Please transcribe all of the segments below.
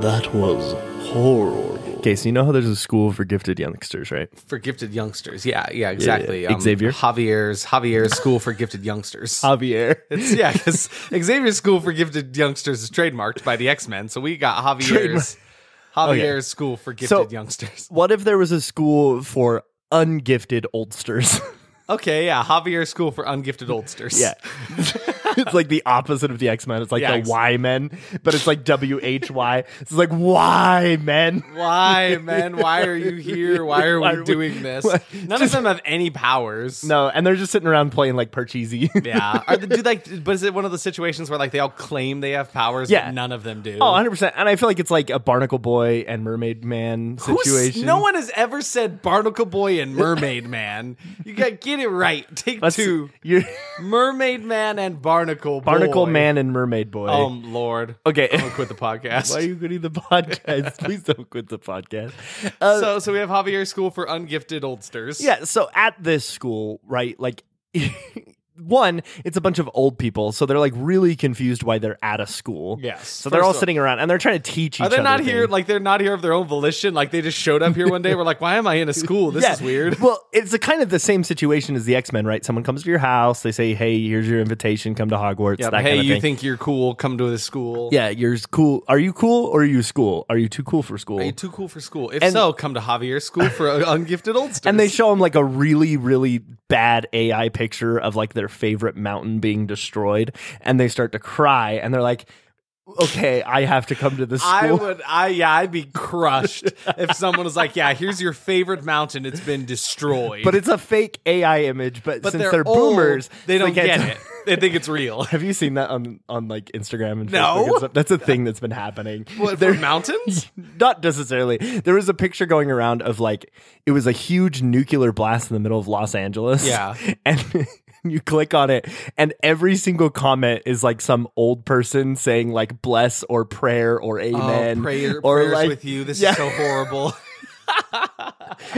That was horrible. Okay, so you know how there's a school for gifted youngsters, right? For gifted youngsters. Yeah, exactly. Yeah. Xavier? Javier's School for Gifted Youngsters. Javier. Because Xavier's School for Gifted Youngsters is trademarked by the X-Men, so we got Javier's School for Gifted Youngsters. What if there was a school for ungifted oldsters? Okay, yeah, Javier's School for Ungifted Oldsters. Yeah. It's like the opposite of the X-Men. It's like the Y-Men, but it's like W-H-Y. It's like, why, men? Why, men? Why are you here? Why are we doing this? None of them have any powers. No, and they're just sitting around playing like Parcheesi. Yeah. But is it one of the situations where like they all claim they have powers, but none of them do? Oh, 100%. And I feel like it's like a Barnacle Boy and Mermaid Man situation. No one has ever said Barnacle Boy and Mermaid Man. You got to get it right. Take two. Mermaid Man and Barnacle Boy. Barnacle Man and Mermaid Boy. Oh, Lord. Okay. I'm going to quit the podcast. Why are you quitting the podcast? Please don't quit the podcast. So we have Javier's School for Ungifted Oldsters. Yeah, so at this school, right, like... One, it's a bunch of old people, so they're like really confused why they're at a school. Yes. So they're all sitting around and they're trying to teach each other. Are they not here? Like they're not here of their own volition? Like they just showed up here one day. We're like, why am I in a school? This is weird. Well, it's a kind of the same situation as the X-Men, right? Someone comes to your house, they say, "Hey, here's your invitation. Come to Hogwarts." Yeah, that hey, kind of you thing. think you're cool? Come to this school. Yeah, you're cool. Are you cool or are you school? Are you too cool for school? Are you too cool for school? If so, come to Javier's School for Ungifted Oldsters. And they show them like a really, really bad AI picture of like their favorite mountain being destroyed, and they start to cry, and they're like, okay, I have to come to this school. I'd be crushed if someone was like, yeah, here's your favorite mountain, it's been destroyed. But it's a fake AI image, but since they're old, boomers, they don't get it. They think it's real. Have you seen that on like Instagram and Facebook? No. And stuff? That's a thing that's been happening. What, for mountains? Not necessarily. There was a picture going around of like, it was a huge nuclear blast in the middle of Los Angeles. Yeah. And you click on it, and every single comment is like some old person saying like bless or prayer or amen. Oh, prayers like, with you. This is so horrible.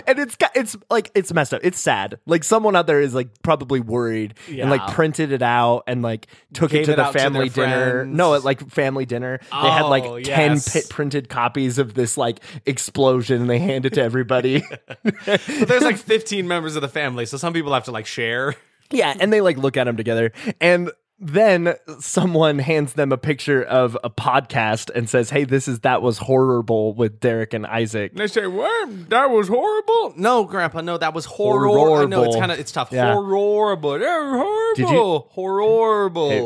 And it's messed up. It's sad. Like someone out there is like probably worried and like printed it out and like took it to the family dinner. Friends. No, at like family dinner. They had like 10 printed copies of this like explosion, and they hand it to everybody. But there's like 15 members of the family, so some people have to like share. Yeah, and they like look at them together, and then someone hands them a picture of a podcast and says, "Hey, that was Horrorble with Derek and Isaac." And they say, "What? That was horrible." No, Grandpa, no, that was horrible. No, it's tough. Yeah. Horrible. Horrible. Did you? Horrible. Hey,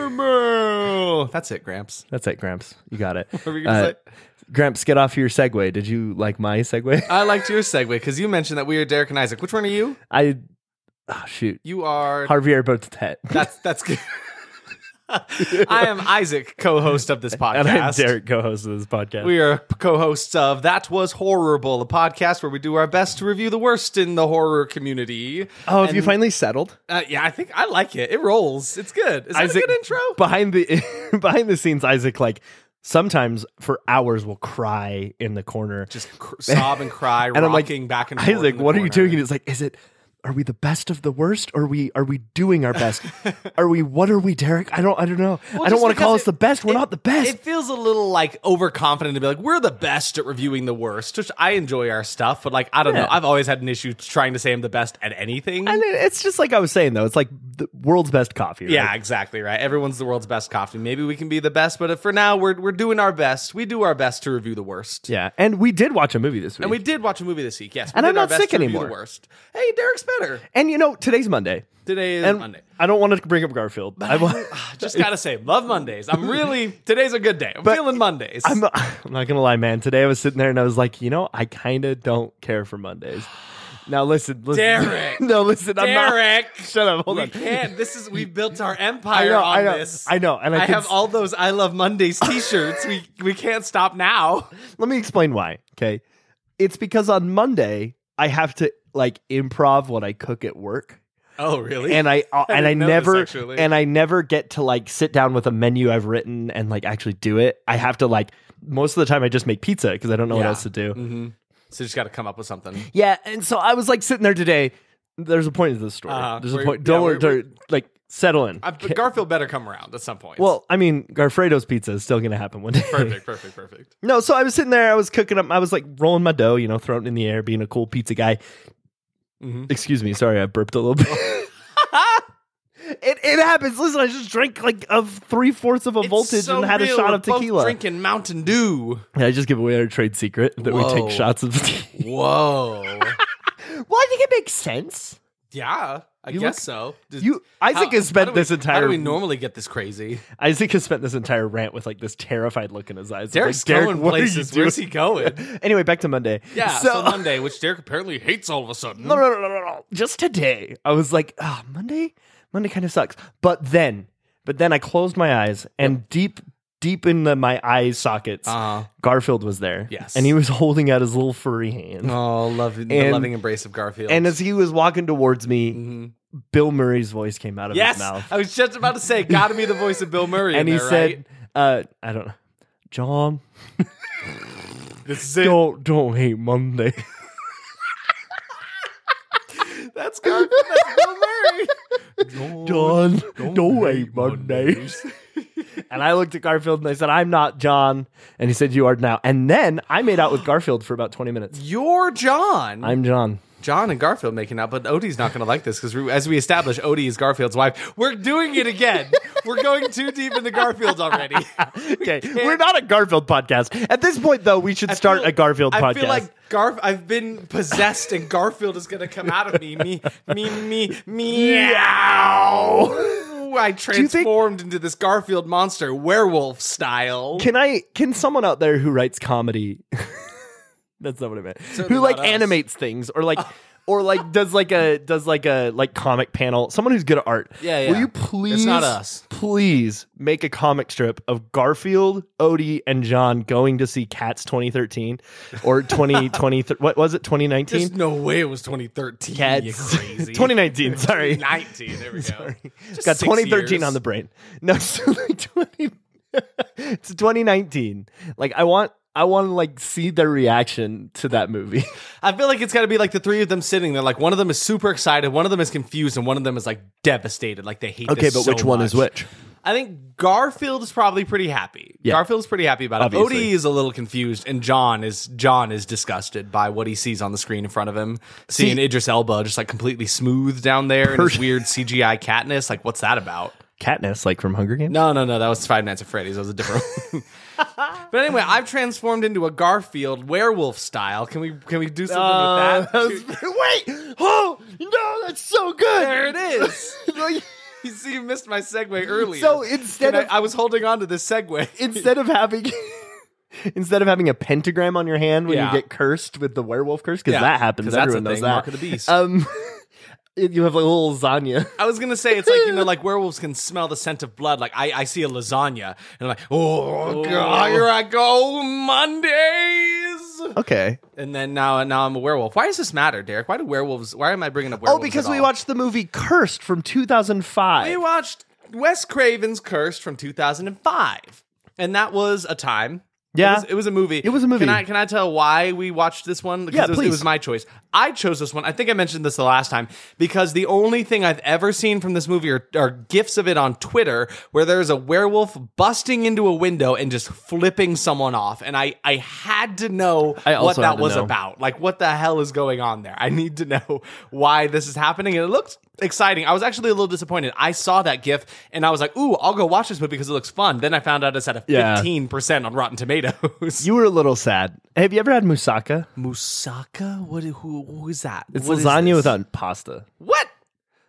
Horrible. That's it, Gramps. That's it, Gramps. You got it. What were you gonna say? Gramps, get off your segue. Did you like my segue? I liked your segue because you mentioned that we are Derek and Isaac. Which one are you? Shoot. You are Javier Botet. That's good. I am Isaac, co-host of this podcast. And I'm Derek, co-host of this podcast. We are co-hosts of That Was Horrorble, a podcast where we do our best to review the worst in the horror community. Oh, have you finally settled? Yeah, I think I like it. It rolls. It's good. Is that a good intro? Behind the scenes, Isaac sometimes for hours will cry in the corner, just sob and cry, and rocking back and forth. Isaac, what are you doing? And it's like, are we the best of the worst? Or are we doing our best? What are we, Derek? I don't know. Well, I don't want to call us the best. We're not the best. It feels a little like overconfident to be like, we're the best at reviewing the worst, which I enjoy our stuff, but like, I don't know. I've always had an issue trying to say I'm the best at anything. And it's just like I was saying, though. It's like the world's best coffee. Right? Yeah, exactly, right? Everyone's the world's best coffee. Maybe we can be the best, but for now, we're doing our best. We do our best to review the worst. Yeah, and we did watch a movie this week. And we did watch a movie this week, yes. And I'm not sick anymore. The worst. Hey, Derek's better. And today's Monday. Today is Monday. I don't want to bring up Garfield. I just gotta say, love Mondays. Today's a good day. I'm feeling Mondays. I'm not gonna lie, man. Today I was sitting there and I was like, I kind of don't care for Mondays. Now listen, Derek. No, listen, Derek. I'm not. Shut up. Hold on. We can't. We've built our empire on this. I know, and I have all those I Love Mondays T-shirts. we can't stop now. Let me explain why. Okay, it's because on Monday I have to improv what I cook at work. Oh, really? And I never get to sit down with a menu I've written and actually do it. I have to most of the time I just make pizza because I don't know what else to do. Mm-hmm. So you just got to come up with something. Yeah, and so I was sitting there today. There's a point to this story. There's a point. Don't worry. settle in. But Garfield better come around at some point. Well, I mean, Garfredo's pizza is still going to happen one day. Perfect. No, so I was sitting there, I was cooking up, I was like rolling my dough, throwing it in the air, being a cool pizza guy. Mm-hmm. Excuse me, sorry, I burped a little bit. It happens. Listen, I just drank like of 3/4 of a voltage and had a shot of tequila. Both drinking Mountain Dew. Yeah, I just give away our trade secret that we take shots of tequila. Whoa. Well, I think it makes sense. Yeah, I guess so. Isaac has spent this entire. How do we normally get this crazy? Isaac has spent this entire rant with like this terrified look in his eyes. Derek's like, going places. Where's he going? Anyway, back to Monday. Yeah, so Monday, which Derek apparently hates all of a sudden. No. Just today, I was like, Monday kind of sucks. But then I closed my eyes and deep in my eye sockets, Garfield was there. Yes. And he was holding out his little furry hand. Oh, the loving embrace of Garfield. And as he was walking towards me, Bill Murray's voice came out of his mouth. I was just about to say, gotta be the voice of Bill Murray. And he said, right? I don't know, John, this is it. Don't hate Monday. That's Garfield. That's Bill Murray. John, don't hate Mondays. And I looked at Garfield and I said, I'm not John. And he said, you are now. And then I made out with Garfield for about 20 minutes. You're John. I'm John. John and Garfield making out, but Odie's not going to like this because as we established, Odie is Garfield's wife. We're doing it again. We're going too deep into Garfield already. Okay, we're not a Garfield podcast. At this point, though, we should start a Garfield podcast. I feel like I've been possessed and Garfield is going to come out of me. Meow. I transformed into this Garfield monster, werewolf style. Can someone out there who writes comedy... That's not what I meant. Certainly who like animates things or like does a comic panel. Someone who's good at art. Yeah. Will you please? It's not us. Please make a comic strip of Garfield, Odie, and John going to see Cats 2013 or 2020. What was it? 2019? There's no way it was 2013. Cats. You crazy. 2019. Sorry. 2019. There we go. Sorry. Got 2013 years on the brain. No, so like it's 2019. Like I want to like see their reaction to that movie. I feel like it's got to be like the three of them sitting there. Like one of them is super excited, one of them is confused, and one of them is like devastated. Like they hate this so much. Okay, but which one is which? I think Garfield is probably pretty happy. Yeah. Garfield is pretty happy about it. Obviously. Odie is a little confused, and John is disgusted by what he sees on the screen in front of him. Seeing Idris Elba just like completely smooth down there in his weird CGI Katniss. Like, what's that about? Katniss, like from Hunger Games? No. That was Five Nights at Freddy's. That was a different one. But anyway, I've transformed into a Garfield werewolf style. Can we do something with that? Wait! Oh no, that's so good. There it is. You see, you missed my segue earlier. So instead I was holding on to this segue. Instead of having a pentagram on your hand when you get cursed with the werewolf curse, because that happens. Everyone knows that. Mark of the beast. You have like a little lasagna. I was gonna say it's like like werewolves can smell the scent of blood. Like I see a lasagna and I'm like, oh god, here I go, Mondays. Okay. And then now I'm a werewolf. Why does this matter, Derek? Why am I bringing up werewolves? Oh, because we watched the movie Cursed from 2005. We watched Wes Craven's Cursed from 2005, and that was a time. Yeah, it was a movie. It was a movie. Can I tell why we watched this one? Because please. It was my choice. I chose this one. I think I mentioned this the last time because the only thing I've ever seen from this movie are gifs of it on Twitter where there's a werewolf busting into a window and just flipping someone off. And I had to know what that was about. Like, what the hell is going on there? I need to know why this is happening. And it looks exciting. I was actually a little disappointed. I saw that gif and I was like, ooh, I'll go watch this movie because it looks fun. Then I found out it's at a 15% on Rotten Tomatoes. You were a little sad. Have you ever had moussaka? Moussaka? Who is that? It's lasagna without pasta. What?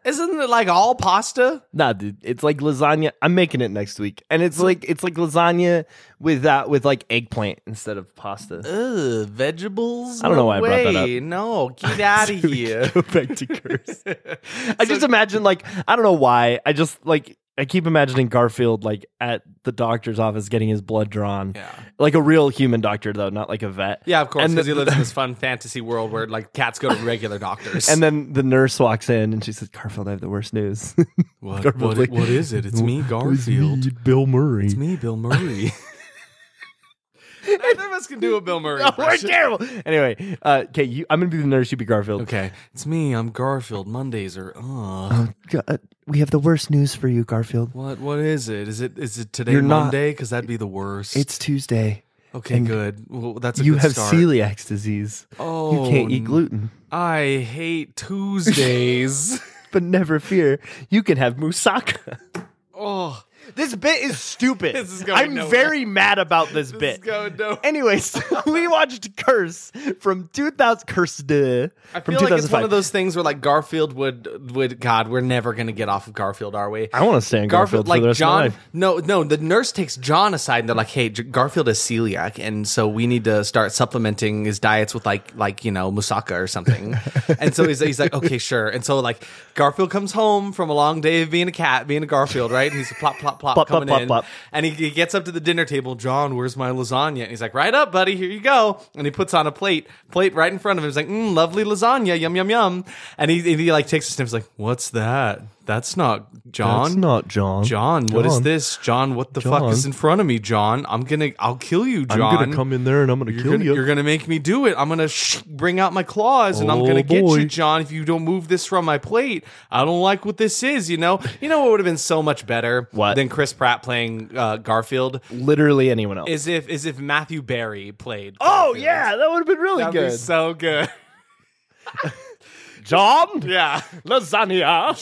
Isn't it like all pasta? Nah, dude. It's like lasagna. I'm making it next week. And it's like lasagna with like eggplant instead of pasta. Ugh, vegetables? I don't know why I brought that up. No, get out of here. Go back to Curse. I just imagine like, I don't know why. I keep imagining Garfield like at the doctor's office getting his blood drawn. Yeah. Like a real human doctor though, not like a vet. Yeah, of course, because he lives in this fun fantasy world where like cats go to regular doctors. And then the nurse walks in and she says, Garfield, I have the worst news. What is it? It's me, Garfield. It's me, Bill Murray. It's me, Bill Murray. Neither of us can do a Bill Murray We're impression. terrible. Anyway, okay, I'm gonna be the nurse. You be Garfield. Okay, it's me. I'm Garfield. Mondays are. God, we have the worst news for you, Garfield. What is it? Is it today You're not- Monday? Because that'd be the worst. It's Tuesday. Okay, good. Well, that's a You good have start. celiac disease. Oh, You can't eat gluten. I hate Tuesdays. But never fear, you can have moussaka. Oh, This bit is stupid. This is going I'm nowhere. very mad about this this bit. is going nowhere. Anyways, we watched Curse from 2000. I feel like it's one of those things where like Garfield would God, we're never gonna get off of Garfield, are we? I want to stay on Garfield for like the rest John. of my life. No. The nurse takes John aside and they're like, "Hey, Garfield is celiac, and so we need to start supplementing his diets with like moussaka or something." And so he's like, "Okay, sure." And so like Garfield comes home from a long day of being a cat, being a Garfield, right? And he's plop plop plop Plop, coming plop, in, plop. and he gets up to the dinner table. John, where's my lasagna? And he's like, "Right up, buddy. Here you go." And he puts on a plate right in front of him. He's like, "Lovely lasagna, yum yum yum." And he like takes a sniff. He's like, "What's that? That's not John. That's not John. John, what is this? John, what the fuck is in front of me, John? I'll kill you, John. I'm gonna come in there and I'm gonna kill you. You're gonna make me do it. I'm gonna bring out my claws and I'm Oh, gonna get boy. you, John, if you don't move this from my plate. I don't like what this is, You know what would have been so much better What? than Chris Pratt playing Garfield? Literally anyone else. Is if Matthew Berry played Oh Garfield. yeah, that would have been really That'd be good. so good. John, Yeah. lasagna.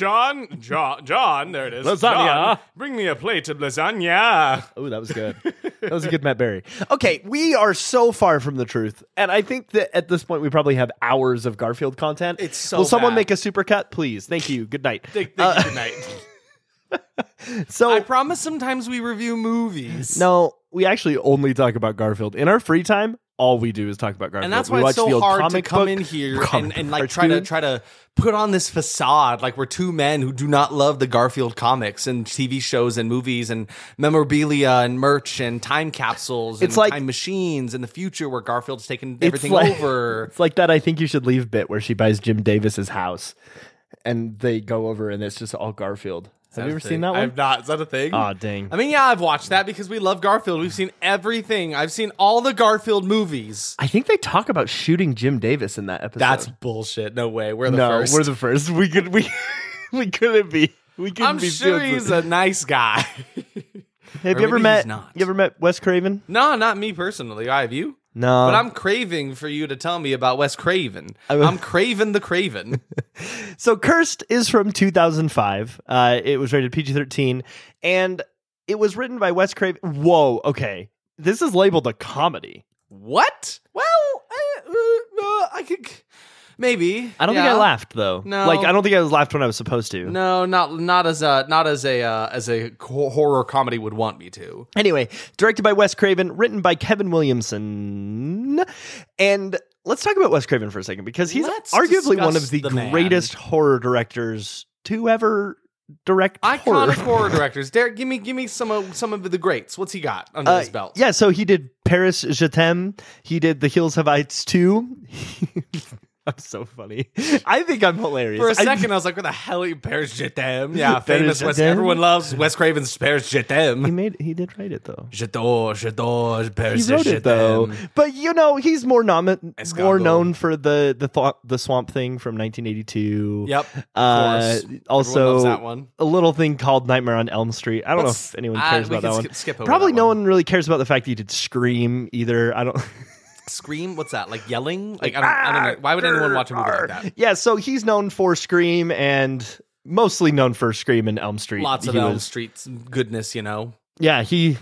John, there it is. Lasagna. John, bring me a plate of lasagna. Oh, that was good. That was a good Matt Berry. Okay, we are so far from the truth, and I think that at this point we probably have hours of Garfield content. It's so Will someone bad. make a supercut, please? Thank you. Good night. Thank you, good night. So I promise sometimes we review movies. no, we actually only talk about Garfield in our free time. All we do is talk about Garfield. And that's We why watch it's the so old hard to comic come book, in here comic and like cartoon. try to put on this facade like we're two men who do not love the Garfield comics and TV shows and movies and memorabilia and merch and time capsules and It's like- time machines in the future where Garfield's taken everything like, over. It's like that I Think You Should Leave bit where she buys Jim Davis's house and they go over and it's just all Garfield. Have you ever seen that one? I've not. Is that a thing? Oh, dang. I mean, yeah, I've watched that because we love Garfield. We've seen everything. I've seen all the Garfield movies. I think they talk about shooting Jim Davis in that episode. That's bullshit. No way. We're the no, first. we're the first. We couldn't be. We couldn't I'm be. sure fields he's with- a nice guy. Have or you ever maybe met? he's not. You ever met Wes Craven? No, not me personally. Have you? No. But I'm craving for you to tell me about Wes Craven. I- I'm craving the Craven. So Cursed is from 2005. It was rated PG-13, and it was written by Wes Craven. Whoa. Okay. This is labeled a comedy. What? Well, I could maybe. I don't think I laughed though. No. Like I don't think I laughed when I was supposed to. No, not as a horror comedy would want me to. Anyway, directed by Wes Craven, written by Kevin Williamson. And let's talk about Wes Craven for a second because he's Let's arguably one discuss of the the man. greatest horror directors to ever direct Iconic horror. horror directors. Derek, give me some of the greats. What's he got under his belt? Yeah, so he did Paris Je t'aime. He did The Hills Have Eyes 2. I'm so funny. I think I'm hilarious. For a second, I was like, "What the hell? Paris Je t'aime." Yeah, famous Je Wes. t'aime. Everyone loves Wes Craven's Paris Je t'aime. He did write it though. J'adore, Paris He wrote Je it though, t'aime. but he's more Escargot. known for the Swamp Thing from 1982. Yep. Of course. Everyone Also loves that one. a little thing called Nightmare on Elm Street. I don't know if anyone cares we about that can one. skip over Probably that no one. one really cares about the fact that he did Scream either. I don't. Scream? What's that? Like yelling? Like I don't know. Why would anyone watch a movie like that? Yeah, so he's known for Scream and mostly known for Scream and Elm Street. Lots of He Elm was- Street's goodness, Yeah, he's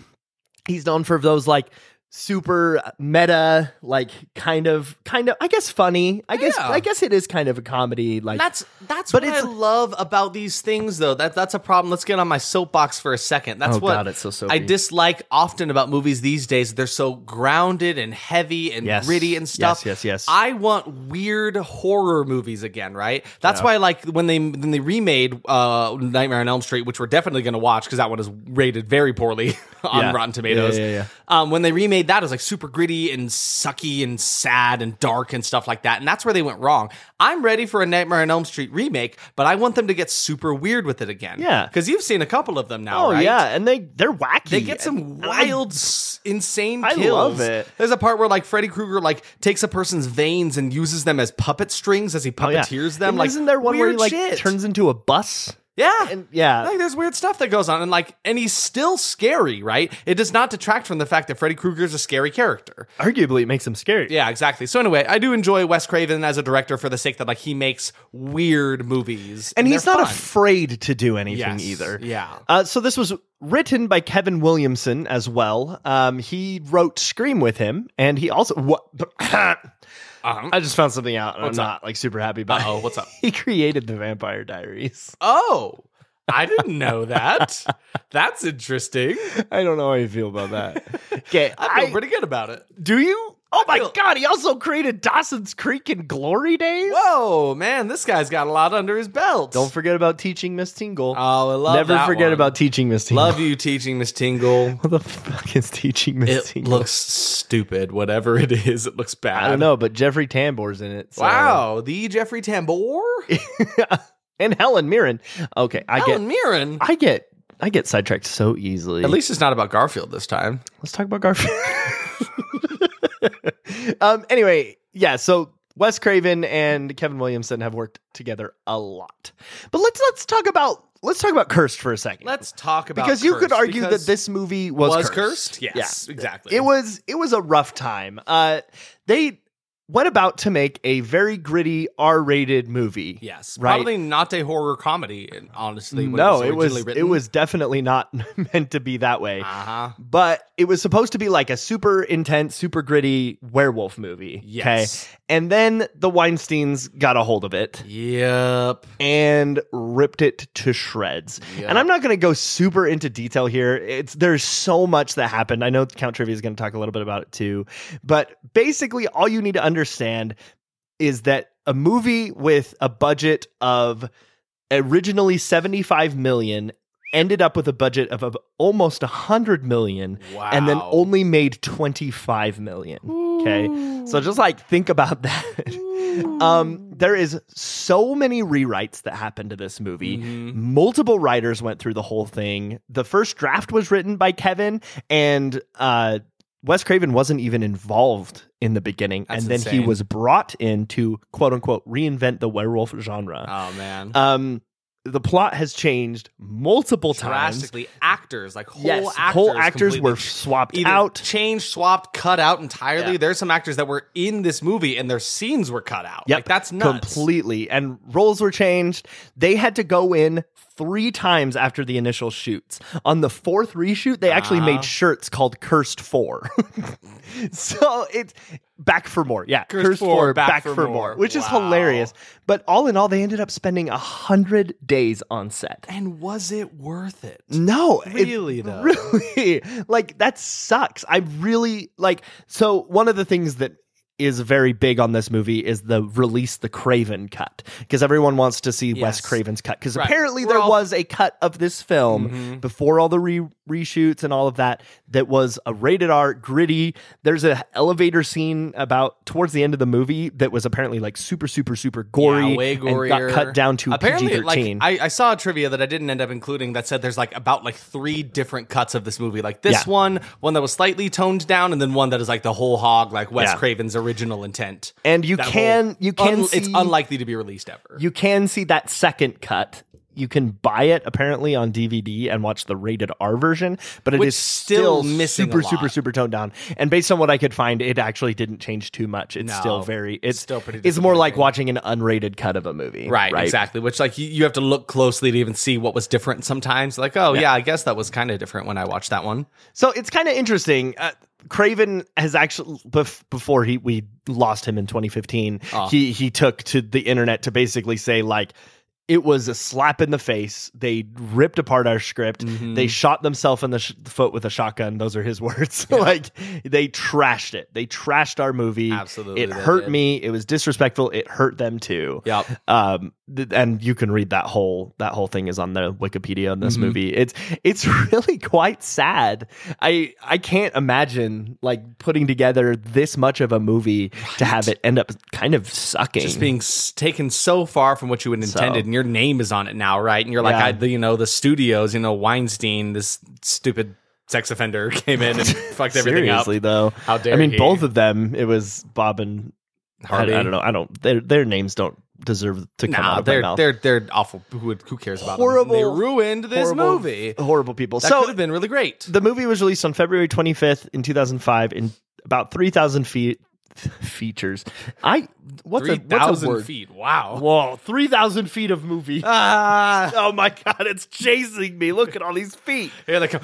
known for those like super meta, like kind of I guess funny. I guess it is kind of a comedy. Like That's But what it's- I love about these things, though. That's a problem. Let's get on my soapbox for a second. That's Oh, what God, it's so soapy. I dislike often about movies these days. They're so grounded and heavy and Yes. gritty and stuff. Yes. I want weird horror movies again, right? That's why, like, when they remade Nightmare on Elm Street, which we're definitely going to watch because that one is rated very poorly on Yeah. Rotten Tomatoes. Yeah. When they remade made that as like super gritty and sucky and sad and dark and stuff like that. And that's where they went wrong. I'm ready for a Nightmare on Elm Street remake, but I want them to get super weird with it again. Yeah. Because you've seen a couple of them now, right? Oh, yeah. And they're wacky. They get some wild, insane kills. I love it. There's a part where like Freddy Krueger like takes a person's veins and uses them as puppet strings as he puppeteers them. And like, isn't there one where he like shit. turns into a bus? Yeah. And yeah. Like, there's weird stuff that goes on. And he's still scary, right? It does not detract from the fact that Freddy Krueger is a scary character. Arguably, it makes him scary. Yeah, exactly. So anyway, I do enjoy Wes Craven as a director for the sake that like he makes weird movies. And he's not fun. afraid to do anything either. Yeah. So this was written by Kevin Williamson as well. He wrote Scream with him, and he also... I just found something out, and I'm not like super happy about it. Uh-oh, what's up? He created the Vampire Diaries. Oh, I didn't know that. That's interesting. I don't know how you feel about that. Okay, I feel pretty good about it. Do you? Oh my God, he also created Dawson's Creek and Glory Days? Whoa, man, this guy's got a lot under his belt. Don't forget about Teaching Miss Tingle. Oh, I love Never that forget one. about Teaching Miss Tingle. Love you, Teaching Miss Tingle. What the fuck is Teaching Miss It Tingle? looks stupid. Whatever it is, it looks bad. I don't know, but Jeffrey Tambor's in it. So. Wow, the Jeffrey Tambor? And Helen Mirren. Okay, Helen Mirren? I get sidetracked so easily. At least it's not about Garfield this time. Let's talk about Garfield. Anyway, yeah, so Wes Craven and Kevin Williamson have worked together a lot. But let's talk about Cursed for a second. Let's talk about because you could Cursed, argue that this movie was cursed. Yes, yeah. Exactly. It was a rough time. They went about to make a very gritty R-rated movie. Yes, right? probably not a horror comedy. Honestly, when no, it was written. it was definitely not meant to be that way. Uh-huh. But it was supposed to be like a super intense, super gritty werewolf movie. Yes. Okay, and then the Weinsteins got a hold of it. Yep. And ripped it to shreds. Yep. And I'm not going to go super into detail here. There's so much that happened. I know Count Trivia is going to talk a little bit about it too. But basically, all you need to understand is that a movie with a budget of originally $75 million ended up with a budget of almost $100 million. Wow. And then only made $25 million. Okay. So just like think about that. There is so many rewrites that happened to this movie. Mm-hmm. Multiple writers went through the whole thing. The first draft was written by Kevin, and Wes Craven wasn't even involved in the beginning. That's and then insane. he was brought in to quote unquote reinvent the werewolf genre. Oh man. The plot has changed multiple times. Drastically. Actors, like whole actors were swapped out. Changed, swapped, cut out entirely. Yeah. There's some actors that were in this movie and their scenes were cut out. Yep. Like, that's nuts. Completely. And roles were changed. They had to go in 3 times after the initial shoots. On the 4th reshoot, they actually made shirts called Cursed 4. So it's back for more. Yeah. Cursed 4, back for more. Which is hilarious. But all in all, they ended up spending 100 days on set. And was it worth it? No. Really, though? Really. Like, that sucks. I really, like, so one of the things that is very big on this movie is the Craven cut, because everyone wants to see Wes Craven's cut, because apparently there was a cut of this film before all the reshoots and all of that was a rated R, gritty. There's an elevator scene about towards the end of the movie that was apparently like super gory, way gorier. And got cut down to apparently, PG-13. like, I saw a trivia that I didn't end up including that said there's like about like 3 different cuts of this movie, like this one that was slightly toned down, and then one that is like the whole hog, like Wes Craven's original intent. And you can see, it's unlikely to be released ever. You can see that second cut. You can buy it apparently on DVD and watch the rated R version, but it is still missing super toned down. And based on what I could find, it actually didn't change too much. It's still pretty. It's more like watching an unrated cut of a movie. Right? Exactly. Which, like, you have to look closely to even see what was different sometimes. Like, I guess that was kind of different when I watched that one. So it's kind of interesting. Craven has actually, before we lost him in 2015, he took to the internet to basically say, like, it was a slap in the face. They ripped apart our script. They shot themselves in the foot with a shotgun. Those are his words. Like, they trashed it. They trashed our movie. Absolutely. It hurt me. It was disrespectful. It hurt them too. Yep. And you can read that whole thing is on the Wikipedia on this movie. It's really quite sad. I can't imagine like putting together this much of a movie to have it end up kind of sucking. Just being taken so far from what you had intended, and your name is on it now, right? And you're like, the studios, Weinstein, this stupid sex offender came in and fucked everything up. Seriously, though. How dare he? Both of them, it was Bob and Harvey. I don't know. Their names don't deserve to come out of my mouth. They're awful. Who cares about Horrible, them? They ruined this movie. Horrible people. That could have been really great. The movie was released on February 25th in 2005 in about 3,000 features. What's 3,000 feet. Wow. Whoa, 3,000 feet of movie. Oh my God, it's chasing me. Look at all these feet. Yeah, they come.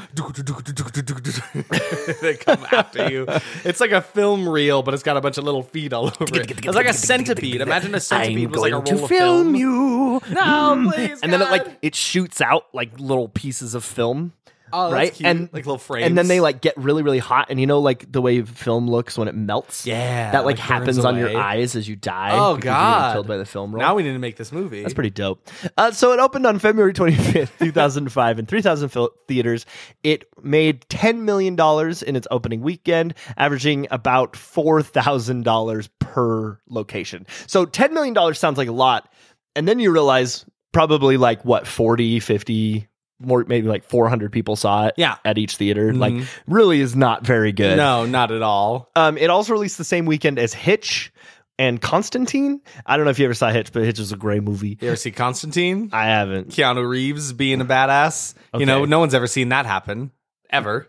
They come after you. It's like a film reel, but it's got a bunch of little feet all over it. It's like a centipede. Imagine a centipede was like a roll of film. You. No, please. And then it shoots out like little pieces of film. Oh, right? That's cute. And like little frames. And then they like get really, really hot. And like the way film looks when it melts? Yeah. That like happens on your eyes as you die. Oh, God. You're killed by the film roll. Now we need to make this movie. That's pretty dope. So it opened on February 25th, 2005 in 3,000 theaters. It made $10 million in its opening weekend, averaging about $4,000 per location. So $10 million sounds like a lot. And then you realize probably like 40, 50... more, maybe like 400 people saw it at each theater. Like, really is not very good. No, not at all. It also released the same weekend as Hitch and Constantine. I don't know if you ever saw Hitch, but Hitch is a great movie. You ever see Constantine? I haven't. Keanu Reeves being a badass. Okay. No one's ever seen that happen. Ever.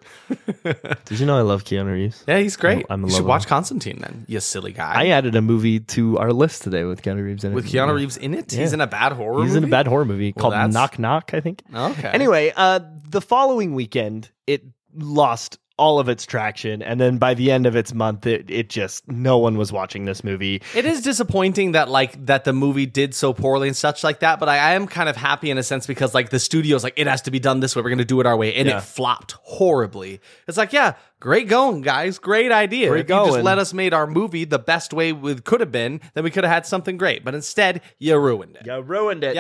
Did you know I love Keanu Reeves? Yeah, he's great. I'm in you love should with watch him. Constantine then, you silly guy. I added a movie to our list today with Keanu Reeves in it. With Keanu Reeves in it? Yeah. He's in a bad horror movie? He's in a bad horror movie called that's- Knock Knock, I think. Okay. Anyway, the following weekend, it lost all of its traction, and then by the end of its month, it just, no one was watching this movie. It is disappointing that the movie did so poorly and such like that, but I am kind of happy in a sense because like the studio's like, it has to be done this way, we're going to do it our way, and it flopped horribly. It's like, yeah, great going, guys, great idea. If you just let us made our movie the best way it could have been, then we could have had something great, but instead, you ruined it. You ruined it.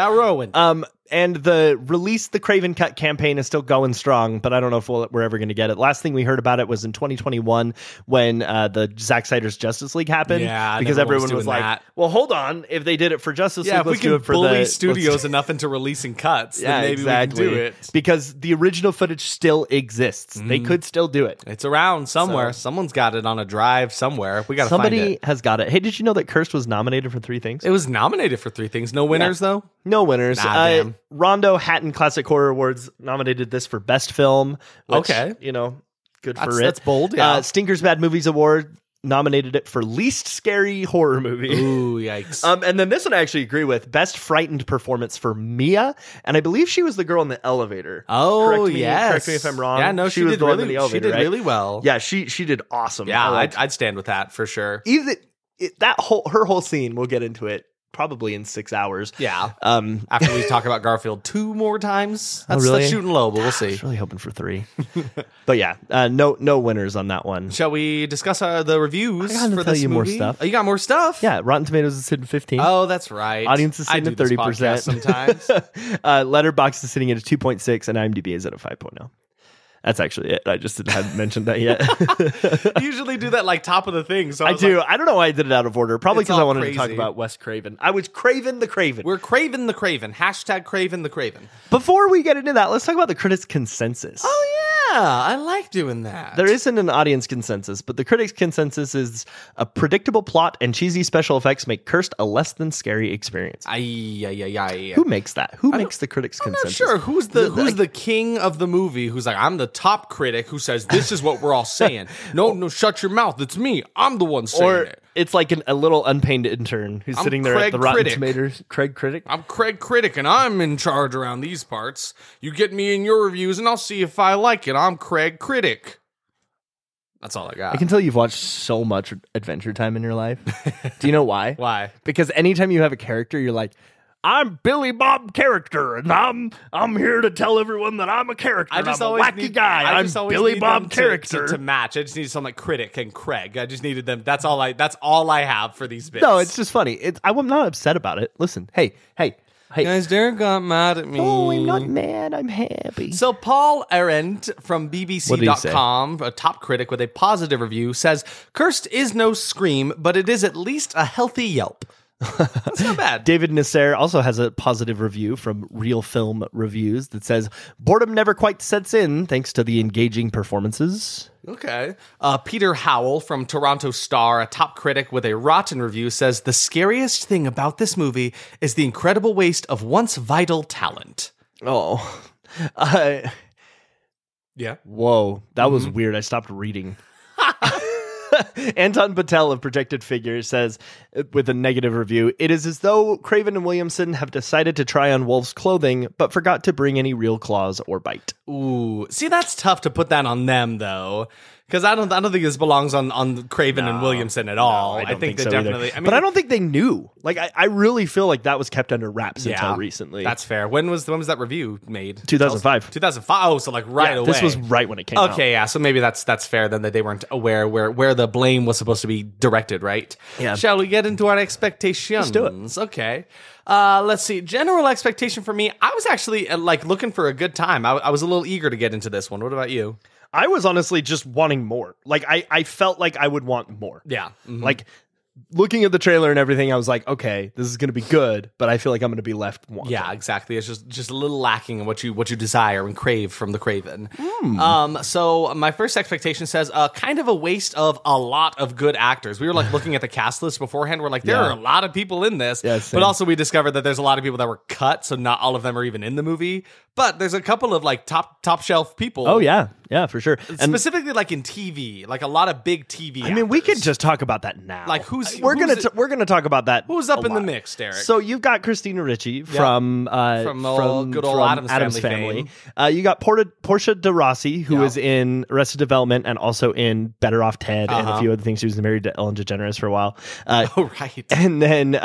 And the Release the Craven Cut campaign is still going strong, but I don't know if we're ever going to get it. Last thing we heard about it was in 2021 when the Zack Snyder's Justice League happened. Yeah, because everyone was like, that. well, hold on. If they did it for Justice League, if we let's can do it for bully studios enough into releasing cuts, then maybe we can do it. Because the original footage still exists. They could still do it. It's around somewhere. Someone's got it on a drive somewhere. We got to find it. Somebody has got it. Hey, did you know that Cursed was nominated for 3 things? It was nominated for 3 things. No winners, though? No winners. Damn. Rondo Hatton Classic Horror Awards nominated this for Best Film. Which, good for it. That's bold, yeah. Stinker's Bad Movies Award nominated it for Least Scary Horror Movie. Ooh, yikes. And then this one I actually agree with. Best Frightened Performance for Mia. And I believe she was the girl in the elevator. Oh, yes. Correct me if I'm wrong. Yeah, no, she was did the one really, in the elevator, she did right? really well. Yeah, she did awesome. Yeah, I'd stand with that for sure. Even her whole scene, we'll get into it probably in 6 hours. Yeah. After we talk about Garfield 2 more times. That's shooting low, but we'll see. I was really hoping for 3. But yeah, no winners on that one. Shall we discuss the reviews I gotta for tell this you movie? more stuff. Oh, you got more stuff? Yeah, Rotten Tomatoes is sitting 15. Oh, that's right. Audience is sitting at 30%. Sometimes. Letterboxd is sitting at a 2.6 and IMDb is at a 5.0. That's actually it. I just hadn't mentioned that yet. You usually do that like top of the thing. So I do. I don't know why I did it out of order. Probably because I wanted crazy. to talk about Wes Craven. I was Craven the Craven. We're Craven the Craven. Hashtag Craven the Craven. Before we get into that, let's talk about the critics' consensus. Oh, yeah. I like doing that. There isn't an audience consensus, but the critics' consensus is a predictable plot and cheesy special effects make Cursed a less than scary experience. Who makes that? Who makes the critics' consensus? I'm not sure. Who's the king of the movie who's like, I'm the top critic who says this is what we're all saying. No, shut your mouth. It's me. I'm the one saying it. It's like a little unpaid intern who's sitting there at the Rotten Tomatoes. Craig Critic? I'm Craig Critic, and I'm in charge around these parts. You get me in your reviews, and I'll see if I like it. I'm Craig Critic. That's all I got. I can tell you've watched so much Adventure Time in your life. Do you know why? Why? Because anytime you have a character, you're like, I'm Billy Bob character, and I'm here to tell everyone that I'm a character. I'm a wacky guy. I'm Billy Bob character to match. I just need something like Critic and Craig. I just needed them. That's all I have for these bits. No, it's just funny. I'm not upset about it. Listen, hey. Guys, Derek got mad at me. Oh, I'm not mad. I'm happy. So Paul Arendt from BBC.com, a top critic with a positive review, says, Cursed is no Scream, but it is at least a healthy Yelp. That's not bad. David Nasser also has a positive review from Real Film Reviews that says, boredom never quite sets in thanks to the engaging performances. Okay. Peter Howell from Toronto Star, a top critic with a rotten review, says, the scariest thing about this movie is the incredible waste of once vital talent. Oh. Yeah. Whoa. That was weird. I stopped reading. Anton Patel of Projected Figures says, with a negative review, it is as though Craven and Williamson have decided to try on Wolf's clothing, but forgot to bring any real claws or bite. Ooh, see, that's tough to put that on them, though, because I don't think this belongs on Craven and Williamson at all. I think they so definitely. But I don't think they knew. Like, I really feel like that was kept under wraps until recently. That's fair. When was that review made? 2005. 2005. Oh, so like right away. This was right when it came out. Okay, yeah. So maybe that's fair then that they weren't aware where the blame was supposed to be directed, right? Yeah. Shall we get into our expectations? Let's do it. Okay. Let's see. General expectation for me, I was actually looking for a good time. I was a little eager to get into this one. What about you? I was honestly just wanting more. Like, I felt like I would want more. Yeah. Mm-hmm. Like, looking at the trailer and everything, I was like, okay, this is going to be good, but I feel like I'm going to be left wanting. Yeah, exactly. It's just a little lacking in what you desire and crave from the Craven. So my first expectation says kind of a waste of a lot of good actors. We were like looking at the cast list beforehand. We're like, there are a lot of people in this, but also we discovered that there's a lot of people that were cut, so not all of them are even in the movie. But there's a couple of like top shelf people. Oh yeah, for sure. And specifically like in TV, like a lot of big TV. I mean, we could just talk about that now. Like we're gonna talk about that. Who's up in the mix, Derek? So you've got Christina Ricci from good old Addams Family. You got Portia de Rossi, who is in Arrested Development and also in Better Off Ted and a few other things. She was married to Ellen DeGeneres for a while. Oh right. And then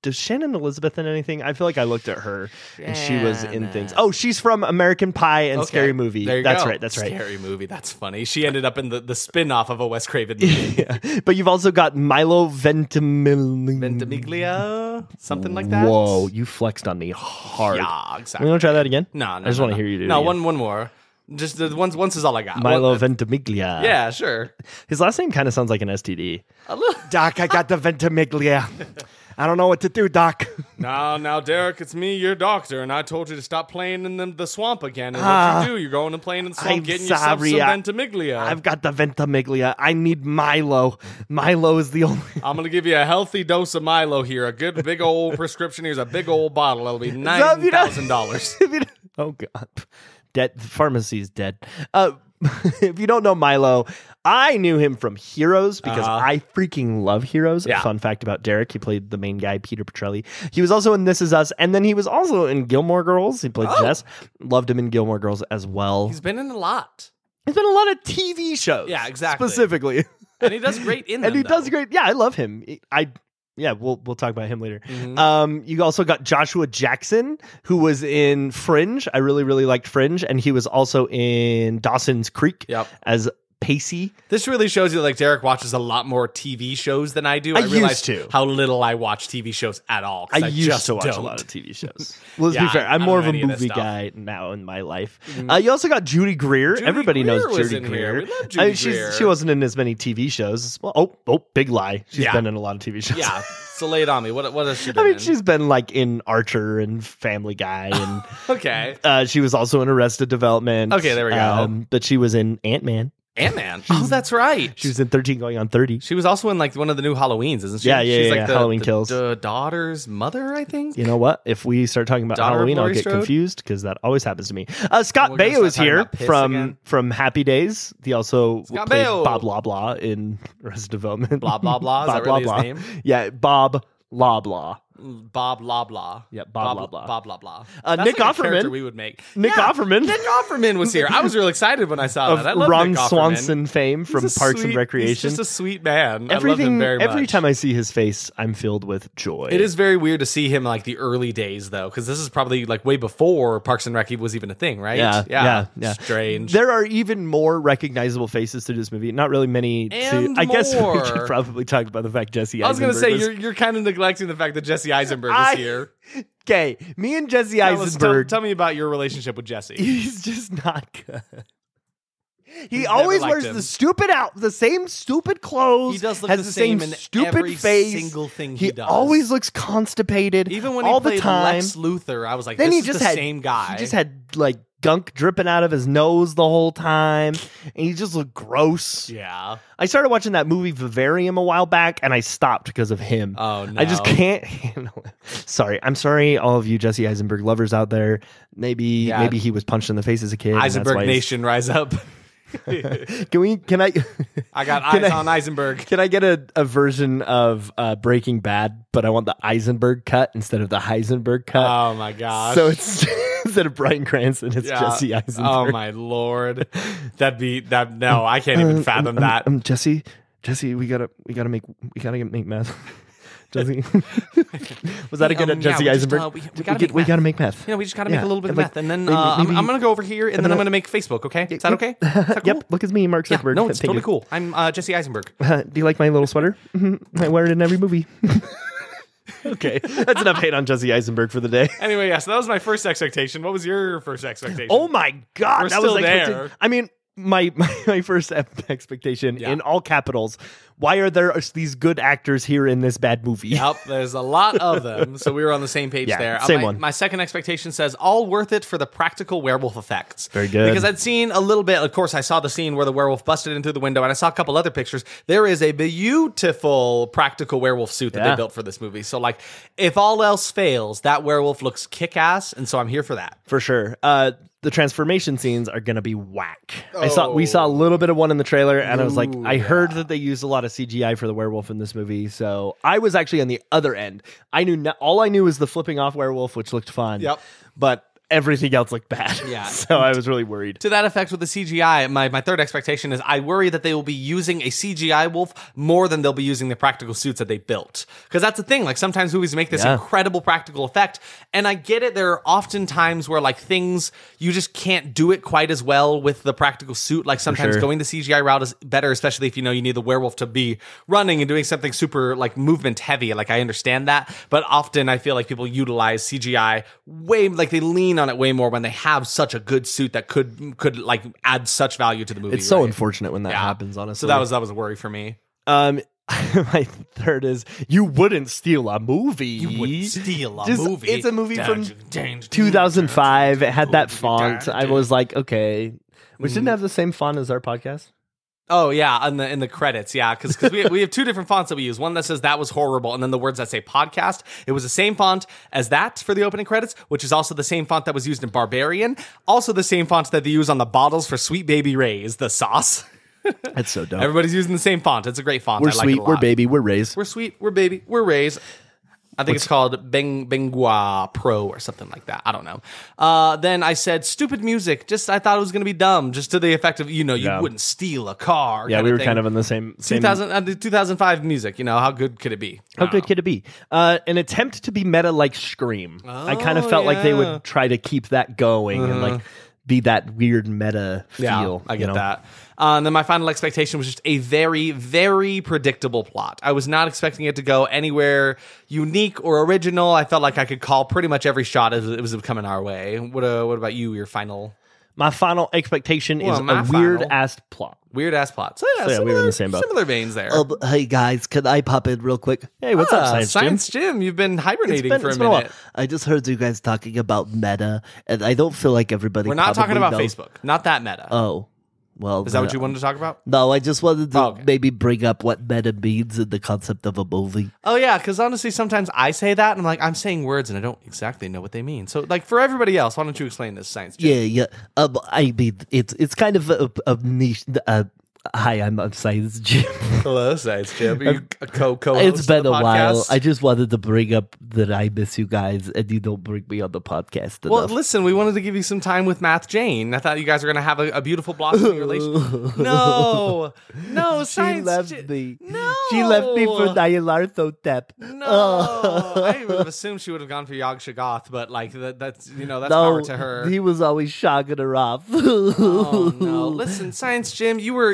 does Shannon Elizabeth in anything? I feel like I looked at her and she was in things. Oh, she's from American Pie and Scary Movie. There you That's go. right. That's right. Scary Movie. That's funny. She ended up in the spin-off of a Wes Craven movie. Yeah. But you've also got Milo Ventimiglia, something like that. Whoa, you flexed on me hard. Yeah, exactly. We want to try that again? No. I just want to hear you do it. No, again. one more. Just once is all I got. Milo Ventimiglia. Yeah, sure. His last name kind of sounds like an STD. A little. Doc, I got the Ventimiglia. I don't know what to do, Doc. Now, Derek, it's me, your doctor, and I told you to stop playing in the swamp again. And what you do, you're going and playing in the swamp, getting yourself some Ventimiglia. I've got the Ventimiglia. I need Milo. Milo is the only... I'm going to give you a healthy dose of Milo here. A good big old prescription. Here's a big old bottle. It'll be $9,000. Oh, God. Dead. The pharmacy's dead. If you don't know Milo, I knew him from Heroes because I freaking love Heroes. Yeah. Fun fact about Derek, he played the main guy, Peter Petrelli. He was also in This Is Us, and then he was also in Gilmore Girls. He played Jess. Loved him in Gilmore Girls as well. He's been in a lot. He's been in a lot of TV shows. Yeah, exactly. Specifically. And he does great in them, And he does great. Yeah, I love him. Yeah, we'll talk about him later. Mm-hmm. You also got Joshua Jackson, who was in Fringe. I really, really liked Fringe. And he was also in Dawson's Creek as Pacey. This really shows you like Derek watches a lot more TV shows than I do. I realized how little I watch TV shows at all. I used to watch a lot of TV shows. Well, let's be fair. I'm more of a movie guy now in my life. You also got Judy Greer. Everybody knows Judy Greer. We love Judy Greer. She wasn't in as many TV shows. Well, big lie. She's been in a lot of TV shows. Yeah. So lay it on me. What has she been in? She's been like in Archer and Family Guy. And okay. She was also in Arrested Development. Okay, there we go. But she was in Ant-Man. Ant-Man. Oh, that's right. She was in 13 going on 30. She was also in like one of the new Halloweens, isn't she? Yeah, She's like the Halloween Kills. The daughter's mother, I think. You know what? If we start talking about Halloween, I'll get confused because that always happens to me. Scott Baio is here from Happy Days. He also played Bob Loblaw in Arrested Development. Blah, blah, blah. Is that really his name? Yeah, Bob Loblaw. Bob Loblaw. Yeah, Bob Loblaw. Bob Loblaw. Nick like a Offerman. character we would make. Nick Offerman. Nick Offerman was here. I was real excited when I saw that. I love Ron Nick Offerman. Swanson fame from Parks and Recreation. He's just a sweet man. I love him very much. Every time I see his face, I'm filled with joy. It is very weird to see him like the early days though, because this is probably like way before Parks and Rec was even a thing, right? Yeah. Strange. There are even more recognizable faces to this movie. Not really many. I guess we should probably talk about the fact Jesse Eisenberg. I was going to say you're kind of neglecting the fact that Jesse Eisenberg is here. Okay, me and Jesse Eisenberg. Tell me about your relationship with Jesse. He's just not good. He always wears the same stupid clothes. He does look has the same same in stupid every face. Single thing he does. He always looks constipated. Even when all he played the time. Lex Luthor, I was like, then this he is just the had, same guy. He just had like gunk dripping out of his nose the whole time, and he just looked gross. Yeah. I started watching that movie Vivarium a while back, and I stopped because of him. Oh no! I just can't handle it. Sorry, I'm sorry, all of you Jesse Eisenberg lovers out there. Maybe he was punched in the face as a kid. Eisenberg Nation, rise up. Can I? I got eyes on Eisenberg. Can I get a version of Breaking Bad, but I want the Eisenberg cut instead of the Heisenberg cut? Oh my gosh! So it's instead of Bryan Cranston, it's Jesse Eisenberg. Oh my lord, that'd be that. No, I can't even fathom that. Jesse, we gotta make meth. Jesse, was that a good Jesse Eisenberg? We gotta make meth. We just gotta make a little bit of meth, and then I'm gonna go over here, and then I'm gonna make Facebook. Okay, is that okay? Is that cool? Yep. Look at me, Mark Zuckerberg. No, it's totally cool. I'm Jesse Eisenberg. Do you like my little sweater? I wear it in every movie. Okay, that's enough hate on Jesse Eisenberg for the day. Anyway, so that was my first expectation. What was your first expectation? Oh my god, We're still there. I mean, my first expectation in all capitals. Why are there these good actors here in this bad movie? Yep, there's a lot of them. So we were on the same page there. Same one. My second expectation says all worth it for the practical werewolf effects. Very good. Because I'd seen a little bit. Of course, I saw the scene where the werewolf busted in through the window, and I saw a couple other pictures. There is a beautiful practical werewolf suit that they built for this movie. So, like, if all else fails, that werewolf looks kick-ass, and so I'm here for that. For sure. The transformation scenes are going to be whack. We saw a little bit of one in the trailer, and I was like, I heard that they used a lot of CGI for the werewolf in this movie, so I was actually on the other end. All I knew was the flipping off werewolf, which looked fun. Yep. But everything else looked bad. Yeah. So I was really worried. To that effect with the CGI, my third expectation is I worry that they will be using a CGI wolf more than they'll be using the practical suits that they built. Because that's the thing. Like, sometimes movies make this incredible practical effect, and I get it. There are often times where, like, things, you just can't do it quite as well with the practical suit. Like, sometimes going the CGI route is better, especially if you know you need the werewolf to be running and doing something super, like, movement heavy. Like, I understand that. But often I feel like people utilize CGI they lean on it way more when they have such a good suit that could like add such value to the movie. It's so unfortunate when that happens, honestly. So that was a worry for me. My third is you wouldn't steal a movie. You wouldn't steal a movie. It's a movie from 2005. It had that font. I was like, okay, which didn't have the same font as our podcast. Oh yeah, in the credits, yeah, because we have two different fonts that we use. One that says that was horrible, and then the words that say podcast. It was the same font as that for the opening credits, which is also the same font that was used in Barbarian. Also the same font that they use on the bottles for Sweet Baby Ray's, the sauce. That's so dumb. Everybody's using the same font. It's a great font. We're I sweet. Like it a lot. We're baby. We're Ray's. We're sweet. We're baby. We're Ray's. I think it's called Bengua Pro or something like that. I don't know. Then I said stupid music. I thought it was going to be dumb, just to the effect of, you wouldn't steal a car. Yeah, we were kind of in the same 2005 music. How good could it be? How good could it be? An attempt to be meta like Scream. I kind of felt like they would try to keep that going and like be that weird meta feel. Yeah, I get that. And then my final expectation was just a very, very predictable plot. I was not expecting it to go anywhere unique or original. I felt like I could call pretty much every shot as it was coming our way. What about you, your final? My final expectation is a weird-ass plot. Weird-ass plot. So yeah, we were in the same boat. Similar veins there. Hey, guys, can I pop in real quick? Hey, what's up, Science Jim? You've been hibernating for a minute. I just heard you guys talking about meta, and I don't feel like everybody We're not talking about knows. Facebook. Not that meta. Oh. Well, is that what you wanted to talk about? No, I just wanted to maybe bring up what meta means in the concept of a movie. Oh, yeah, because honestly, sometimes I say that, and I'm like, I'm saying words, and I don't exactly know what they mean. So, like, for everybody else, why don't you explain this, Science Jim? Yeah. I mean, it's kind of a niche. Hi, I'm Science Jim. Hello, Science Jim. Are you a co-host? It's been of a the while. podcast? I just wanted to bring up that I miss you guys, and you don't bring me on the podcast Well, enough. listen, we wanted to give you some time with Math Jane. I thought you guys were going to have a beautiful blossoming relationship. No, She Science left Jim. me. No. She left me for Nyarlathotep. No, I would have assumed she would have gone for Yog Shoggoth, but like that's No, power to her. he was always shogging her off. Oh no! Listen, Science Jim, you were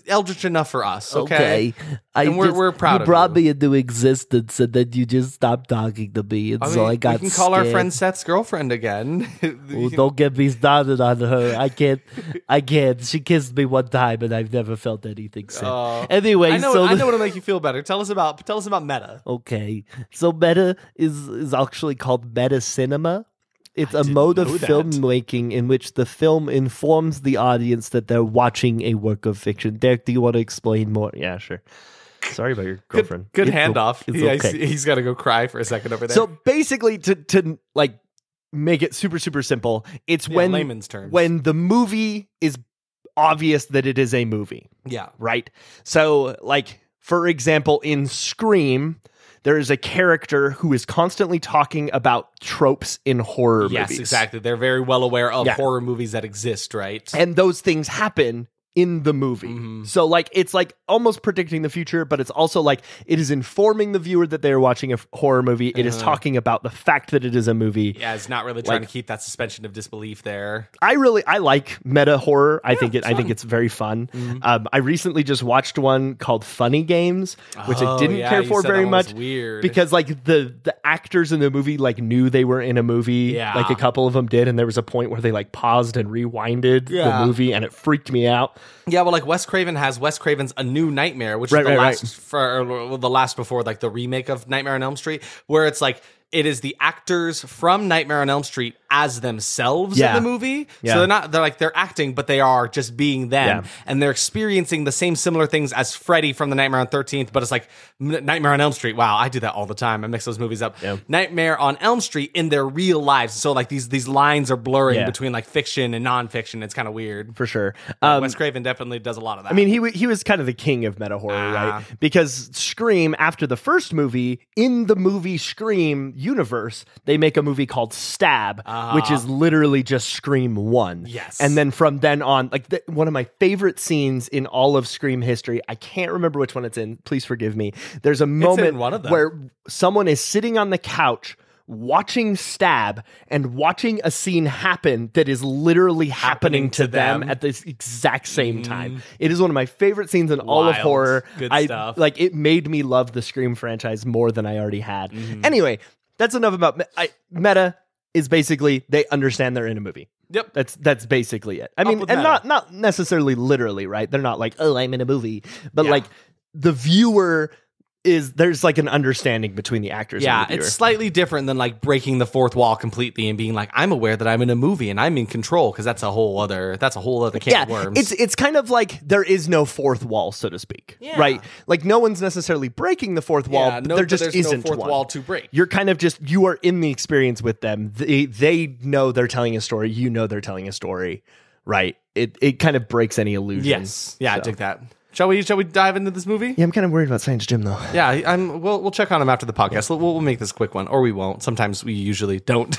eldritch enough for us. Okay, and we're proud you of brought you. me into existence, and then you just stopped talking to me, and so I got we can call our scared. friend Seth's girlfriend again. Oh, don't get me started on her. I can't. She kissed me one time, and I've never felt anything since. Anyway, I know so what'll make you feel better. Tell us about Meta. okay, so meta is actually called meta cinema. It's a mode of know that. filmmaking in which the film informs the audience that they're watching a work of fiction. Derek, do you want to explain more? Yeah, sure. Sorry about your girlfriend. Good It's handoff. It's okay. He's got to go cry for a second over there. So basically, to like make it super simple, it's when layman's terms. when the movie is obvious that it is a movie, yeah, right? So, like for example, in Scream, there is a character who is constantly talking about tropes in horror yes, movies. exactly. They're very well aware of Yeah. horror movies that exist, right? And those things happen in the movie. Mm-hmm. So like it's like almost predicting the future, but it's also like it is informing the viewer that they're watching a horror movie. It is talking about the fact that it is a movie. Yeah, it's not really trying to keep that suspension of disbelief there. I like meta horror. I think it's very fun. Mm-hmm. I recently just watched one called Funny Games, which I didn't care you for said very that one was much. weird. Because like the actors in the movie like knew they were in a movie. Yeah. Like a couple of them did, and there was a point where they like paused and rewinded Yeah. the movie, and it freaked me out. Yeah, well, like Wes Craven has Wes Craven's A New Nightmare, which Right, is the right, the last before like the remake of Nightmare on Elm Street, where it's like it is the actors from Nightmare on Elm Street as themselves Yeah. in the movie. Yeah. So they're acting, but they are just being them. Yeah. And they're experiencing the same similar things as Freddy from the Nightmare on 13th, but it's like Nightmare on Elm Street. Wow, I do that all the time. I mix those movies up. Yeah. Nightmare on Elm Street in their real lives. So like these lines are blurring Yeah. between like fiction and nonfiction. It's kind of weird. For sure. Wes Craven definitely does a lot of that. I mean, he was kind of the king of meta horror, right? Because Scream, after the first movie, in the movie Scream universe, they make a movie called Stab, which is literally just Scream 1. Yes. And then from then on, like one of my favorite scenes in all of Scream history, I can't remember which one it's in. Please forgive me. There's a moment one of them. where someone is sitting on the couch watching Stab and watching a scene happen that is literally happening to them at the exact same time. It is one of my favorite scenes in all of Wild. horror. Good I stuff. like it made me love the Scream franchise more than I already had. Anyway, that's enough about meta is basically they understand they're in a movie. Yep. That's basically it. I mean, with and meta. not necessarily literally, right? They're not like, oh, I'm in a movie, but Yeah. like the viewer there's like an understanding between the actors. Yeah, and the viewer. it's slightly different than like breaking the fourth wall completely and being like, I'm aware that I'm in a movie and I'm in control, because that's a whole other can of worms. It's kind of like there is no fourth wall, so to speak, right? Like no one's necessarily breaking the fourth wall, but there just there's isn't no fourth one. wall to break. You're kind of you are in the experience with them. They know they're telling a story. You know they're telling a story, right? It kind of breaks any illusion. Yes, yeah, I So. dig that. Shall we dive into this movie? Yeah, I'm kind of worried about Science Jim though. Yeah, we'll check on him after the podcast. We'll make this a quick one, or we won't. Sometimes we usually don't.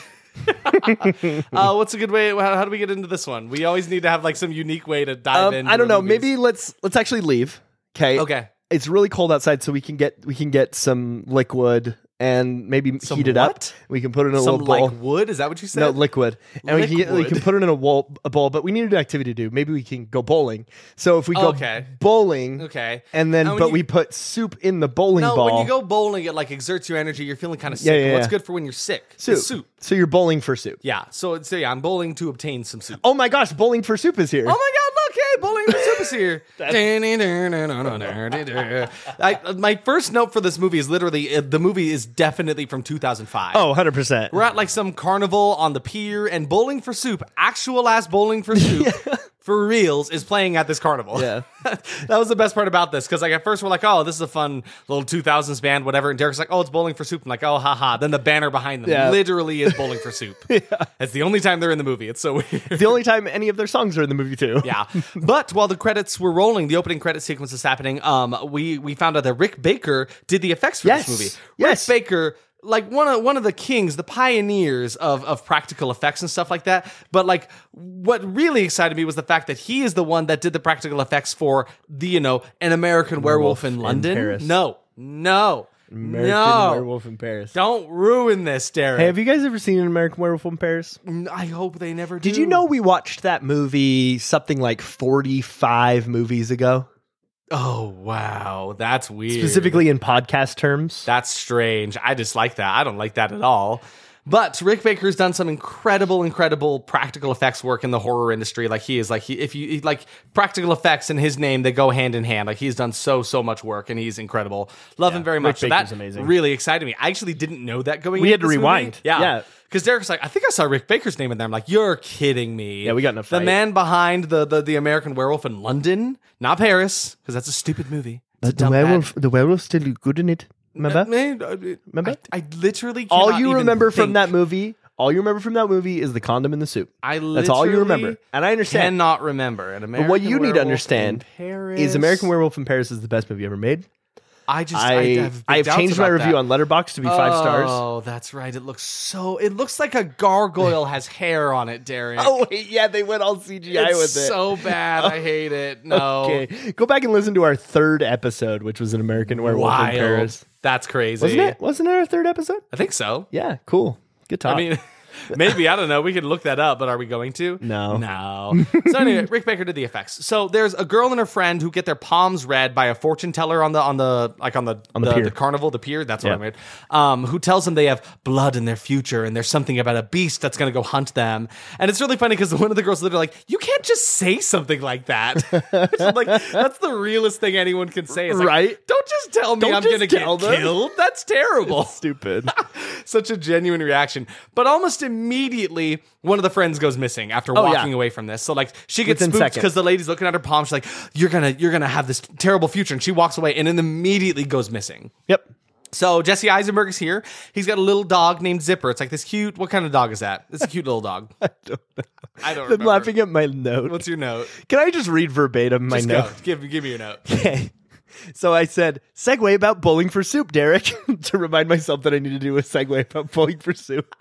What's a good way? How do we get into this one? We always need to have like some unique way to dive in. I don't know. Maybe let's actually leave. Okay. Okay. It's really cold outside, so we can get some liquid and maybe Some heat it up. what? We can put it in a Some little bowl. like wood? Is that what you said? No, liquid. And we Liquid. can put it in a bowl, but we need an activity to do. Maybe we can go bowling. So if we go Okay. bowling, Okay. and then, And when but you- we put soup in the bowling No, ball. when you go bowling, it like exerts your energy. You're feeling kind of sick. Yeah, yeah, What's yeah. good for when you're sick? soup. It's soup. So you're bowling for soup. Yeah. So I'm bowling to obtain some soup. Oh my gosh, bowling for soup is here. Oh my God! Look, hey, bowling for soup is here. My first note for this movie is literally the movie is definitely from 2005. Oh, 100%. We're at like some carnival on the pier and bowling for soup, actual ass bowling for soup for reals is playing at this carnival. Yeah. That was the best part about this, because like at first we're like, oh, this is a fun little 2000s band, whatever. And Derek's like, oh, it's Bowling for Soup. I'm like, oh, haha. Then the banner behind them literally is Bowling for Soup. It's the only time they're in the movie. It's so weird. It's the only time any of their songs are in the movie too. Yeah. But while the credits were rolling, the opening credit sequence is happening. We found out that Rick Baker did the effects for this movie. Yes. Rick Baker, like one of the kings, the pioneers of practical effects and stuff like that. But like what really excited me was the fact that he is the one that did the practical effects for the, An American Werewolf in London. Paris. No. American Werewolf in Paris. Don't ruin this, Derek. Hey, have you guys ever seen An American Werewolf in Paris? I hope they never do. Did you know we watched that movie something like 45 movies ago? Oh, wow. That's weird. Specifically in podcast terms. That's strange. I dislike that. I don't like that at all. But Rick Baker's done some incredible practical effects work in the horror industry. Like he is like, practical effects and his name, they go hand in hand. Like he's done so much work and he's incredible. Love him very much. Rick Baker's that amazing. Really excited me. I actually didn't know that going We into had to this rewind. movie. Yeah. Because Derek's like, I think I saw Rick Baker's name in there. I'm like, you're kidding me. Yeah, we got in a fight. The man behind the American Werewolf in London, not Paris, because that's a stupid movie. But the werewolf's still good in it. Remember? I literally cannot all you even remember think. from that movie. All you remember from that movie is the condom in the soup. That's all you remember. And I understand. Cannot remember. An American But what you need to Werewolf understand in Paris. is American Werewolf in Paris is the best movie ever made. I have changed my review on Letterboxd to be 5 stars. Oh, that's right. It looks like a gargoyle has hair on it, Derek. Oh, wait, yeah, they went all CGI with it. So bad. I hate it. No. Okay. Go back and listen to our 3rd episode, which was An American Werewolf in Paris. That's crazy. Wasn't it? Wasn't it our 3rd episode? I think so. Yeah, cool. Good talk. I mean, maybe, I don't know. We could look that up, but are we going to? No. So anyway, Rick Baker did the effects. So there's a girl and her friend who get their palms read by a fortune teller on the pier. The carnival, the pier. That's what I mean. Who tells them they have blood in their future and there's something about a beast that's going to go hunt them. And it's really funny because one of the girls literally like, you can't just say something like that. Like that's the realest thing anyone can say. It's like, right? Don't just tell me I'm going to get killed. That's terrible. It's stupid. Such a genuine reaction. But almost immediately, one of the friends goes missing after walking away from this. So like she gets Within spooked seconds. because the lady's looking at her palm. She's like, you're gonna have this terrible future. And she walks away and then immediately goes missing. Yep. So Jesse Eisenberg is here. He's got a little dog named Zipper. It's like this cute, what kind of dog is that? It's a cute little dog. I don't know. I don't I'm remember. laughing at my note. What's your note? Can I just read verbatim my Just note? go. Give me your note. Okay. So I said, segue about Bowling for Soup, Derek, to remind myself that I need to do a segue about Bowling for Soup.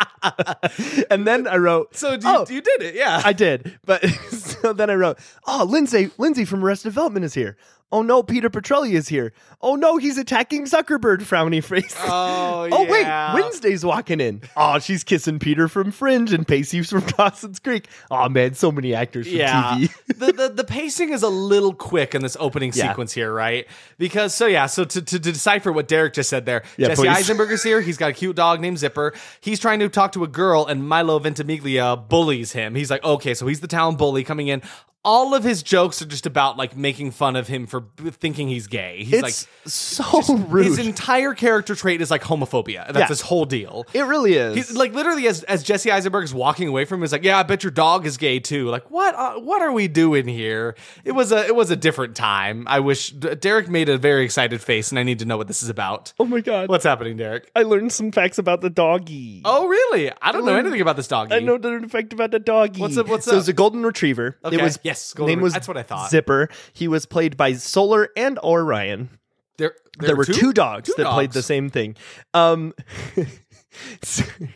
And then I wrote, So you did it, yeah. I did. But so then I wrote, oh, Lindsay from Arrested Development is here. Oh no, Peter Petrelli is here. Oh no, he's attacking Zuckerberg, frowny face. Oh, yeah. Oh wait, Wednesday's walking in. Oh, she's kissing Peter from Fringe and Pacey's from Dawson's Creek. Oh man, so many actors from TV. the pacing is a little quick in this opening sequence here, right? Because so to decipher what Derek just said there, Jesse please. Eisenberg is here. He's got a cute dog named Zipper. He's trying to talk to a girl, and Milo Ventimiglia bullies him. He's like, okay, so he's the town bully coming in. All of his jokes are just about like making fun of him for thinking he's gay. He's like so rude. His entire character trait is like homophobia. That's his whole deal. It really is. He's like literally as Jesse Eisenberg is walking away from him, he's like, "Yeah, I bet your dog is gay too." Like, what are we doing here? It was a different time. I wish Derek made a very excited face, and I need to know what this is about. Oh my god, what's happening, Derek? I learned some facts about the doggy. Oh really? I don't know anything about this doggy. I know the fact about the doggy. What's up? So it's a golden retriever. Okay. It was golden. Name was that's what I thought. Zipper. He was played by Solar and or Ryan. There were two dogs that played the same thing. I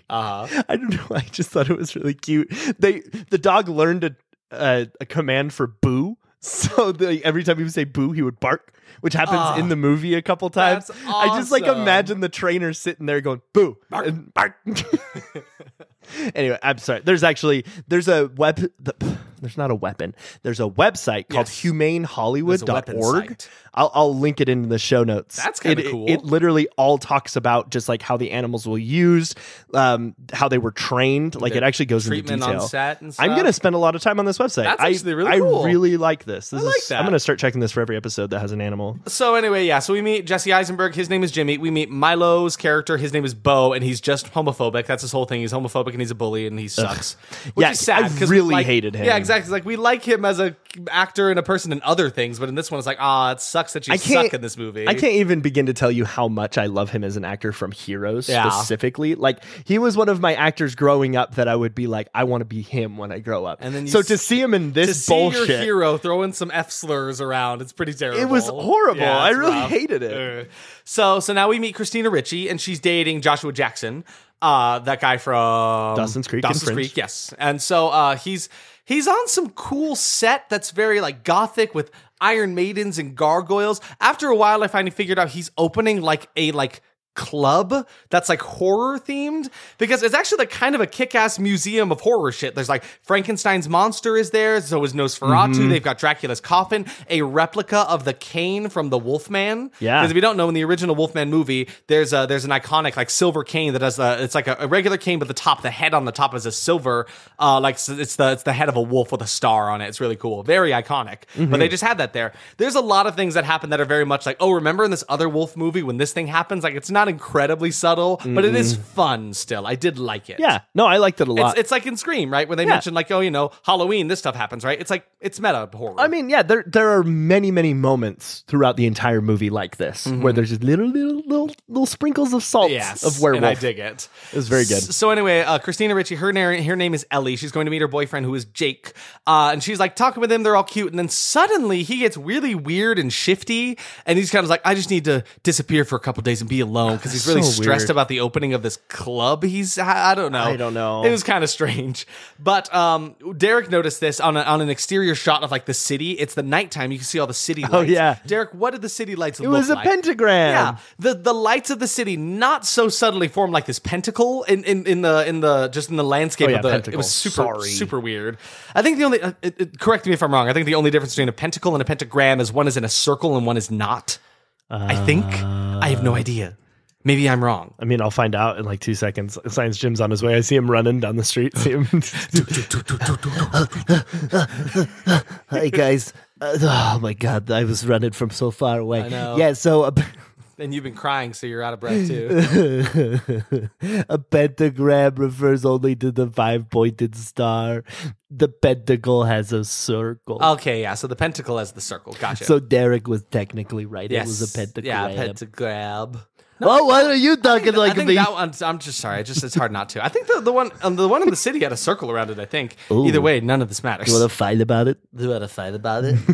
don't know. I just thought it was really cute. The dog learned a command for boo. So every time he would say boo, he would bark, which happens in the movie a couple times. That's awesome. I just like imagine the trainer sitting there going boo and bark. Anyway, I'm sorry. There's a web. There's not a weapon. There's a website called humanehollywood.org. I'll link it in the show notes. That's kind of cool. It literally all talks about just like how the animals were used, how they were trained. Like it actually goes into treatment detail. on set and stuff. I'm gonna spend a lot of time on this website. That's actually really cool. I really like this. I like that. I'm gonna start checking this for every episode that has an animal. So anyway, yeah. So we meet Jesse Eisenberg. His name is Jimmy. We meet Milo's character. His name is Bo, and he's just homophobic. That's his whole thing. He's homophobic and he's a bully and he sucks. Which is sad. I really hated him. Yeah, exactly. Like we like him as a actor and a person in other things, but in this one, it's like, it sucks that you suck in this movie. I can't even begin to tell you how much I love him as an actor from Heroes specifically. Like he was one of my actors growing up that I would be like, I want to be him when I grow up. And then to see him in this bullshit, your hero throwing some F slurs around, it's pretty terrible. It was horrible. Yeah, I really rough. hated it. So now we meet Christina Ricci, and she's dating Joshua Jackson, that guy from Dawson's Creek. Yes. And so he's on some cool set that's very like gothic with Iron Maidens and gargoyles. After a while, I finally figured out he's opening like a club that's like horror themed, because it's actually like kind of a kick-ass museum of horror shit. There's like Frankenstein's monster is there, so is Nosferatu. They've got Dracula's coffin, a replica of the cane from the Wolfman. Yeah, because if you don't know, in the original Wolfman movie, there's an iconic like silver cane that has it's like a regular cane, but the head on the top is a silver, like it's the head of a wolf with a star on it. It's really cool, very iconic. But they just had that there. There's a lot of things that happen that are very much like, oh, remember in this other wolf movie when this thing happens? Like it's not incredibly subtle, but it is fun still. I did like it. Yeah, no, I liked it a lot. It's like in Scream, right? When they mention like, Halloween, this stuff happens, right? It's like, it's meta horror. I mean, yeah, there are many, many moments throughout the entire movie like this, where there's just little sprinkles of salt of werewolf. And I dig it. It was very good. So anyway, Christina Ricci, her name is Ellie. She's going to meet her boyfriend, who is Jake. And she's like talking with him. They're all cute. And then suddenly he gets really weird and shifty. And he's kind of like, I just need to disappear for a couple days and be alone, because he's really stressed about the opening of this club. I don't know. It was kind of strange. But Derek noticed this on an exterior shot of like the city. It's the nighttime. You can see all the city lights. Oh, yeah. Derek, what did the city lights look like? It was a pentagram. Yeah. The lights of the city not so subtly formed like this pentacle in the landscape of the pentacle. It was super weird. I think the only correct me if I'm wrong. I think the only difference between a pentacle and a pentagram is one is in a circle and one is not. I think. I have no idea. Maybe I'm wrong. I mean, I'll find out in like 2 seconds. Science Jim's on his way. I see him running down the street. See him. Hi, guys. Oh, my God. I was running from so far away. I know. Yeah, so... And you've been crying, so you're out of breath, too. A pentagram refers only to the 5-pointed star. The pentacle has a circle. Okay, yeah, so the pentacle has the circle. Gotcha. So Derek was technically right. Yes. It was a pentagram. Yeah, pentagram. Well, what are you talking like I think me? that one, I'm just sorry. It's hard not to. I think the one in the city had a circle around it. I think. Ooh. Either way, none of this matters. You want to fight about it?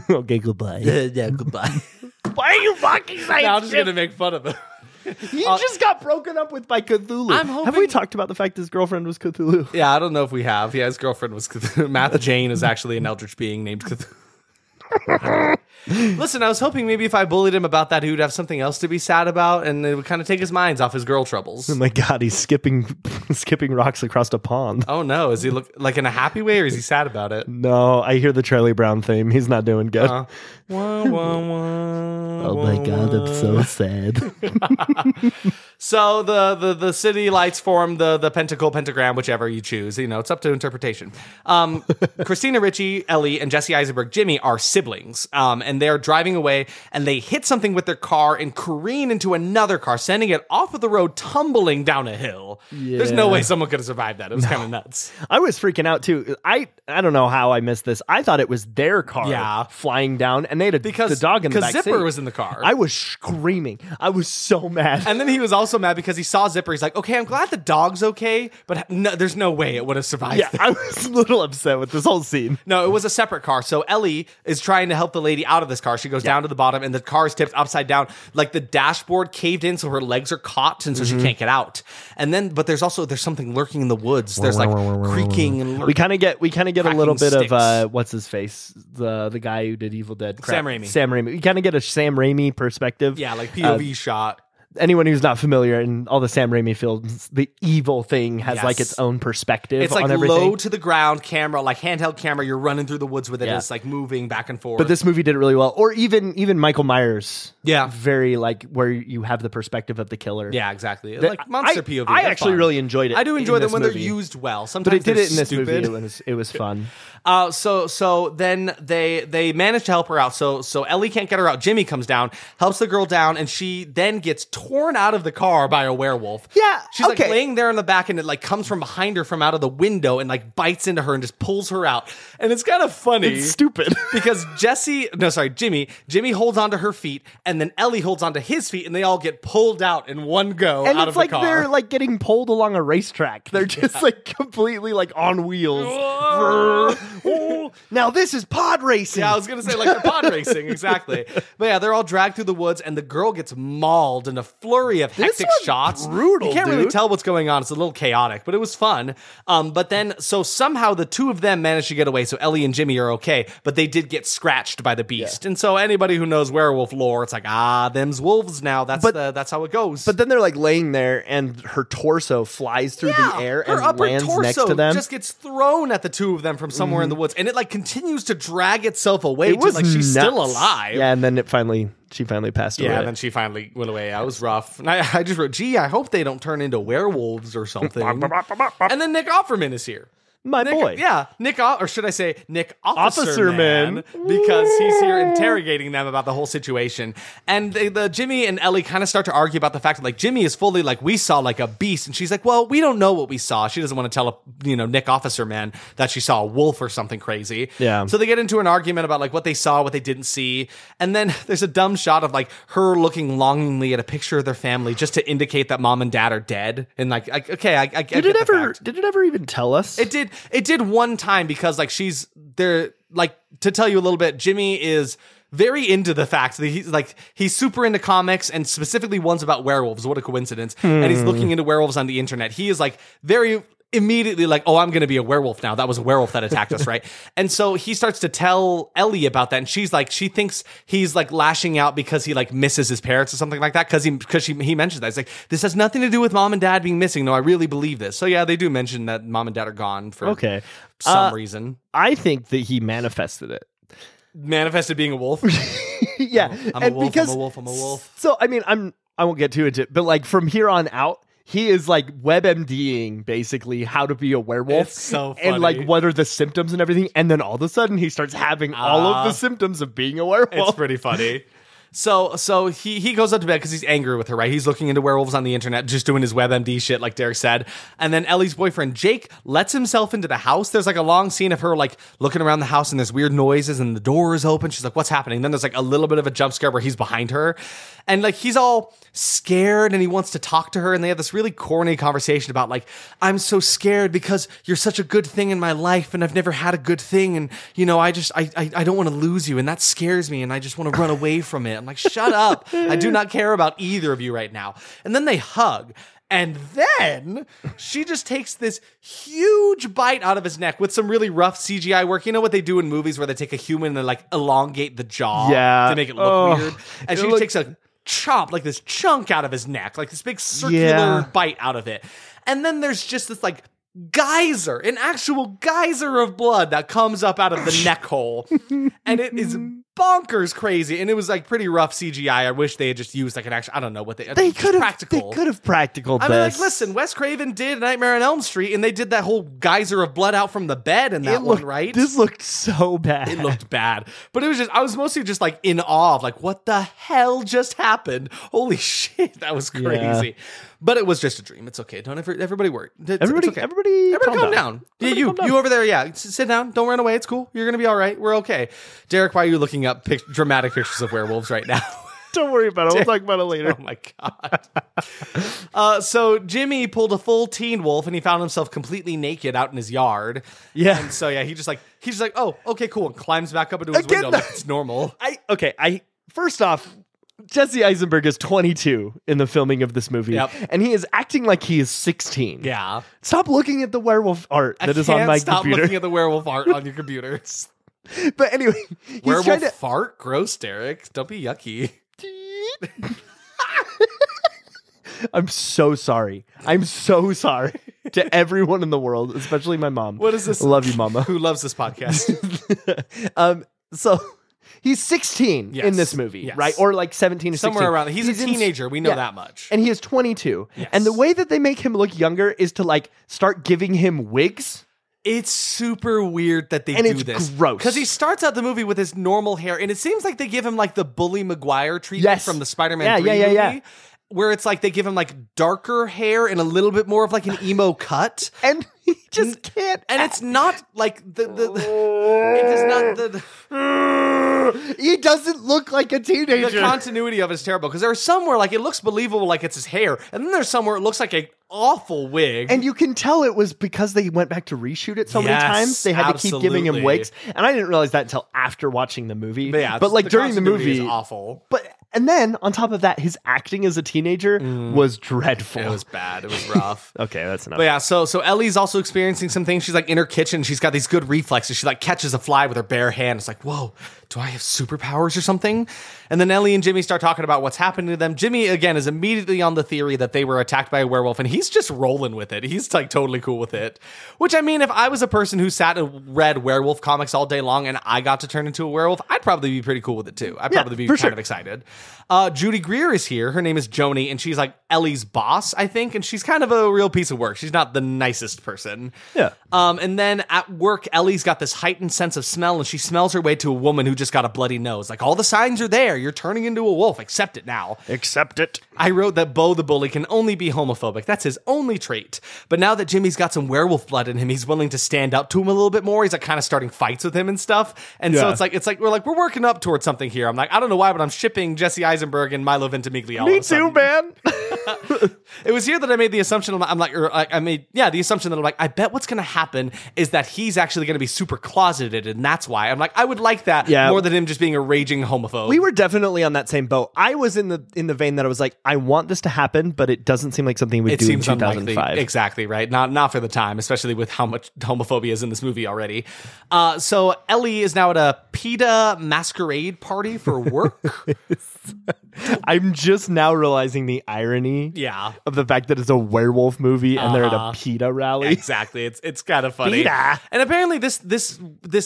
Okay, goodbye. Yeah, goodbye. Why are you mocking Science Now I'm just Jim? gonna make fun of him. He just got broken up with by Cthulhu. I'm hoping- Have we talked about the fact his girlfriend was Cthulhu? Yeah, I don't know if we have. Yeah, his girlfriend was Cthulhu. Math Jane is actually an eldritch being named Cthulhu. Listen, I was hoping maybe if I bullied him about that, he would have something else to be sad about, and it would kind of take his minds off his girl troubles. Oh my God, he's skipping rocks across a pond. Oh no, is he look like in a happy way, or is he sad about it? No, I hear the Charlie Brown theme. He's not doing good. Oh my God, I'm so sad. So the city lights form the pentagram, whichever you choose. You know, it's up to interpretation. Christina Ricci, Ellie, and Jesse Eisenberg, Jimmy, are siblings. And they're driving away, and they hit something with their car and careen into another car, sending it off of the road, tumbling down a hill. Yeah. There's no way someone could have survived that. It was kind of nuts. I was freaking out too. I don't know how I missed this. I thought it was their car flying down, and they had the dog in the back because Zipper seat. was in the car. I was screaming. I was so mad. And then he was also mad because he saw Zipper. He's like, okay, I'm glad the dog's okay, but no, there's no way it would have survived. Yeah, I was a little upset with this whole scene. No, it was a separate car. So Ellie is trying to help the lady out of this car. She goes down to the bottom, and the car is tipped upside down. Like the dashboard caved in, so her legs are caught, and so she can't get out. And then, but there's something lurking in the woods. There's like creaking and we kind of get a little bit sticks. of what's his face, the guy who did Evil Dead. Sam Raimi. We kind of get a Sam Raimi perspective. Yeah, like POV shot. anyone who's not familiar in all the Sam Raimi films, the evil thing has Yes. like its own perspective. It's like on everything. low to the ground camera, like handheld camera. You're running through the woods with it. Yeah. It's like moving back and forth. But this movie did it really well. Or even Michael Myers. Yeah. Very like where you have the perspective of the killer. yeah, exactly. Like monster POV. I They're actually fun. really enjoyed it. I do enjoy in them this when movie. they're used well. But Sometimes it did they're it in this stupid. movie. It was fun. So then they manage to help her out. So Ellie can't get her out. Jimmy comes down, helps the girl down, and she then gets torn out of the car by a werewolf. Yeah, she's like okay. laying there in the back, and it like comes from behind her from out of the window and like bites into her and just pulls her out. And it's kind of funny. It's stupid. because Jimmy holds onto her feet, and then Ellie holds onto his feet, and they all get pulled out in one go And out it's of like the car. they're like getting pulled along a racetrack. They're just like completely like on wheels. Now this is pod racing. Yeah, I was going to say, like, they're pod racing, exactly. But yeah, they're all dragged through the woods, and the girl gets mauled in a flurry of hectic was shots. brutal, You can't really dude. tell what's going on. It's a little chaotic, but it was fun. But then, so somehow the two of them managed to get away, so Ellie and Jimmy are okay, but they did get scratched by the beast. And so anybody who knows werewolf lore, it's like, them's wolves now. That's how it goes. But then they're like laying there, and her torso flies through the air her and upper lands torso next to them. just gets thrown at the two of them from somewhere in the woods, and it like continues to drag itself away. It was like she's nuts. still alive. Yeah, and then she finally passed away. Yeah, and then she finally went away. That was rough. And I just wrote, gee, I hope they don't turn into werewolves or something. And then Nick Offerman is here. My boy. Yeah, or should I say Nick Officer Man, because he's here interrogating them about the whole situation. And the Jimmy and Ellie kind of start to argue about the fact that like Jimmy is fully like, we saw like a beast, and she's like, well, we don't know what we saw. She doesn't want to tell Nick Officer Man that she saw a wolf or something crazy. Yeah. So they get into an argument about like what they saw, what they didn't see, and then there's a dumb shot of like her looking longingly at a picture of their family just to indicate that mom and dad are dead. And like, I get the fact. Did it ever even tell us? It did one time because like she's there, like, to tell you a little bit, Jimmy is very into the fact that he's super into comics, and specifically ones about werewolves. What a coincidence. And he's looking into werewolves on the internet. He is like very immediately like, oh, I'm going to be a werewolf now. That was a werewolf that attacked us, right? And so he starts to tell Ellie about that, and she's like, she thinks he's like lashing out because he like misses his parents or something like that, because he mentions that. It's like, this has nothing to do with mom and dad being missing. No, I really believe this. So yeah, they do mention that mom and dad are gone for some reason. I think that he manifested it. Manifested being a wolf. Yeah, I'm a wolf. So I mean, I won't get too into it, but like from here on out, he is like WebMDing basically how to be a werewolf. It's so funny. And like what are the symptoms and everything. And then all of a sudden he starts having all of the symptoms of being a werewolf. It's pretty funny. So he goes up to bed because he's angry with her, right? He's looking into werewolves on the internet, just doing his WebMD shit, like Derek said. And then Ellie's boyfriend, Jake, lets himself into the house. There's like a long scene of her like looking around the house, and there's weird noises, and the door is open. She's like, what's happening? Then there's like a little bit of a jump scare where he's behind her. And like he's all scared, and he wants to talk to her, and they have this really corny conversation about like, I'm so scared because you're such a good thing in my life, and I've never had a good thing, and I don't want to lose you, and that scares me, and I just want to run away from it. I'm like, shut up. I do not care about either of you right now. And then they hug. And then she just takes this huge bite out of his neck with some really rough CGI work. You know what they do in movies where they take a human and like elongate the jaw to make it look weird? And she takes a chomp, like this chunk out of his neck, like this big circular bite out of it. And then there's just this like geyser, an actual geyser of blood that comes up out of the neck hole. And it is bonkers crazy, and it was like pretty rough CGI. I wish they had just used like an actual, I don't know what they could have practical. They could have practical this. I mean, like, listen, Wes Craven did Nightmare on Elm Street, and they did that whole geyser of blood out from the bed in that one, right? This looked so bad. It looked bad, but it was just, I was mostly just like in awe of like, what the hell just happened? Holy shit, that was crazy. Yeah. But it was just a dream. It's okay. Don't everybody worry. Everybody calm down. Yeah, you over there. Yeah, sit down. Don't run away. It's cool. You're gonna be all right. We're okay. Derek, why are you looking up dramatic pictures of werewolves right now? Don't worry about it. We'll talk about it later. Oh my god. So Jimmy pulled a full teen wolf, and he found himself completely naked out in his yard. Yeah. And so he's just like, oh, okay, cool, and climbs back up into his window like it's normal. First off, Jesse Eisenberg is 22 in the filming of this movie, and he is acting like he is 16. Yeah. Stop looking at the werewolf art that is on my stop computer. Looking at the werewolf art on your computer. But anyway, werewolf fart? Gross, Derek. Don't be yucky. I'm so sorry. I'm so sorry to everyone in the world, especially my mom. What is this? Love you, mama. Who loves this podcast? So he's 16 Yes. in this movie, Yes. right? Or like 17 or 16. Somewhere around. He's a teenager. We know that much. And he is 22. Yes. And the way that they make him look younger is to like start giving him wigs. It's super weird that they And do it's this. gross. Because he starts out the movie with his normal hair, and it seems like they give him like the Bully Maguire treatment from the Spider-Man 3 movie. Where it's like they give him like darker hair and a little bit more of like an emo cut. And he just can't. And it's not like it does not he doesn't look like a teenager. the continuity of it is terrible because there's somewhere like it looks believable like it's his hair, and then there's somewhere it looks like a awful wig. And you can tell it was because they went back to reshoot it so many times. They had to keep giving him wigs. And I didn't realize that until after watching the movie. But like during the movie, is awful. And then on top of that, his acting as a teenager was dreadful. It was bad. It was rough. Okay, that's enough. But yeah, so Ellie's also experiencing some things. She's like in her kitchen. She's got these good reflexes. She like catches a fly with her bare hand. It's like, whoa, do I have superpowers or something? And then Ellie and Jimmy start talking about what's happening to them. Jimmy, again, is immediately on the theory that they were attacked by a werewolf, and he's just rolling with it. He's like totally cool with it. Which, I mean, if I was a person who sat and read werewolf comics all day long and I got to turn into a werewolf, I'd probably be pretty cool with it too. I'd probably be kind of excited. Judy Greer is here. Her name is Joni, and she's like Ellie's boss, I think, and she's kind of a real piece of work. She's not the nicest person. Yeah. And then at work, Ellie's got this heightened sense of smell, and she smells her way to a woman who just got a bloody nose. Like, all the signs are there. You're turning into a wolf. Accept it now. Accept it. I wrote that Bo the bully can only be homophobic. That's his only trait. But now that Jimmy's got some werewolf blood in him, he's willing to stand up to him a little bit more. He's like kind of starting fights with him and stuff. And so it's like we're working up towards something here. I'm like, I don't know why, but I'm shipping Jesse Eisenberg and Milo Ventimiglia. Me too, man. It was here that I made the assumption. The assumption that I'm like, I bet what's going to happen is that he's actually going to be super closeted, and that's why I'm like, I would like that more than him just being a raging homophobe. We were definitely on that same boat. I was in the vein that I was like, I want this to happen, but it doesn't seem like something we'd do in 2005. Unlikely. Exactly right. Not for the time, especially with how much homophobia is in this movie already. So Ellie is now at a PETA masquerade party for work. I'm just now realizing the irony of the fact that it's a werewolf movie and they're at a PETA rally. Exactly. It's kind of funny. PETA. And apparently this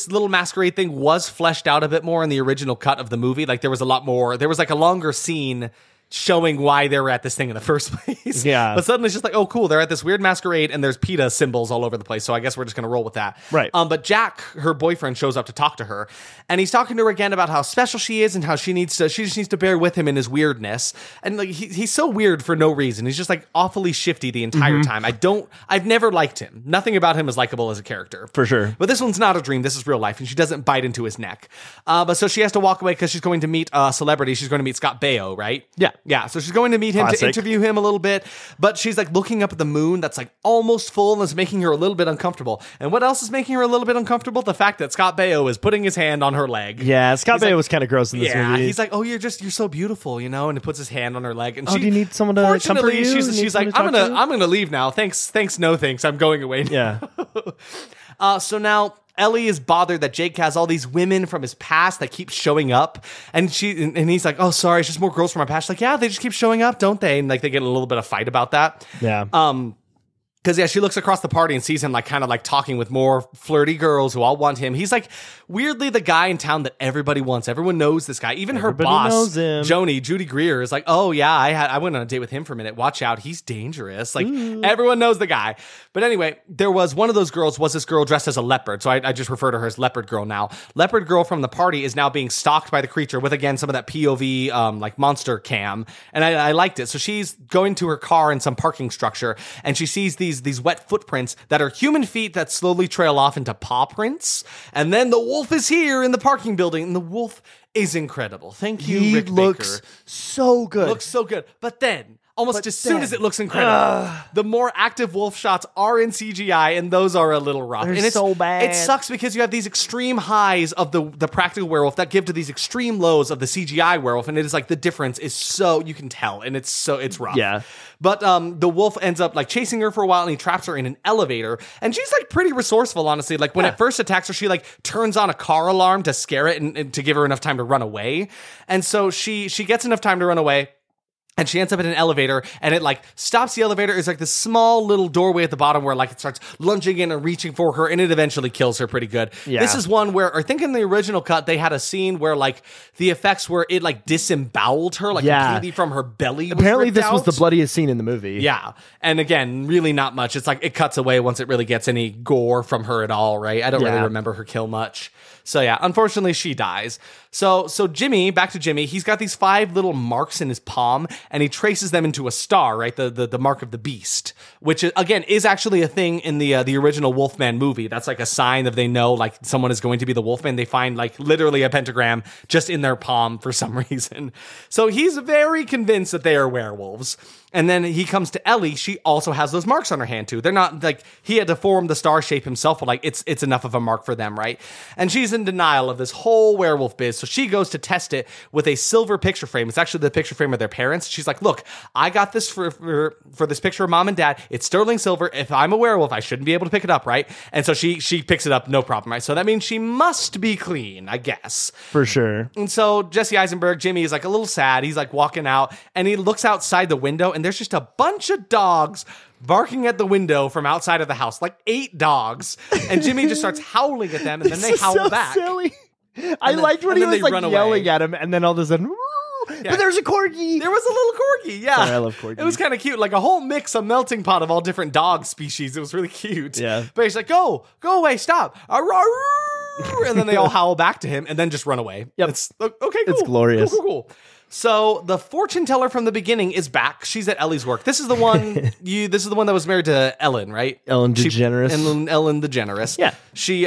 little masquerade thing was fleshed out a bit more in the original cut of the movie. Like there was a lot more. There was like a longer scene showing why they were at this thing in the first place. Yeah. But suddenly it's just like, oh, cool. They're at this weird masquerade and there's PETA symbols all over the place. So I guess we're just going to roll with that. Right. But Jack, her boyfriend, shows up to talk to her. And he's talking to her again about how special she is and how she just needs to bear with him in his weirdness. And like he's so weird for no reason. He's just like awfully shifty the entire time. I've never liked him. Nothing about him is likable as a character. For sure. But this one's not a dream. This is real life. And she doesn't bite into his neck. But so she has to walk away because she's going to meet a celebrity. She's going to meet Scott Baio, right? Yeah. Yeah. So she's going to meet him to interview him a little bit, but she's like looking up at the moon that's like almost full and is making her a little bit uncomfortable. And what else is making her a little bit uncomfortable? The fact that Scott Baio is putting his hand on her leg. Yeah, Scott Baio was kind of gross in this movie. He's like, oh, you're so beautiful, you know, and he puts his hand on her leg. And do you need someone to comfort you? She's like, I'm gonna leave now. Thanks, no thanks. I'm going away now. Yeah. So now Ellie is bothered that Jake has all these women from his past that keep showing up, and he's like, "Oh, sorry, it's just more girls from my past." She's like, yeah, they just keep showing up, don't they? And like they get a little bit of fight about that. Yeah. Because she looks across the party and sees him like kind of like talking with more flirty girls who all want him. He's like weirdly the guy in town that everybody wants. Everyone knows this guy. Even her boss, knows him. Judy Greer, is like, oh yeah, I went on a date with him for a minute. Watch out, he's dangerous. Like everyone knows the guy. But anyway, there was one of those girls was this girl dressed as a leopard. So I just refer to her as Leopard Girl now. Leopard Girl from the party is now being stalked by the creature with again some of that POV like monster cam, and I liked it. So she's going to her car in some parking structure, and she sees these wet footprints that are human feet that slowly trail off into paw prints. And then the wolf is here in the parking building, and the wolf is incredible. Thank you, Rick looks Baker. so good. Looks so good. But then, soon as it looks incredible, the more active wolf shots are in CGI, and those are a little rough. They're and it's so bad. It sucks because you have these extreme highs of the practical werewolf that give to these extreme lows of the CGI werewolf, and it is like the difference is so you can tell, and it's rough. Yeah. But the wolf ends up like chasing her for a while, and he traps her in an elevator. And she's like pretty resourceful, honestly. Like when it first attacks her, she like turns on a car alarm to scare it and to give her enough time to run away. And so she gets enough time to run away. And she ends up in an elevator, and it like stops the elevator. It's like this small little doorway at the bottom where like it starts lunging in and reaching for her, and it eventually kills her pretty good. Yeah. This is one where I think in the original cut they had a scene where like the effects where it like disemboweled her like completely from her belly. Apparently, this was the out. bloodiest scene in the movie. Yeah, and again, really not much. It's like it cuts away once it really gets any gore from her at all. Right? I don't really remember her kill much. So yeah, unfortunately she dies. So Jimmy, back to Jimmy, he's got these 5 little marks in his palm, and he traces them into a star, right? The mark of the beast, which again is actually a thing in the original Wolfman movie. That's like a sign that they know like someone is going to be the Wolfman. They find like literally a pentagram just in their palm for some reason. So he's very convinced that they are werewolves. And then he comes to Ellie. She also has those marks on her hand too. They're not like he had to form the star shape himself, but like it's enough of a mark for them, right? And she's in denial of this whole werewolf biz. So she goes to test it with a silver picture frame. It's actually the picture frame of their parents. She's like, look, I got this for this picture of mom and dad. It's sterling silver. If I'm a werewolf, I shouldn't be able to pick it up, right? And so she picks it up, no problem, right? So that means she must be clean, I guess. For sure. And so Jesse Eisenberg, Jimmy, is like a little sad. He's like walking out, and he looks outside the window, and there's just a bunch of dogs barking at the window from outside of the house, like 8 dogs. And Jimmy just starts howling at them, and then they howl so back. Silly. I liked when he was like yelling at him, and then all of a sudden, but there's a corgi. There was a little corgi, yeah. Sorry, I love corgis. It was kind of cute, like a whole mix, a melting pot of all different dog species. It was really cute. Yeah. But he's like, go away, stop. And then they all howl back to him, and then just run away. Yep. It's okay, cool. It's glorious. Cool. So the fortune teller from the beginning is back. She's at Ellie's work. This is the one. This is the one that was married to Ellen, right? Ellen DeGeneres. Ellen DeGeneres. Yeah. She.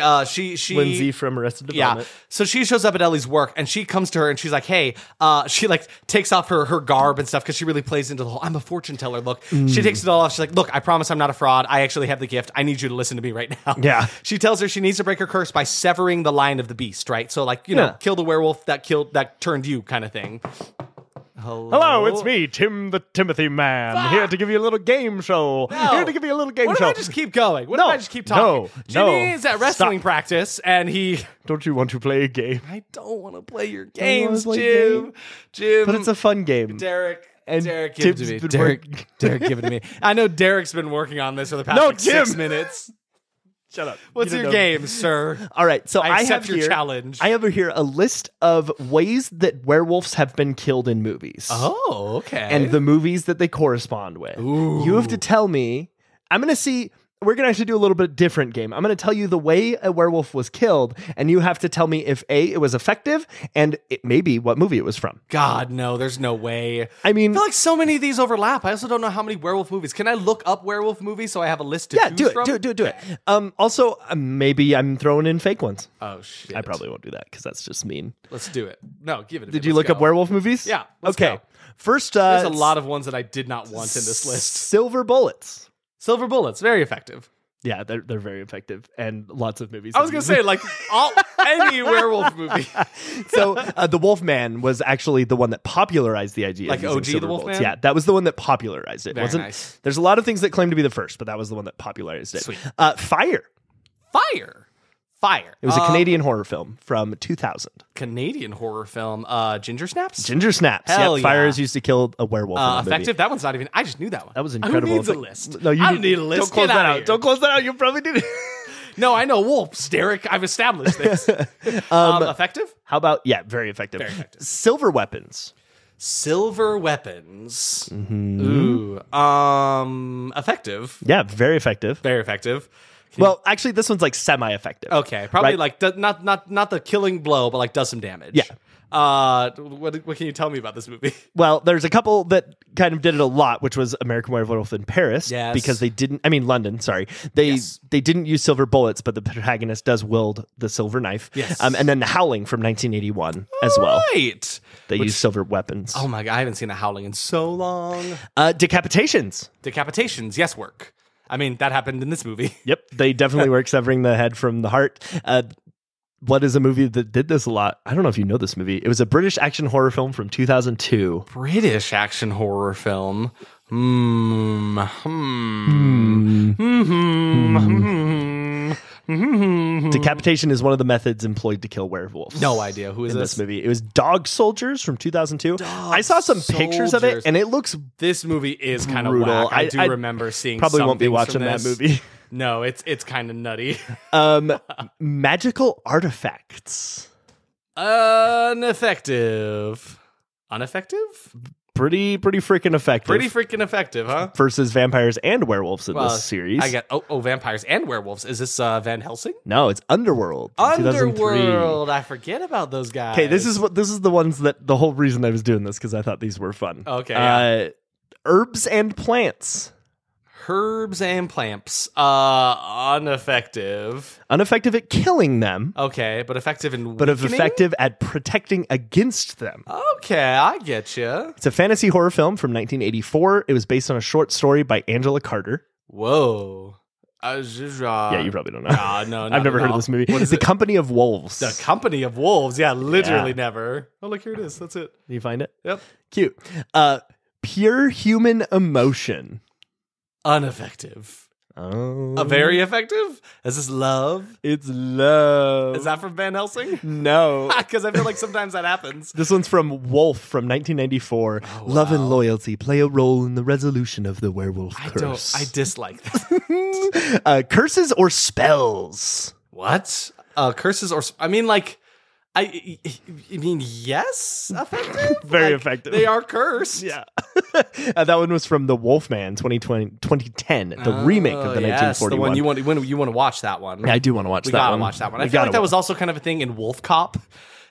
Lindsay from Arrested Development. Yeah. So she shows up at Ellie's work, and she comes to her, and she's like, "Hey." She like takes off her garb and stuff because she really plays into the whole "I'm a fortune teller" look. She takes it all off. She's like, "Look, I promise I'm not a fraud. I actually have the gift. I need you to listen to me right now." Yeah. She tells her she needs to break her curse by severing the line of the beast, right? So like kill the werewolf that turned you, kind of thing. Hello, it's me, Tim the Timothy Man, here to give you a little game show. No. Here to give you a little game What show. if I just keep going? What if I just keep talking? Jimmy is at wrestling practice, and he... Don't you want to play a game? I don't want to play your games, play Jim. Jim. But it's a fun game. Derek, give it Tim's to me. been Derek, give it to me. I know Derek's been working on this for the past 6 minutes. Shut up. What's your game, sir? All right, so I accept have your here, challenge. I have here a list of ways that werewolves have been killed in movies. Oh, okay. And the movies that they correspond with. Ooh. You have to tell me. I'm going to see. We're going to actually do a little bit different game. I'm going to tell you the way a werewolf was killed, and you have to tell me if A, it was effective, and maybe what movie it was from. God, no, there's no way. I mean, I feel like so many of these overlap. I also don't know how many werewolf movies. Can I look up werewolf movies so I have a list to choose from? Do it. Also, maybe I'm throwing in fake ones. Oh, shit. I probably won't do that because that's just mean. Let's do it. No, give it to me. Did you look up werewolf movies? Yeah. Let's Okay. go. First, There's a lot of ones that I did not want in this list. Silver bullets. Silver bullets, very effective. Yeah, they're very effective, and lots of movies. I was gonna say like any werewolf movie. So the Wolfman was actually the one that popularized the idea. Like of using OG silver the bullets. Wolfman? Yeah, that was the one that popularized it. Very Wasn't nice. There's a lot of things that claim to be the first, but that was the one that popularized it. Sweet. Fire. Fire. It was a Canadian horror film from 2000. Canadian horror film. Ginger Snaps. Ginger Snaps. Hell Fire yeah. is used to kill a werewolf. In the movie. Effective. That one's not even. I just knew that one. That was incredible. Who needs a list? No, you I don't need a list. Don't close Get that outta out. here. Don't close that out. You probably did it. No, I know wolves, Derek. I've established this. Effective? How about very effective. Very effective. Silver weapons. Silver weapons. Mm-hmm. Ooh. Effective. Yeah, very effective. Very effective. Well, actually, this one's like semi-effective. Okay, probably right? like not the killing blow, but like does some damage. Yeah. What can you tell me about this movie? Well, there's a couple that kind of did it a lot, which was American Werewolf in Paris. Yes. Because they didn't, London, sorry. They didn't use silver bullets, but the protagonist does wield the silver knife. Yes. And then The Howling from 1981 as well. Right. They use silver weapons. Oh my God, I haven't seen The Howling in so long. Decapitations. Decapitations, yes, work. I mean, that happened in this movie. Yep. They definitely work severing the head from the heart. What is a movie that did this a lot? I don't know if you know this movie. It was a British action horror film from 2002. British action horror film. Decapitation is one of the methods employed to kill werewolves. No idea. Who is this movie? It was Dog Soldiers from 2002. I saw some pictures of it, and it looks This movie is kind of brutal. whack. I do remember seeing probably some won't be things watching from that this. movie. No, it's kind of nutty. Magical artifacts. Ineffective. Ineffective? Pretty freaking effective. Pretty freaking effective, huh? Versus vampires and werewolves in this series. I get vampires and werewolves. Is this Van Helsing? No, it's Underworld. from 2003. Underworld. I forget about those guys. Okay, this is the ones that the whole reason I was doing this because I thought these were fun. Okay. Yeah. Herbs and plants. Herbs and plants. Ineffective. Ineffective at killing them, Okay, but effective in but weakening? effective at protecting against them. Okay, I get you. It's a fantasy horror film from 1984. It was based on a short story by Angela Carter. Whoa. Yeah, you probably don't know. No, I've never heard of this movie. What is The it? Company of Wolves. The Company of Wolves. Yeah, literally Yeah. never. Oh, look, here it is. That's it. You find it? Yep. Cute. Pure human emotion. Ineffective. Oh. Very effective? Is this love? It's love. Is that from Van Helsing? No. Because I feel like sometimes that happens. This one's from Wolf from 1994. Love and loyalty play a role in the resolution of the werewolf curse. I dislike that. Curses or spells? What? Curses or... I mean, like... I mean, yes, effective? Very Like, effective. They are cursed. Yeah. That one was from The Wolfman 2010, the remake of the 1941. The one you want to watch that one. Yeah, I do want to watch We that gotta one. watch that one. We I feel like gotta that was also kind of a thing in Wolf Cop.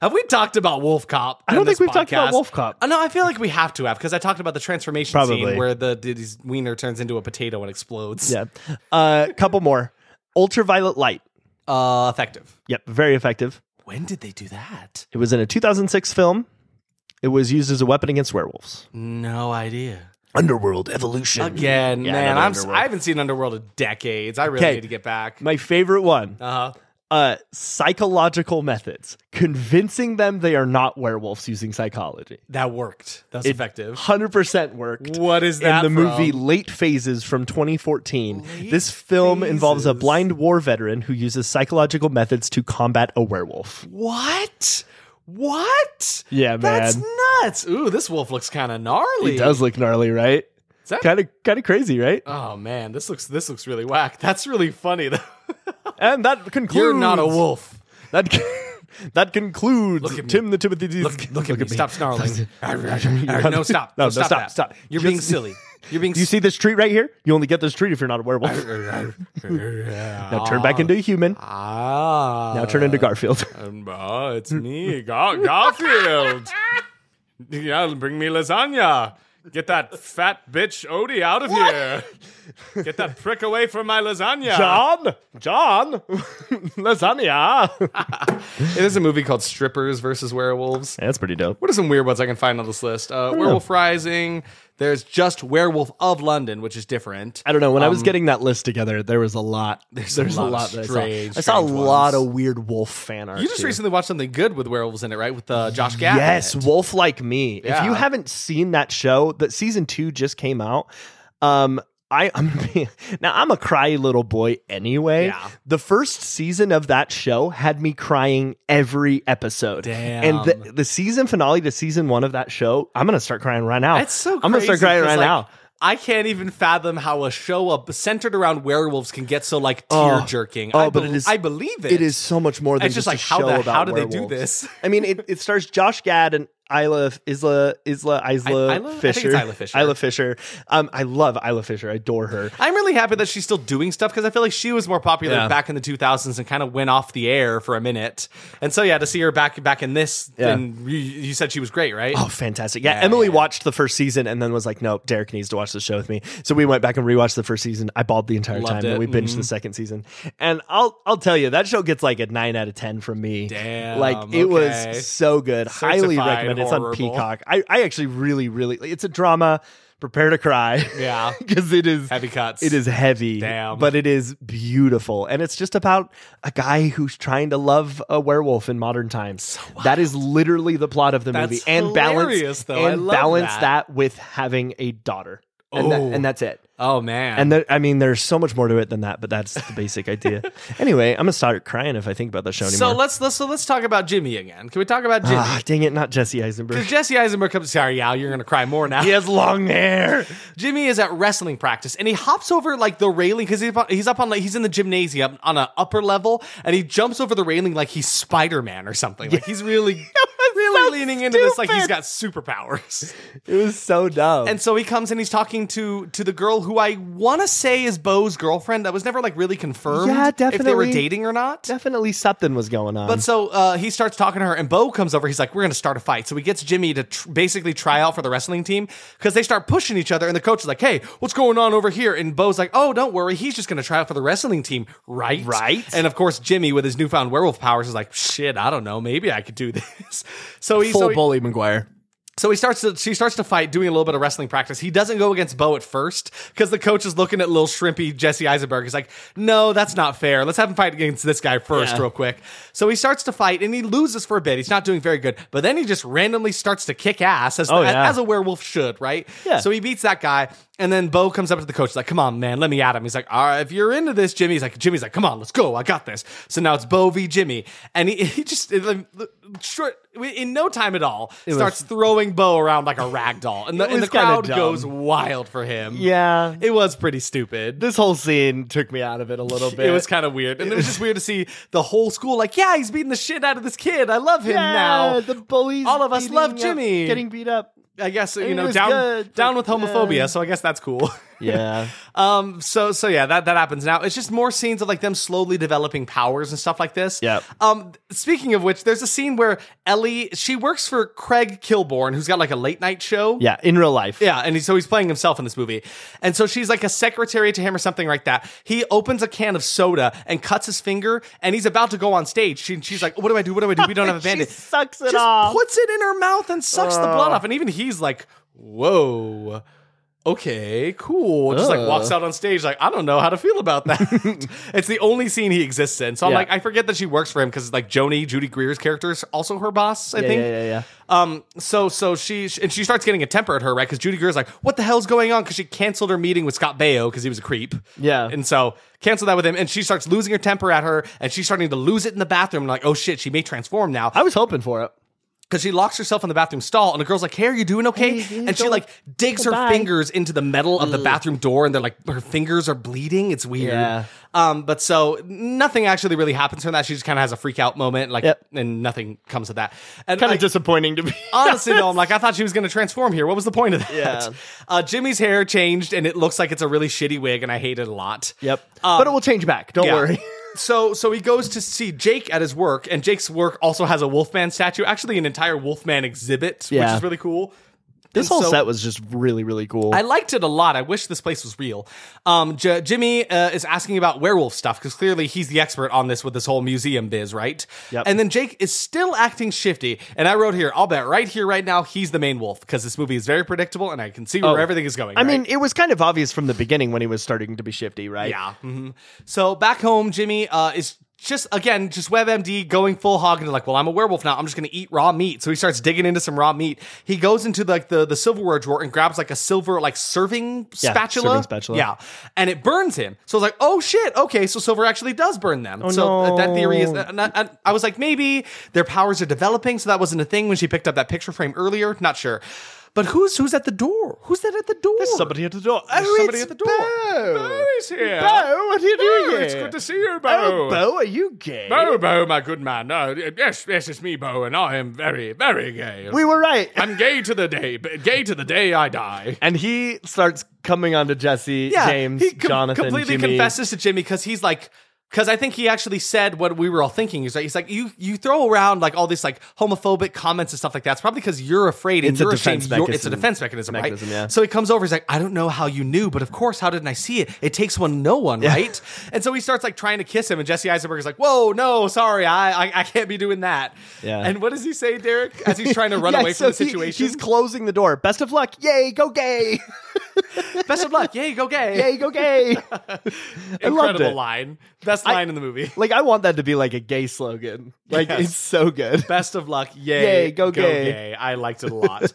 Have we talked about Wolf Cop? I don't in think this we've talked about podcast? Wolf Cop. No, I feel like we have to have because I talked about the transformation Probably. scene where the wiener turns into a potato and explodes. Yeah. Couple more. Ultraviolet light. Effective. Yep, very effective. When did they do that? It was in a 2006 film. It was used as a weapon against werewolves. No idea. Underworld Evolution. Again, Yeah, man, another I Underworld. haven't seen Underworld in decades. I really Okay. need to get back. My favorite one. Psychological methods. Convincing them they are not werewolves using psychology. That worked. That's It effective. 100% worked. What is that in the from? movie Late Phases from 2014. This film involves a Phases. blind war veteran who uses psychological methods to combat a werewolf. What? What? Yeah, That's man. nuts. Ooh, this wolf looks kind of gnarly. It does look gnarly, right? Is that- Kind of crazy, right? Oh man, this looks really whack. That's really funny though. And that concludes. You're not a wolf. That concludes Look at me. Tim the Timothy. Look at me. Stop snarling. No, No, stop. No, stop stop, that. stop. You're Just- being silly. You're being. Do you see this treat right here? You only get this treat if you're not a werewolf. Now turn back into a human. Now turn into Garfield. It's me, Garfield. Yeah, bring me lasagna. Get that fat bitch Odie out of here. Get that prick away from my lasagna. John, lasagna. There's a movie called Strippers versus Werewolves. Yeah, that's pretty dope. What are some weird ones I can find on this list? Werewolf Rising. There's just Werewolf of London, which is different. I don't know. When I was getting that list together, there was a lot. There's a a lot lot of that strange I saw a lot ones. of weird wolf fan art. You just too. recently watched something good with werewolves in it, right? With Josh Gad. Yes, in it. Wolf Like Me. If Yeah. you haven't seen that show, that season 2 just came out. I'm now I'm a cry little boy anyway. Yeah. The first season of that show had me crying every episode. Damn. And the season finale to season 1 of that show, I'm gonna start crying right now. It's so crazy. I'm gonna start crying 'cause, right like, now. I can't even fathom how a show centered around werewolves can get so like tear jerking. but it is. I believe it. It is so much more than It's just a like show about how do they werewolves. do this? I mean, it stars Josh Gad and Isla Fisher. I think it's Isla Fisher. Isla Fisher. I love Isla Fisher. I adore her. I'm really happy that she's still doing stuff because I feel like she was more popular Yeah. back in the 2000s and kind of went off the air for a minute. And so yeah, to see her back in this, Yeah. and you said she was great, right? Oh, fantastic. Yeah, Yeah, Emily yeah. watched the first season and then was like, no, Derek needs to watch the show with me. So we went back and rewatched the first season. I bawled the entire Loved time. it. Then we binged the second season. And I'll tell you, that show gets like a 9 out of 10 from me. Damn, Like, it okay. was so good. Highly Certified recommend it. It's on horrible. Peacock. I actually really, it's a drama. Prepare to cry. Yeah. Because it is Heavy cuts. It is heavy. Damn. But it is beautiful. And it's just about a guy who's trying to love a werewolf in modern times. That is literally the plot of the movie. That's And hilarious, though. I love balance that. that with having a daughter. and that's it. Oh man. And I mean, there's so much more to it than that, but that's the basic idea. Anyway, I'm gonna start crying if I think about the show anymore. So let's talk about Jimmy again. Can we talk about Jimmy? Dang it, not Jesse Eisenberg. Because Jesse Eisenberg comes. Sorry, Al, you're gonna cry more now. He has long hair. Jimmy is at wrestling practice, and he hops over like the railing because he's up on like he's in the gymnasium on an upper level, and he jumps over the railing like he's Spider-Man or something. Like he's really leaning into this like he's got superpowers. It was so dumb. And so he comes and he's talking to the girl who I want to say is Bo's girlfriend. That was never like really confirmed. Yeah, definitely. If they were dating or not. Definitely something was going on. But so he starts talking to her, and Bo comes over. He's like, "We're going to start a fight." So he gets Jimmy to basically try out for the wrestling team because they start pushing each other. And the coach is like, "Hey, what's going on over here?" And Bo's like, "Oh, don't worry. He's just going to try out for the wrestling team, right?" Right. And of course, Jimmy with his newfound werewolf powers is like, "Shit, I don't know. Maybe I could do this." So he's full bully McGuire. So she starts to fight, doing a little bit of wrestling practice. He doesn't go against Bo at first because the coach is looking at little shrimpy Jesse Eisenberg. He's like, no, that's not fair. Let's have him fight against this guy first real quick. So he starts to fight and he loses for a bit. He's not doing very good. But then he just randomly starts to kick ass as a werewolf should, right? Yeah. So he beats that guy. And then Bo comes up to the coach. He's like, come on, man, let me at him. He's like, all right, if you're into this, Jimmy's like, come on, let's go. I got this. So now it's Bo v. Jimmy. And he just, in no time at all, starts throwing Bo around like a rag doll. And the crowd goes wild for him. Yeah. It was pretty stupid. This whole scene took me out of it a little bit. It was kind of weird. And it was just weird to see the whole school like, yeah, he's beating the shit out of this kid. I love him now. The bullies. All of us love Jimmy. Getting beat up. I guess, It was down good, with homophobia, so I guess that's cool. Yeah. So yeah, that happens. Now it's just more scenes of like them slowly developing powers and stuff like this. Yep. Speaking of which, there's a scene where Ellie, she works for Craig Kilborn, who's got like a late night show. Yeah, in real life. Yeah, and so he's playing himself in this movie. And so she's like a secretary to him or something like that. He opens a can of soda and cuts his finger, and he's about to go on stage. She's like, what do I do? We don't have a Band-Aid. She sucks it Just off. puts it in her mouth and sucks the blood off. And even he's like, whoa. Okay, cool. Just like walks out on stage like, I don't know how to feel about that. It's the only scene he exists in. So I'm like, I forget that she works for him because like Judy Greer's character is also her boss, I think. Yeah. So she starts getting a temper at her, right? Because Judy Greer's like, what the hell's going on? Because she canceled her meeting with Scott Baio because he was a creep. Yeah. And so canceled that with him, and she starts losing her temper at her, and she's starting to lose it in the bathroom. And like, oh shit, she may transform now. I was hoping for it. Because she locks herself in the bathroom stall, and the girl's like, hey, are you doing okay? Hey, and she like digs her fingers into the metal of the bathroom door, and they're like, her fingers are bleeding. It's weird. Yeah. But so nothing actually really happens from that. She just kind of has a freak out moment, like, and nothing comes of that. And Kind of disappointing to me. honestly, though, I'm like, I thought she was going to transform here. What was the point of that? Yeah. Jimmy's hair changed, and it looks like it's a really shitty wig, and I hate it a lot. Yep. But it will change back. Don't worry. So he goes to see Jake at his work, and Jake's work also has a Wolfman statue, actually an entire Wolfman exhibit, which is really cool. This whole set was just really, really cool. I liked it a lot. I wish this place was real. Jimmy is asking about werewolf stuff because clearly he's the expert on this with this whole museum biz, right? Yep. And then Jake is still acting shifty. And I wrote here, I'll bet right here, right now, he's the main wolf because this movie is very predictable and I can see where everything is going. I mean, it was kind of obvious from the beginning when he was starting to be shifty, right? Yeah. Mm-hmm. So back home, Jimmy is just WebMD going full hog into like, well, I'm a werewolf now. I'm just going to eat raw meat. So he starts digging into some raw meat. He goes into like the silverware drawer and grabs like a silver like serving spatula. Serving spatula. Yeah. And it burns him. So I was like, oh shit. Okay. So silver actually does burn them. That theory is, I was like, maybe their powers are developing. So that wasn't a thing when she picked up that picture frame earlier. Not sure. But who's at the door? Who's that at the door? There's somebody at the door. There's somebody at the door. Bo is here. Bo, what are you doing here? It's good to see you, Bo. Oh, Bo, are you gay? Bo, my good man. Yes, it's me, Bo, and I am very, very gay. We were right. I'm gay to the day I die. And he starts coming on to Jesse, James, Jonathan, completely Jimmy. confesses to Jimmy because he's like, because I think he actually said what we were all thinking. He's like, you throw around like all these like homophobic comments and stuff like that. It's probably because you're afraid and you're ashamed. It's a defense mechanism, right? Yeah. So he comes over. He's like, I don't know how you knew, but of course, how didn't I see it? It takes one to know one, right? And so he starts like trying to kiss him, and Jesse Eisenberg is like, whoa, no, sorry, I can't be doing that. Yeah. And what does he say, Derek, as he's trying to run away from the situation? He's closing the door. Best of luck. Yay, go gay. Best of luck. Yay, go gay. Yay, go gay. Incredible line. Best line in the movie. Like, I want that to be like a gay slogan. Like, Yes. it's so good. Best of luck. Yay, Yay, go gay. I liked it a lot.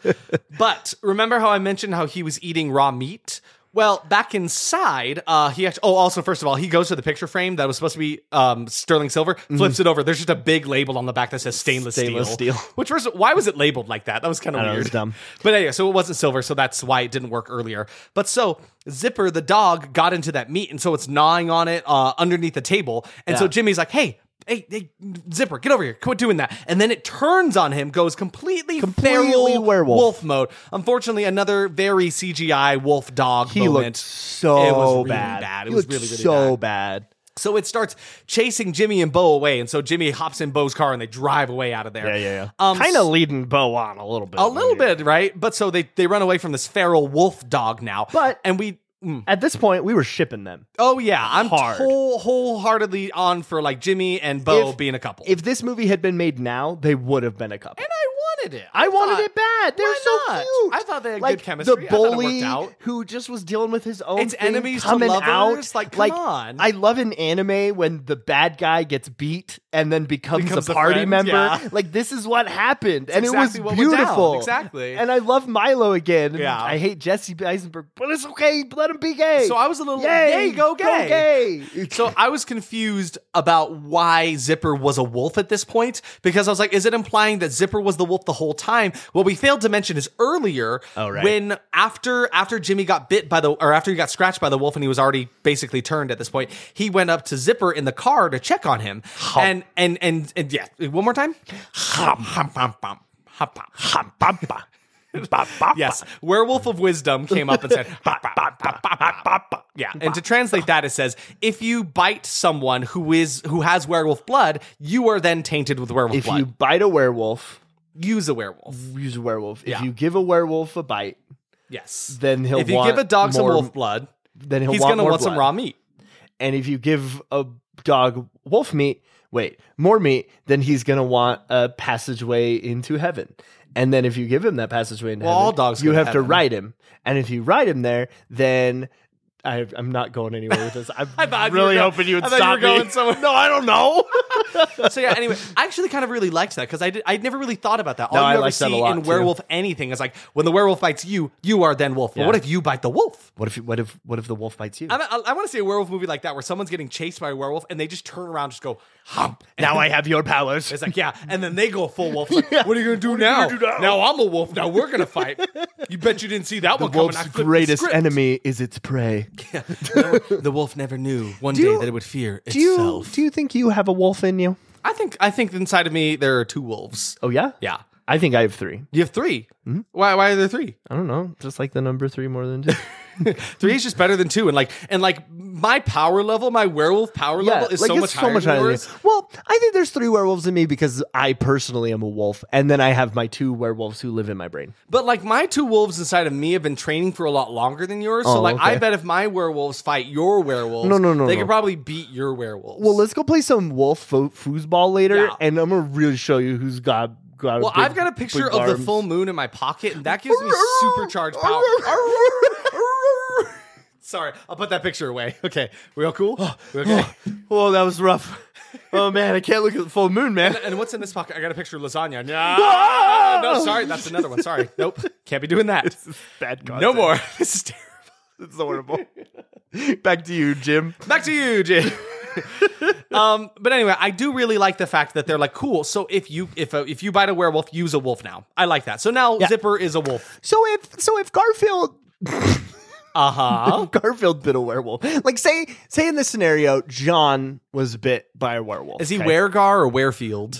But remember how I mentioned how he was eating raw meat? Well, back inside, he actually, also, first of all, he goes to the picture frame that was supposed to be sterling silver, flips it over. There's just a big label on the back that says stainless steel. Which, why was it labeled like that? That was kind of weird. It was dumb. But anyway, so it wasn't silver, so that's why it didn't work earlier. But so Zipper, the dog, got into that meat, and so it's gnawing on it underneath the table. And so Jimmy's like, hey, Zipper, get over here. Quit doing that. And then it turns on him, goes completely feral werewolf. wolf mode. Unfortunately, another very CGI wolf dog moment. Looked so it was really bad. It was really, really so bad. So it starts chasing Jimmy and Bo away, and so Jimmy hops in Bo's car and they drive away out of there. Yeah. Kind of leading Bo on a little bit. A little bit, right? But so they run away from this feral wolf dog now. At this point, we were shipping them. Oh yeah, I'm hard. wholeheartedly on for like Jimmy and Bo being a couple. If this movie had been made now, they would have been a couple. And I wanted it. I wanted it bad. They're so not? cute. I thought they had like good chemistry. The bully I thought it worked out. who just was dealing with his own It's thing enemies to coming lovers. out. Like, come on. I love an anime when the bad guy gets beat and then becomes a a party friend, member. yeah. Like, this is what happened. And exactly it what was went down. beautiful. Exactly. And I love Milo again. And Yeah. I hate Jesse Eisenberg, but it's okay. Let him be gay. So I was a little yay, go gay. Go gay. So I was confused about why Zipper was a wolf at this point, because I was like, is it implying that Zipper was the wolf the whole time? What we failed to mention is earlier when after Jimmy got bit by after he got scratched by the wolf and he was already basically turned at this point, he went up to Zipper in the car to check on him. And yeah, one more time. Yes, Werewolf of Wisdom came up and said, yeah. And to translate that, it says, if you bite someone who has werewolf blood, you are then tainted with werewolf blood. If you bite a werewolf, use a werewolf. Use a werewolf. Yeah. If you give a werewolf a bite, yes, then he'll. If you give a dog some wolf blood, then he's going to want some raw meat. And if you give a dog wolf meat, more meat, then he's going to want a passageway into heaven. And then if you give him that passageway into heaven, all dogs you go to have to heaven. ride him. And if you ride him there, then I'm not going anywhere with this. I'm really hoping you would stop me. Going somewhere. No, I don't know. So yeah, anyway, I actually kind of really liked that because I'd never really thought about that. All No, you I ever liked that a see lot, in too. werewolf anything is like when the werewolf bites you, you are then wolf. But Yeah. what if you bite the wolf? What if the wolf bites you? I want to see a werewolf movie like that where someone's getting chased by a werewolf and they just turn around and just go, hump. Now I have your powers. It's like, yeah. And then they go full wolf. It's like, what are you going to do now? Now I'm a wolf. Now we're going to fight. You bet you didn't see that one coming. I Wolf's flipped the greatest script. enemy is its prey. The wolf never knew one day that it would fear Do itself. you think you have a wolf in you? I think inside of me there are two wolves. Oh yeah? Yeah. I think I have 3. You have 3. Mm-hmm. Why are there 3? I don't know. Just like the number 3 more than 2. 3 is just better than 2, and like my power level, my werewolf power level is like so it's much higher than than yours. yours. Well, I think there's 3 werewolves in me because I personally am a wolf, and then I have my 2 werewolves who live in my brain. But like my 2 wolves inside of me have been training for a lot longer than yours. So like I bet if my werewolves fight your werewolves, they could probably beat your werewolves. Well, let's go play some wolf foosball later, Yeah. and I'm gonna really show you who's got. Well, I've got a picture of the full moon in my pocket, and that gives me supercharged power. Sorry, I'll put that picture away. Okay, we all cool? We okay? Oh, that was rough. Oh man, I can't look at the full moon, man. And what's in this pocket? I got a picture of lasagna. No, sorry, that's another one. Sorry, nope, can't be doing that. This is bad content. No more. This is terrible. It's horrible. Back to you, Jim. Back to you, Jim. But anyway, I do really like the fact that they're like, cool. So if you bite a werewolf, use a wolf now. I like that. So now Zipper is a wolf. So if Garfield. Garfield bit a werewolf. Like say in this scenario, John was bit by a werewolf. Is he Weregar or Werefield?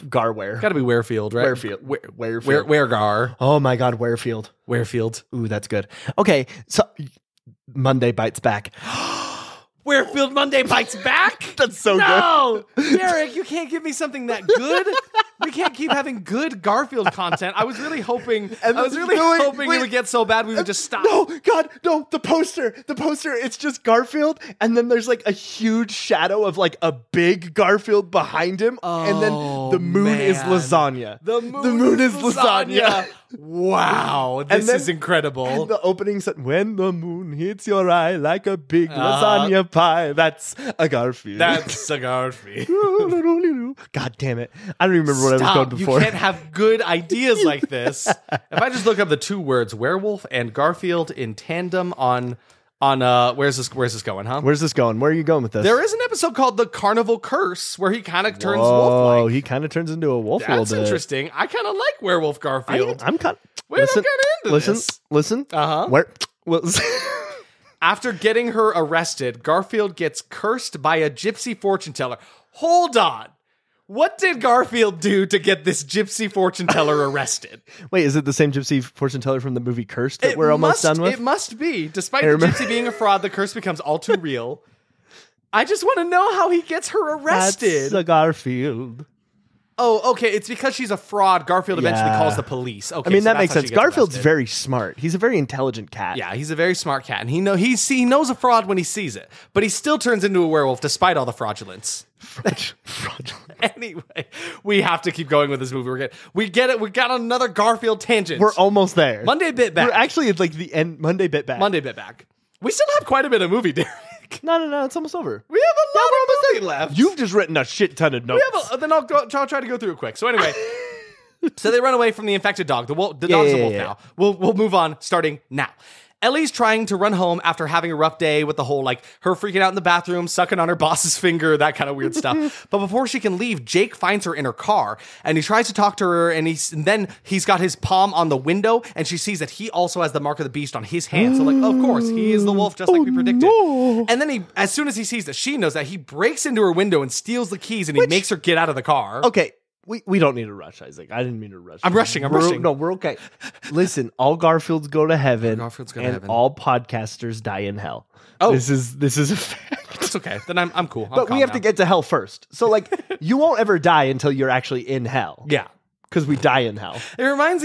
Garware. Got to be Werefield, right? Werefield. Weregar. Oh my God, Werefield. Werefield. Ooh, that's good. Okay, so Monday bites back. Werefield Monday bites back? That's so good. No, Derek, you can't give me something that good. We can't keep having good Garfield content. I was really hoping. It would get so bad we would just stop. No, God, no! The poster. It's just Garfield, and then there's like a huge shadow of like a big Garfield behind him, and then The moon is man. lasagna. The moon is lasagna. Wow, this is incredible. The opening said, "When the moon hits your eye like a big lasagna pie." That's a Garfield. That's a Garfield. God damn it! I don't even remember what I was going before. You can't have good ideas like this. If I just look up the two words werewolf and Garfield in tandem on where's this going, huh? Where's this going? Where are you going with this? There is an episode called The Carnival Curse where he kind of turns Oh, wolf-like. he kind of turns into a wolf a That's little bit. interesting. I kind of like Werewolf Garfield. I'm kind of... We're not kinda into this. Listen. Uh-huh. Where... Well, After getting her arrested, Garfield gets cursed by a gypsy fortune teller. Hold on. What did Garfield do to get this gypsy fortune teller arrested? Wait, is it the same gypsy fortune teller from the movie Cursed that we're almost done with? It must be. Despite the gypsy being a fraud, the curse becomes all too real. I just want to know how he gets her arrested. That's a Garfield. Oh, okay. It's because she's a fraud. Garfield eventually Yeah. calls the police. Okay, I mean, so that that's makes how she sense. gets Garfield's arrested. very smart. He's a very intelligent cat. Yeah, he's a very smart cat, and he knows a fraud when he sees it, but he still turns into a werewolf despite all the fraudulence. Fraudulent. Anyway, we have to keep going with this movie. We get it. We got another Garfield tangent. We're almost there. Monday bit back. We're actually at like the end. Monday bit back. Monday bit back. We still have quite a bit of movie, Derek. No. It's almost over. We have a lot of movie left. You've just written a shit ton of notes. Then I'll try to go through it quick. So anyway, so they run away from the infected dog. The dog's a wolf now. We'll move on starting now. Ellie's trying to run home after having a rough day with the whole, like, her freaking out in the bathroom, sucking on her boss's finger, that kind of weird stuff. But before she can leave, Jake finds her in her car, and he tries to talk to her, and then he's got his palm on the window, and she sees that he also has the mark of the beast on his hand. So, like, of course, he is the wolf, just like we predicted. No. And then as soon as he sees that she knows that, he breaks into her window and steals the keys, and he makes her get out of the car. Okay. We don't need to rush, Isaac. I didn't mean to rush. I'm rushing. No, we're okay. Listen, all Garfields go to heaven, and all podcasters die in hell. Oh. This is a fact. It's okay. Then I'm cool. But we have to get to hell first. So, like, you won't ever die until you're actually in hell. Yeah. Because we die in hell. It reminds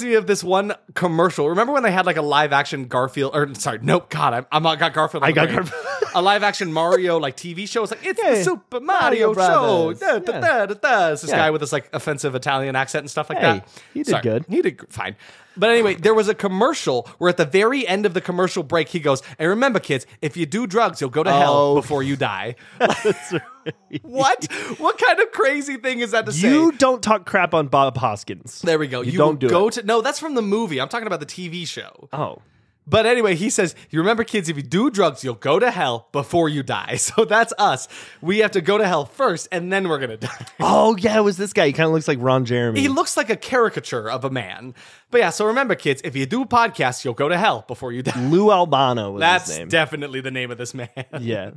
me of this one commercial. Remember when they had like a live action Garfield? Or sorry, nope. God, I got Garfield. I got Garfield. A live action Mario like TV show. It's like it's the Super Mario show. It's this guy with this like offensive Italian accent and stuff like that. He did good. He did fine. But anyway, there was a commercial where at the very end of the commercial break, he goes, "And remember, kids, if you do drugs, you'll go to hell before you die." That's right. What? What kind of crazy thing is that to say? You don't talk crap on Bob Hoskins. There we go. You don't do go it. No, that's from the movie. I'm talking about the TV show. Oh. But anyway, he says, you remember, kids, if you do drugs, you'll go to hell before you die. So that's us. We have to go to hell first, and then we're going to die. Oh, yeah, it was this guy. He kind of looks like Ron Jeremy. He looks like a caricature of a man. But yeah, so remember, kids, if you do podcasts, you'll go to hell before you die. Lou Albano was That's his name. definitely the name of this man. Yeah.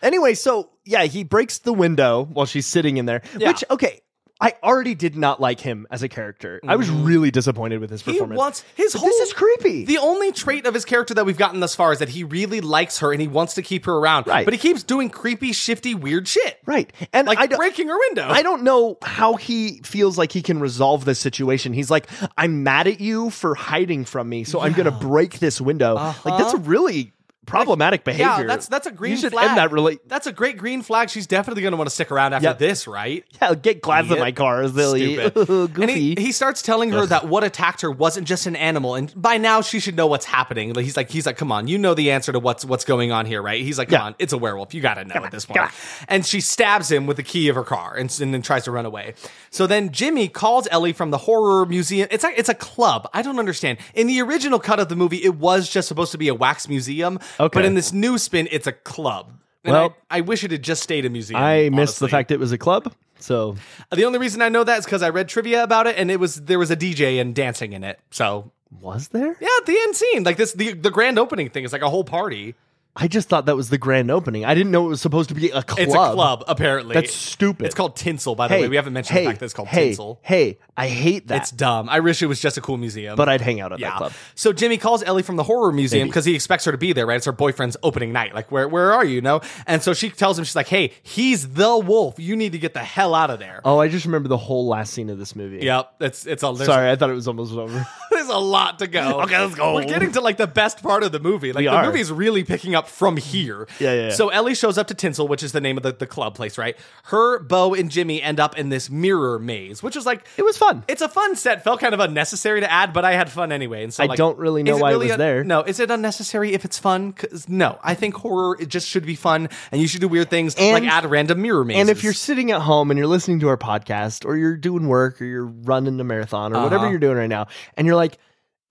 Anyway, so, yeah, he breaks the window while she's sitting in there. Yeah. Which, okay, I already did not like him as a character. I was really disappointed with his performance. This The only trait of his character that we've gotten thus far is that he really likes her and he wants to keep her around. Right. But he keeps doing creepy, shifty, weird shit. Right. And Like breaking her window. I don't know how he feels like he can resolve this situation. He's like, I'm mad at you for hiding from me, so I'm going to break this window. Like, that's a really problematic behavior. Yeah, that's a green you should flag. End that That's a great green flag. She's definitely going to want to stick around after this, right? Yeah, get glass in my car, silly. Goofy. And he starts telling her that what attacked her wasn't just an animal, and by now she should know what's happening. He's like, come on, you know the answer to what's going on here, right? He's like, come on, it's a werewolf. You got to know at this point. And she stabs him with the key of her car and then tries to run away. So then Jimmy calls Ellie from the horror museum. It's a club. I don't understand. In the original cut of the movie, it was just supposed to be a wax museum. Okay. But in this new spin, it's a club. And Well, I wish it had just stayed a museum. I missed honestly. the fact it was a club, so The only reason I know that is because I read trivia about it, and there was a DJ and dancing in it. So was there? yeah, at the end scene, like the grand opening thing is like a whole party. I just thought that was the grand opening. I didn't know it was supposed to be a club. It's a club, apparently. That's stupid. It's called Tinsel, by the way. We haven't mentioned the fact that it's called Tinsel. Hey, I hate that. It's dumb. I wish it was just a cool museum. But I'd hang out at that club. So Jimmy calls Ellie from the horror museum because he expects her to be there, right? It's her boyfriend's opening night. Like, where are you, And so she tells him, she's like, hey, he's the wolf. You need to get the hell out of there. Oh, I just remember the whole last scene of this movie. Yep. Sorry, I thought it was almost over. There's a lot to go. Okay, let's go. We're getting to like the best part of the movie. Like the movie's really picking up from here. Yeah. So Ellie shows up to Tinsel, which is the name of the club place, right? Her, Bo, and Jimmy end up in this mirror maze, which is like It was fun. It's a fun set. Felt kind of unnecessary to add, but I had fun anyway. And so I don't really know why it was there. No, is it unnecessary if it's fun? 'Cause no, I think horror it just should be fun, and you should do weird things like add random mirror mazes. And if you're sitting at home and you're listening to our podcast, or you're doing work, or you're running a marathon, or whatever you're doing right now, and you're like,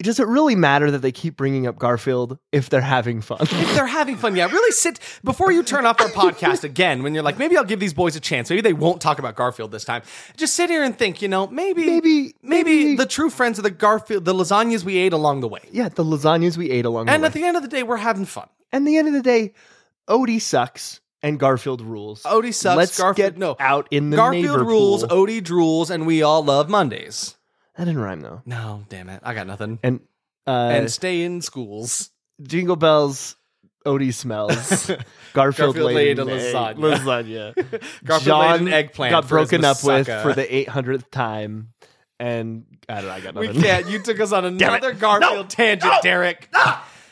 does it really matter that they keep bringing up Garfield if they're having fun? If they're having fun, yeah. Really sit before you turn off our podcast again. When you're like, maybe I'll give these boys a chance. Maybe they won't talk about Garfield this time. Just sit here and think. Maybe the true friends of the Garfield, the lasagnas we ate along the way. Yeah, the lasagnas we ate along the way. And at the end of the day, we're having fun. And at the end of the day, Odie sucks and Garfield rules. Odie sucks. Let's Garfield, get out in the Garfield neighbor rules. pool. Odie drools, and we all love Mondays. That didn't rhyme though. No, damn it, I got nothing. And stay in schools. Jingle bells. Odie smells. Garfield laid a an lasagna. Garfield John laid an eggplant got for his broken up with moussaka. for the 800th time, and I don't know. I got nothing. We can't. You took us on another Garfield tangent, Derek.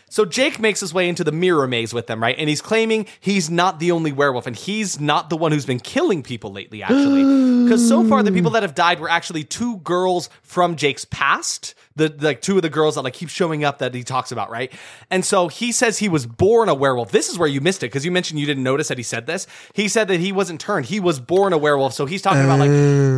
So Jake makes his way into the mirror maze with them, right? And he's claiming he's not the only werewolf, and he's not the one who's been killing people lately, actually. Because so far, the people that have died were actually two girls from Jake's past. Two of the girls that like keep showing up that he talks about, right? And so he says he was born a werewolf. This is where you missed it, because you mentioned you didn't notice that he said this. He said that he wasn't turned. He was born a werewolf. So he's talking about like,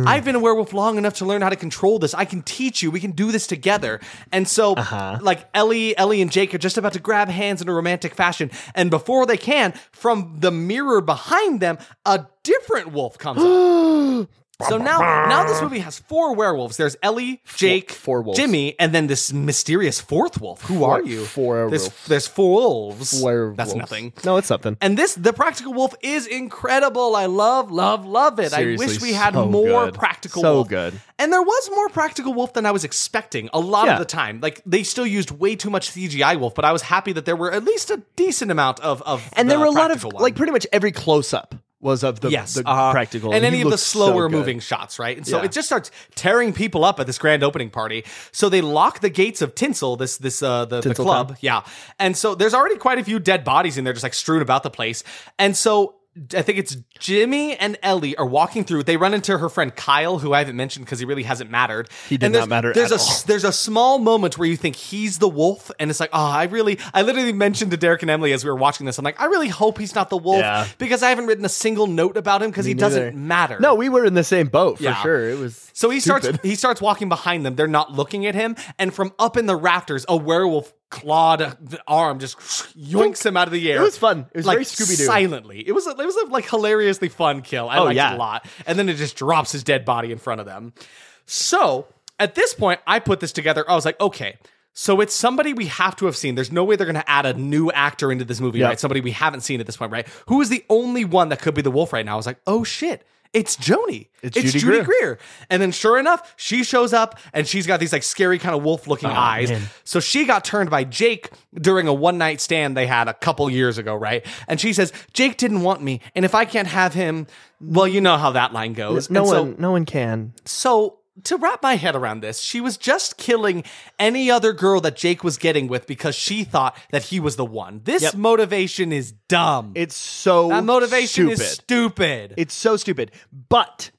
I've been a werewolf long enough to learn how to control this. I can teach you. We can do this together. And so like Ellie and Jake are just about to grab hands in a romantic fashion. And before they can, from the mirror behind them, a different wolf comes up. So now this movie has four werewolves. There's Ellie, Jake, four wolves. Jimmy, and then this mysterious fourth wolf. Who are you? Four There's wolves. There's four wolves. Werewolves. That's nothing. No, it's something. And the practical wolf is incredible. I love it. Seriously, I wish we had so more good. practical So wolf. good. And there was more practical wolf than I was expecting a lot of the time. Like they still used way too much CGI wolf, but I was happy that there were at least a decent amount of And there were a lot of one. like pretty much every close up was of the practical, and any he of the looked slower so good. moving shots, right? And so it just starts tearing people up at this grand opening party. So they lock the gates of Tinsel, the Tinsel club, Town. yeah. And so there's already quite a few dead bodies in there, just like strewn about the place. And so I think it's Jimmy and Ellie are walking through. They run into her friend Kyle, who I haven't mentioned because he really hasn't mattered. He did not matter at all. There's a small moment where you think he's the wolf, and it's like, I literally mentioned to Derek and Emily as we were watching this, I'm like, I really hope he's not the wolf because I haven't written a single note about him because he doesn't matter. No, we were in the same boat for Yeah. sure. It was So he stupid. starts walking behind them. They're not looking at him, and from up in the rafters, a werewolf clawed arm just yoinks him out of the air. It was fun. It was like very Scooby-Doo. silently. It was a like hilariously fun kill. I liked yeah. it a lot. And then it just drops his dead body in front of them. So at this point, I put this together. I was like, okay. So it's somebody we have to have seen. There's no way they're going to add a new actor into this movie, right? Somebody we haven't seen at this point, right? Who is the only one that could be the wolf right now? I was like, oh shit. It's Joni. It's Judy Greer. And then sure enough, she shows up and she's got these like scary kind of wolf looking eyes. Man. So she got turned by Jake during a one night stand they had a couple years ago, right? And she says, Jake didn't want me. And if I can't have him, well, you know how that line goes. No one can. So to wrap my head around this, she was just killing any other girl that Jake was getting with because she thought that he was the one. This motivation is dumb. It's so that motivation stupid. is stupid. It's so stupid. But,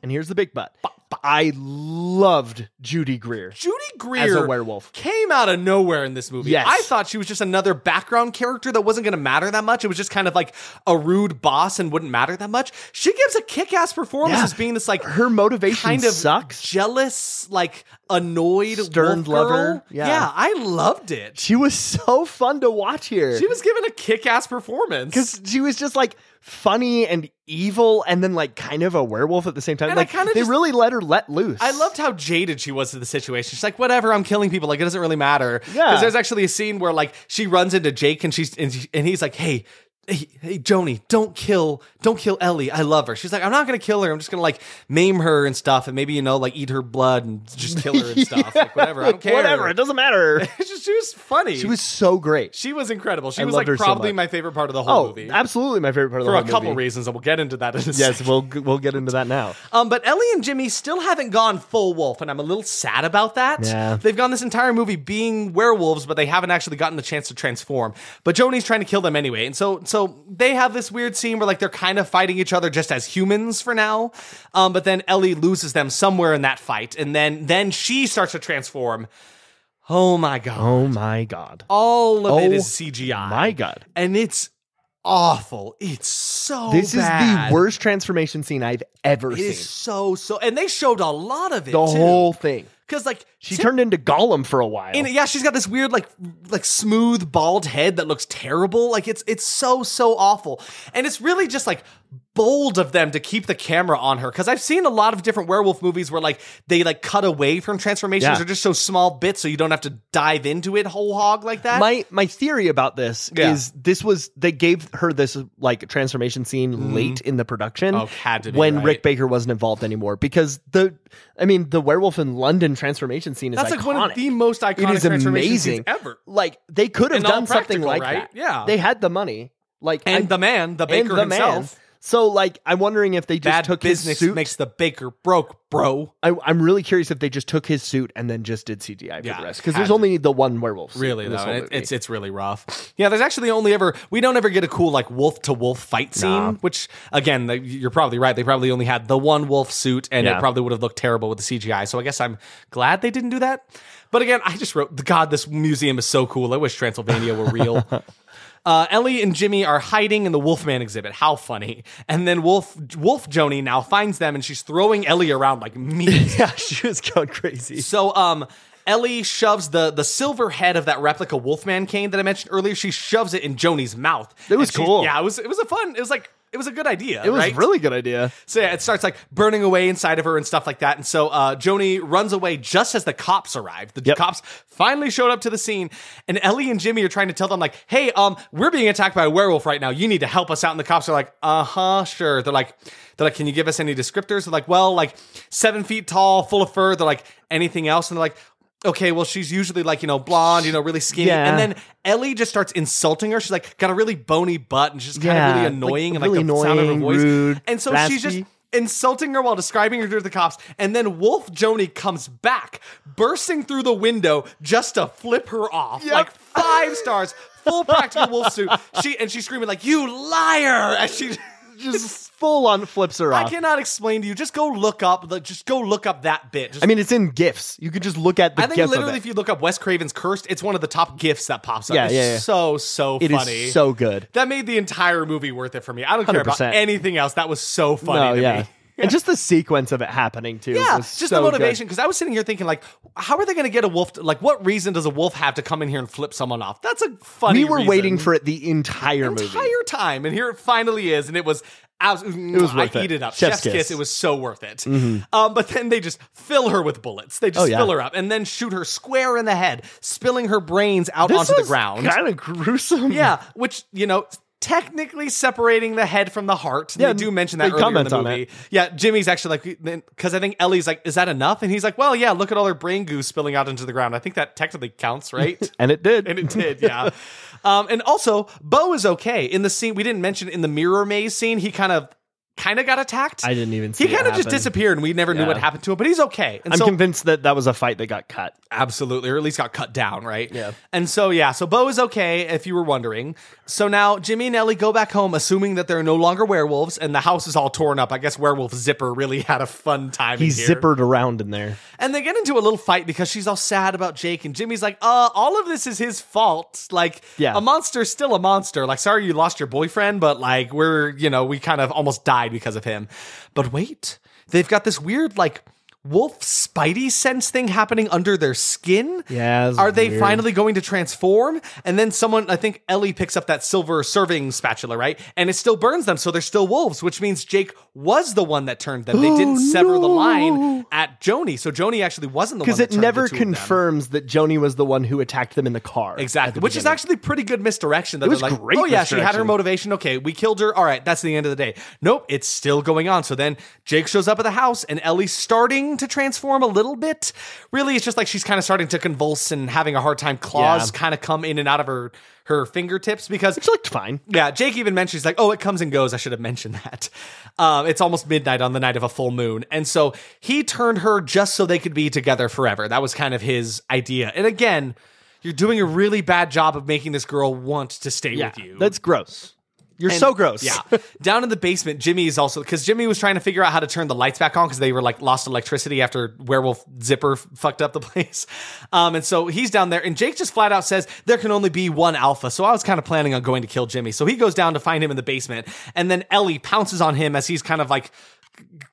and here's the big but. I loved Judy Greer. Judy Greer as a werewolf came out of nowhere in this movie. Yes. I thought she was just another background character that wasn't going to matter that much. It was just kind of like a rude boss and wouldn't matter that much. She gives a kick-ass performance as being this like her motivation kind of sucks. Jealous, like annoyed, stern wolf girl. lover. Yeah, I loved it. She was so fun to watch here. She was giving a kick-ass performance because she was just like funny and evil and then like kind of a werewolf at the same time. And like they really let her let loose. I loved how jaded she was to the situation. She's like, whatever, I'm killing people. Like, it doesn't really matter. Yeah. Because there's actually a scene where like she runs into Jake and he's like, hey, hey, Joni, don't kill Ellie. I love her. She's like, I'm not going to kill her. I'm just going to like maim her and stuff. And maybe, like eat her blood and just kill her and stuff. Like whatever. I don't care. Whatever. It doesn't matter. She was funny. She was so great. She was incredible. She I was loved like her so probably much. my favorite part of the whole movie. Absolutely my favorite part of the For whole a movie. couple reasons, and we'll get into that in a second. Yes, we'll get into that now. But Ellie and Jimmy still haven't gone full wolf, and I'm a little sad about that. Yeah. They've gone this entire movie being werewolves, but they haven't actually gotten the chance to transform. But Joni's trying to kill them anyway, and so they have this weird scene where like they're kind of fighting each other just as humans for now. But then Ellie loses them somewhere in that fight, and then she starts to transform. Oh my god! Oh my god! All of it is CGI. My god! And it's awful. It's so This bad. is the worst transformation scene I've ever seen. It is so, and they showed a lot of it, The too. whole thing. Because, like... She turned into Gollum for a while. Yeah, she's got this weird, like smooth, bald head that looks terrible. Like, it's so awful. And it's really just, like, bold of them to keep the camera on her. Because I've seen a lot of different werewolf movies where, like, they, like, cut away from transformations or just show small bits so you don't have to dive into it whole hog like that. My theory about this is they gave her this, like, transformation scene late in the production. Oh, had to be, when right? Rick Baker wasn't involved anymore. Because the werewolf in London transformation scene is That's iconic. like one of the most iconic It is transformation amazing. scenes ever. Like, they could have And all done something practical, like right? that. Yeah. They had the money. Like, And the baker himself. So, like, I'm wondering if they just Bad took business his suit. makes the baker broke, bro. I'm really curious if they just took his suit and then just did CGI for the rest. Because had there's to. only the one werewolf suit Really in this though, whole and movie. it's really rough. Yeah, there's actually we don't ever get a cool like wolf to wolf fight scene. Nah. Which again, you're probably right. They probably only had the one wolf suit, and it probably would have looked terrible with the CGI. So I guess I'm glad they didn't do that. But again, I just wrote, God, this museum is so cool. I wish Transylvania were real. Ellie and Jimmy are hiding in the Wolfman exhibit. How funny. And then Wolf Joni now finds them, and she's throwing Ellie around like meat. Yeah, she was going crazy. So, Ellie shoves the silver head of that replica Wolfman cane that I mentioned earlier. She shoves it in Joni's mouth. It was cool. Yeah, it was a good idea. It was right? a really good idea. So yeah, it starts like burning away inside of her and stuff like that. And so Joni runs away just as the cops arrive. The cops finally showed up to the scene, and Ellie and Jimmy are trying to tell them like, "Hey, we're being attacked by a werewolf right now. You need to help us out." And the cops are like, sure. They're like, "Can you give us any descriptors?" They're like, "Well, like 7 feet tall, full of fur." They're like, "Anything else?" And they're like, okay, well, she's usually like, blonde, really skinny. Yeah. And then Ellie just starts insulting her. She's like, got a really bony butt, and she's kind of really annoying, really and like the sound of her voice. rude, and so raspy. she's just insulting her while describing her to the cops. And then Wolf Joni comes back, bursting through the window just to flip her off. Like 5 stars, full practical wolf suit. She's screaming like, "You liar!" And she Just full on flips her off. I cannot explain to you. Just go look up that bit. I mean, it's in GIFs. You could just look at the I think GIF literally of if you look up Wes Craven's Cursed, it's one of the top GIFs that pops up. Yeah, It's yeah. so it. funny. It is so good. That made the entire movie worth it for me. I don't care about 100%. anything else. That was so funny to me. And just the sequence of it happening too. Yeah, was just so the motivation. good. Because I was sitting here thinking, like, how are they going to get a wolf? What reason does a wolf have to come in here and flip someone off? That's a funny We were reason. waiting for it the entire movie. Time, and here it finally is, and it was worth it. I eat it up. Chef's Chef's kiss. kiss. It was so worth it. But then they just fill her with bullets. They just fill her up and then shoot her square in the head, spilling her brains out onto the ground. Kind of gruesome. Yeah, which, technically separating the head from the heart. Yeah, they do mention that they earlier in comment the on movie. it. Yeah, Jimmy's actually like, because I think Ellie's like, "Is that enough?" And he's like, "Well, yeah, look at all her brain goo spilling out into the ground. I think that technically counts, right?" And it did. And it did, yeah. And also, Bo is okay. In the scene, we didn't mention in the mirror maze scene, he kind of got attacked. I didn't even see He kind of it just happen. disappeared, and we never knew what happened to him, but he's okay. And I'm so, convinced that was a fight that got cut. absolutely, or at least got cut down, right? Yeah. And so, so Bo is okay, if you were wondering. So now Jimmy and Ellie go back home, assuming that they're no longer werewolves, and the house is all torn up. I guess Werewolf Zipper really had a fun time He's in here. zippered around in there. And they get into a little fight because she's all sad about Jake, and Jimmy's like, all of this is his fault. Like, Yeah. a monster's still a monster. Like, sorry you lost your boyfriend, but like, we kind of almost died because of him. But wait, they've got this weird, like, wolf spidey sense thing happening under their skin? Yeah. Are they weird. finally going to transform? And then someone, I think Ellie picks up that silver serving spatula, right? And it still burns them, so they're still wolves, which means Jake was the one that turned them. They didn't sever the line at Joni, so Joni actually wasn't the one that turned the two of them. Because it never confirms that Joni was the one who attacked them in the car. Exactly, which is actually pretty good misdirection. That It was they're like, great oh yeah, she had her misdirection. motivation. Okay, we killed her. All right, that's the end of the day. Nope, it's still going on. So then Jake shows up at the house, and Ellie's starting to transform a little bit. Really, it's just like she's kind of starting to convulse and having a hard time. Claws kind of come in and out of her fingertips because Which looked fine. yeah, Jake even mentioned, he's like, oh, it comes and goes. I should have mentioned that. It's almost midnight on the night of a full moon. And so he turned her just so they could be together forever. That was kind of his idea. And again, you're doing a really bad job of making this girl want to stay with you. That's gross. You're so gross. Yeah. Down in the basement, Jimmy is also, because Jimmy was trying to figure out how to turn the lights back on because they were like lost electricity after werewolf zipper fucked up the place. And so he's down there, and Jake just flat out says there can only be one alpha. So I was kind of planning on going to kill Jimmy. So he goes down to find him in the basement, and then Ellie pounces on him as he's kind of like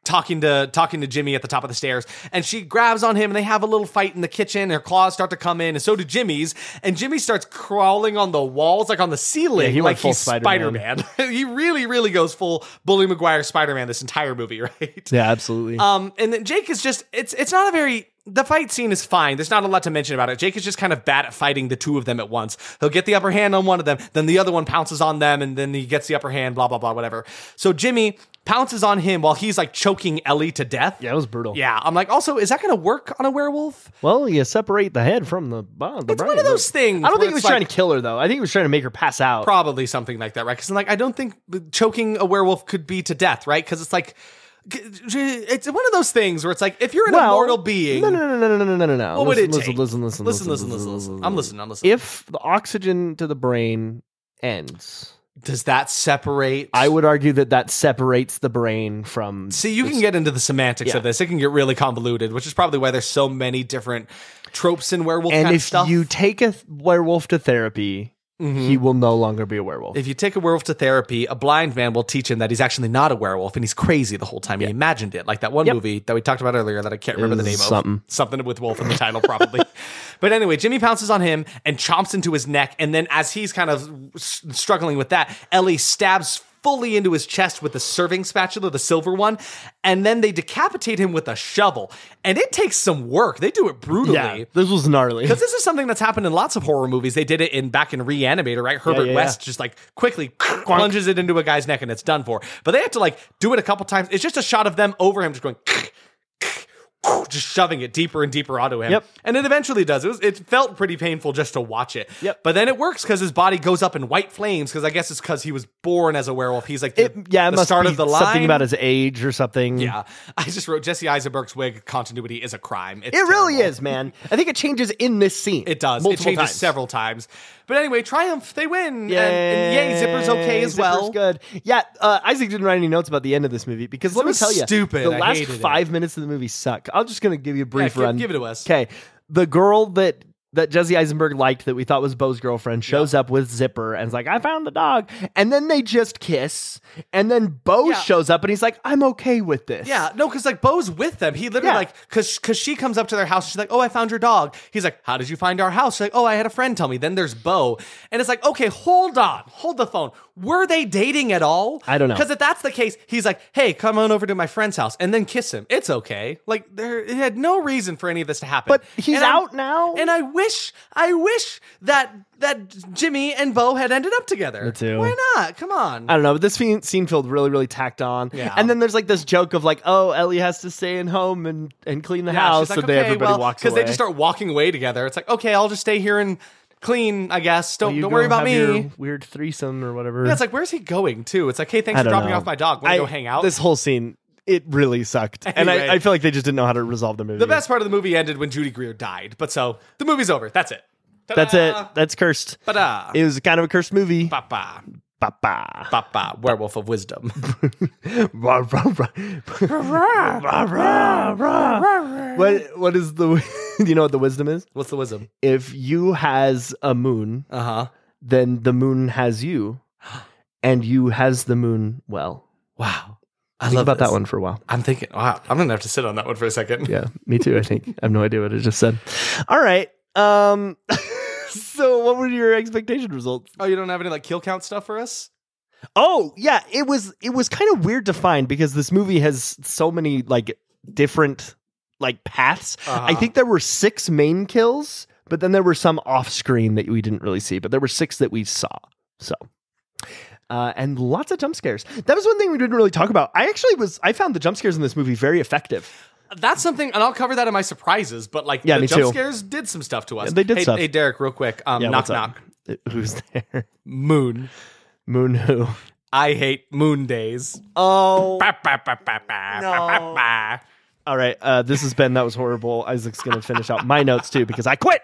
talking to Jimmy at the top of the stairs, and she grabs on him, and they have a little fight in the kitchen. Her claws start to come in, and so do Jimmy's, and Jimmy starts crawling on the walls, like on the ceiling, Yeah, he went like full he's Spider-Man. He really goes full Bully Maguire Spider-Man this entire movie, right? Yeah, absolutely. And then Jake is just, it's not a very, the fight scene is fine. There's not a lot to mention about it. Jake is just kind of bad at fighting the two of them at once. He'll get the upper hand on one of them, then the other one pounces on them, and then he gets the upper hand, blah, blah, blah, whatever. So Jimmy pounces on him while he's like choking Ellie to death. Yeah, it was brutal. Yeah, I'm like, also, is that going to work on a werewolf? Well, you separate the head from the brain. It's one of those things. I don't where think he was it's trying like- to kill her, though. I think he was trying to make her pass out. Probably something like that, right? Because like, I don't think choking a werewolf could be to death, right? Because it's like, it's one of those things where it's like, if you're an immortal being, No. what would it take? Listen. I'm listening. If the oxygen to the brain ends, Does that separate? I would argue that separates the brain from. See, you can get into the semantics of this. It can get really convoluted, which is probably why there's so many different tropes in werewolf And kind of if stuff. you take a werewolf to therapy, he will no longer be a werewolf. If you take a werewolf to therapy, a blind man will teach him that he's actually not a werewolf and he's crazy the whole time. He imagined it, like that one movie that we talked about earlier that I can't remember the name of. Something with wolf in the title, probably. But anyway, Jimmy pounces on him and chomps into his neck. And then as he's kind of struggling with that, Ellie stabs fully into his chest with the serving spatula, the silver one, and then they decapitate him with a shovel. And it takes some work. They do it brutally. Yeah, this was gnarly. Because this is something that's happened in lots of horror movies. They did it back in Reanimator, right? Herbert West just like quickly plunges it into a guy's neck and it's done for. But they have to like do it a couple times. It's just a shot of them over him just going just shoving it deeper and deeper onto him. Yep. And it eventually does. It felt pretty painful just to watch it. Yep. But then it works because his body goes up in white flames because I guess it's because he was born as a werewolf. He's like It the must start be of the line. something about his age or something. Yeah. I just wrote Jesse Eisenberg's wig continuity is a crime. It's It really terrible. is, man. I think it changes in this scene. It does. Multiple It changes times. several times. But anyway, Triumph, they win. Yay, And yay, Zipper's okay as well. Zipper's good. Yeah, Isaac didn't write any notes about the end of this movie because let me was tell you, stupid. the I last hated it. 5 minutes of the movie suck. I'm just going to give you a brief Yeah, run. give it to us. Okay, the girl that Jesse Eisenberg liked that we thought was Bo's girlfriend shows up with Zipper and is like, I found the dog. And then they just kiss. And then Bo shows up and he's like, I'm okay with this. Yeah, no, because like Bo's with them. He literally because she comes up to their house. She's like, oh, I found your dog. He's like, how did you find our house? She's like, oh, I had a friend tell me. Then there's Bo. And it's like, okay, hold on. Hold the phone. Were they dating at all? I don't know. Because if that's the case, he's like, hey, come on over to my friend's house and then kiss him. It's okay. Like it had no reason for any of this to happen. But he's out now. And I wish that Jimmy and Bo had ended up together. Me too. Why not? Come on. I don't know, but this scene felt really, really tacked on. Yeah. And then there's like this joke of like, oh, Ellie has to stay in home and clean the house. she's like, So then everybody walks away. Because they just start walking away together. It's like, okay, I'll just stay here and clean, I guess. Don't You worry go about have me. your weird threesome or whatever. Yeah, it's like, where's he going to? It's like, hey, thanks I for don't dropping know. off my dog. Want to go hang out? This whole scene, it really sucked. And Anyway. I feel like they just didn't know how to resolve the movie. The best part of the movie ended when Judy Greer died. But so, the movie's over. That's it. That's it. That's cursed. Ta-da. It was kind of a cursed movie. Ba-ba. Ba-ba. Ba-ba. Werewolf of Wisdom. Rah, rah, rah. What is the... You know what the wisdom is? What's the wisdom? If you has a moon, Uh-huh. then the moon has you, and you has the moon well. Wow. Think about that one for a while. I'm thinking, wow, I'm gonna have to sit on that one for a second. Yeah, me too. I think I have no idea what I just said. All right. So what were your expectation results? Oh, you don't have any like kill count stuff for us? Oh yeah, it was kind of weird to find because this movie has so many like different like paths. I think there were 6 main kills, but then there were some off screen that we didn't really see, but there were 6 that we saw. So. And lots of jump scares. That was one thing we didn't really talk about. I found the jump scares in this movie very effective. That's something, and I'll cover that in my surprises, but like the jump scares did some stuff to us. Yeah, they did stuff. Hey, Derek, real quick. Knock, knock. Who's there? Moon. Moon who? I hate moon days. Oh. No. All right. This has been That Was Horrible. Isaac's going to finish out my notes too because I quit.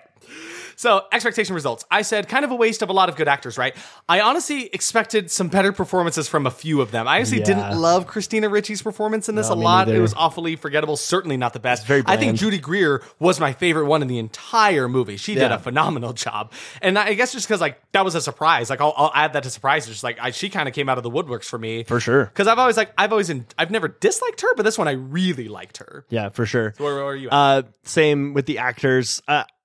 So, expectation results. I said kind of a waste of a lot of good actors, right? I honestly expected some better performances from a few of them. I honestly didn't love Christina Ricci's performance in this a lot. Neither. It was awfully forgettable. Certainly not the best. Very I think bland. Judy Greer was my favorite one in the entire movie. She did a phenomenal job. And I guess just because like that was a surprise. Like I'll add that to surprises. Just like she kind of came out of the woodworks for me. For sure. Because I've never disliked her, but this one I really liked her. Yeah, for sure. So where are you at? Same with the actors.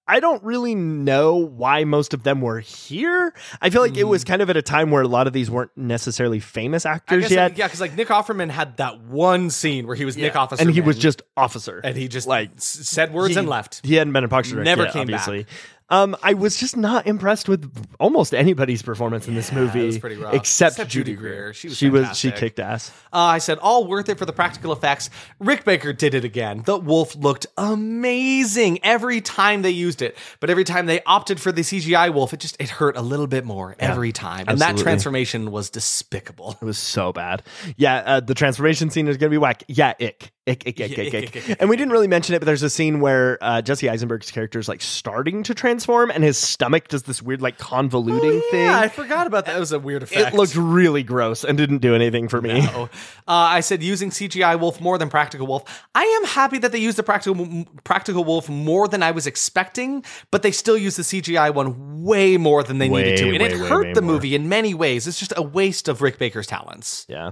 I don't really know why most of them were here. I feel like it was kind of at a time where a lot of these weren't necessarily famous actors yet. Yeah, because like Nick Offerman had that one scene where he was Nick Officer, and he was just officer, and he just like said words and left. He hadn't been in Parks and Rec Never yet, came obviously. back. I was just not impressed with almost anybody's performance in this movie, it was pretty rough. except Judy Greer. She She kicked ass. I said all worth it for the practical effects. Rick Baker did it again. The wolf looked amazing every time they used it, but every time they opted for the CGI wolf, it hurt a little bit more every time. And that transformation was despicable. It was so bad. Yeah, the transformation scene is going to be whack. Yeah, ick. And we didn't really mention it, but there's a scene where Jesse Eisenberg's character is like starting to transform and his stomach does this weird like convoluting thing. Yeah, I forgot about that. It was a weird effect. It looked really gross and didn't do anything for me. No. I said using CGI wolf more than practical wolf. I am happy that they used the practical wolf more than I was expecting, but they still used the CGI one way more than they needed to. And it hurt the movie in many ways. It's just a waste of Rick Baker's talents. Yeah.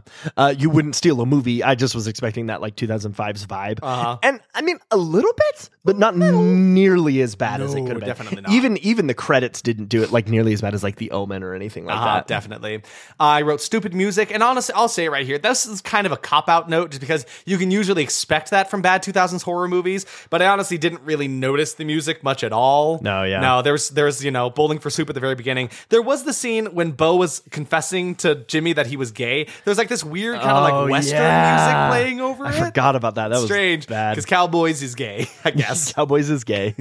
You wouldn't steal a movie. I just was expecting that like 2005's vibe. And I mean, a little bit, but not nearly as bad as it could have been. Definitely not. Even the credits didn't do it like nearly as bad as like The Omen or anything like that. Definitely. I wrote stupid music, and honestly, I'll say it right here. This is kind of a cop-out note just because you can usually expect that from bad 2000s horror movies, but I honestly didn't really notice the music much at all. No, there's Bowling for Soup at the very beginning. There was the scene when Bo was confessing to Jimmy that he was gay. There's like this weird kind of like Western music playing over it. I forgot about that. That was strange. Bad. Because Cowboys is gay, I guess. Cowboys is gay.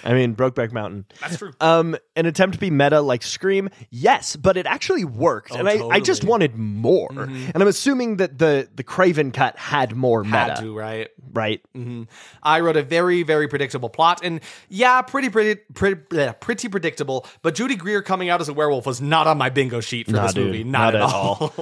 I mean, Brokeback Mountain. That's true. An attempt to be meta like Scream, yes, but it actually worked. And totally. I just wanted more. And I'm assuming that the Craven cut had more meta. Had to, right? Right. I wrote a very, very predictable plot. And yeah, pretty predictable. But Judy Greer coming out as a werewolf was not on my bingo sheet for this movie. Not at all.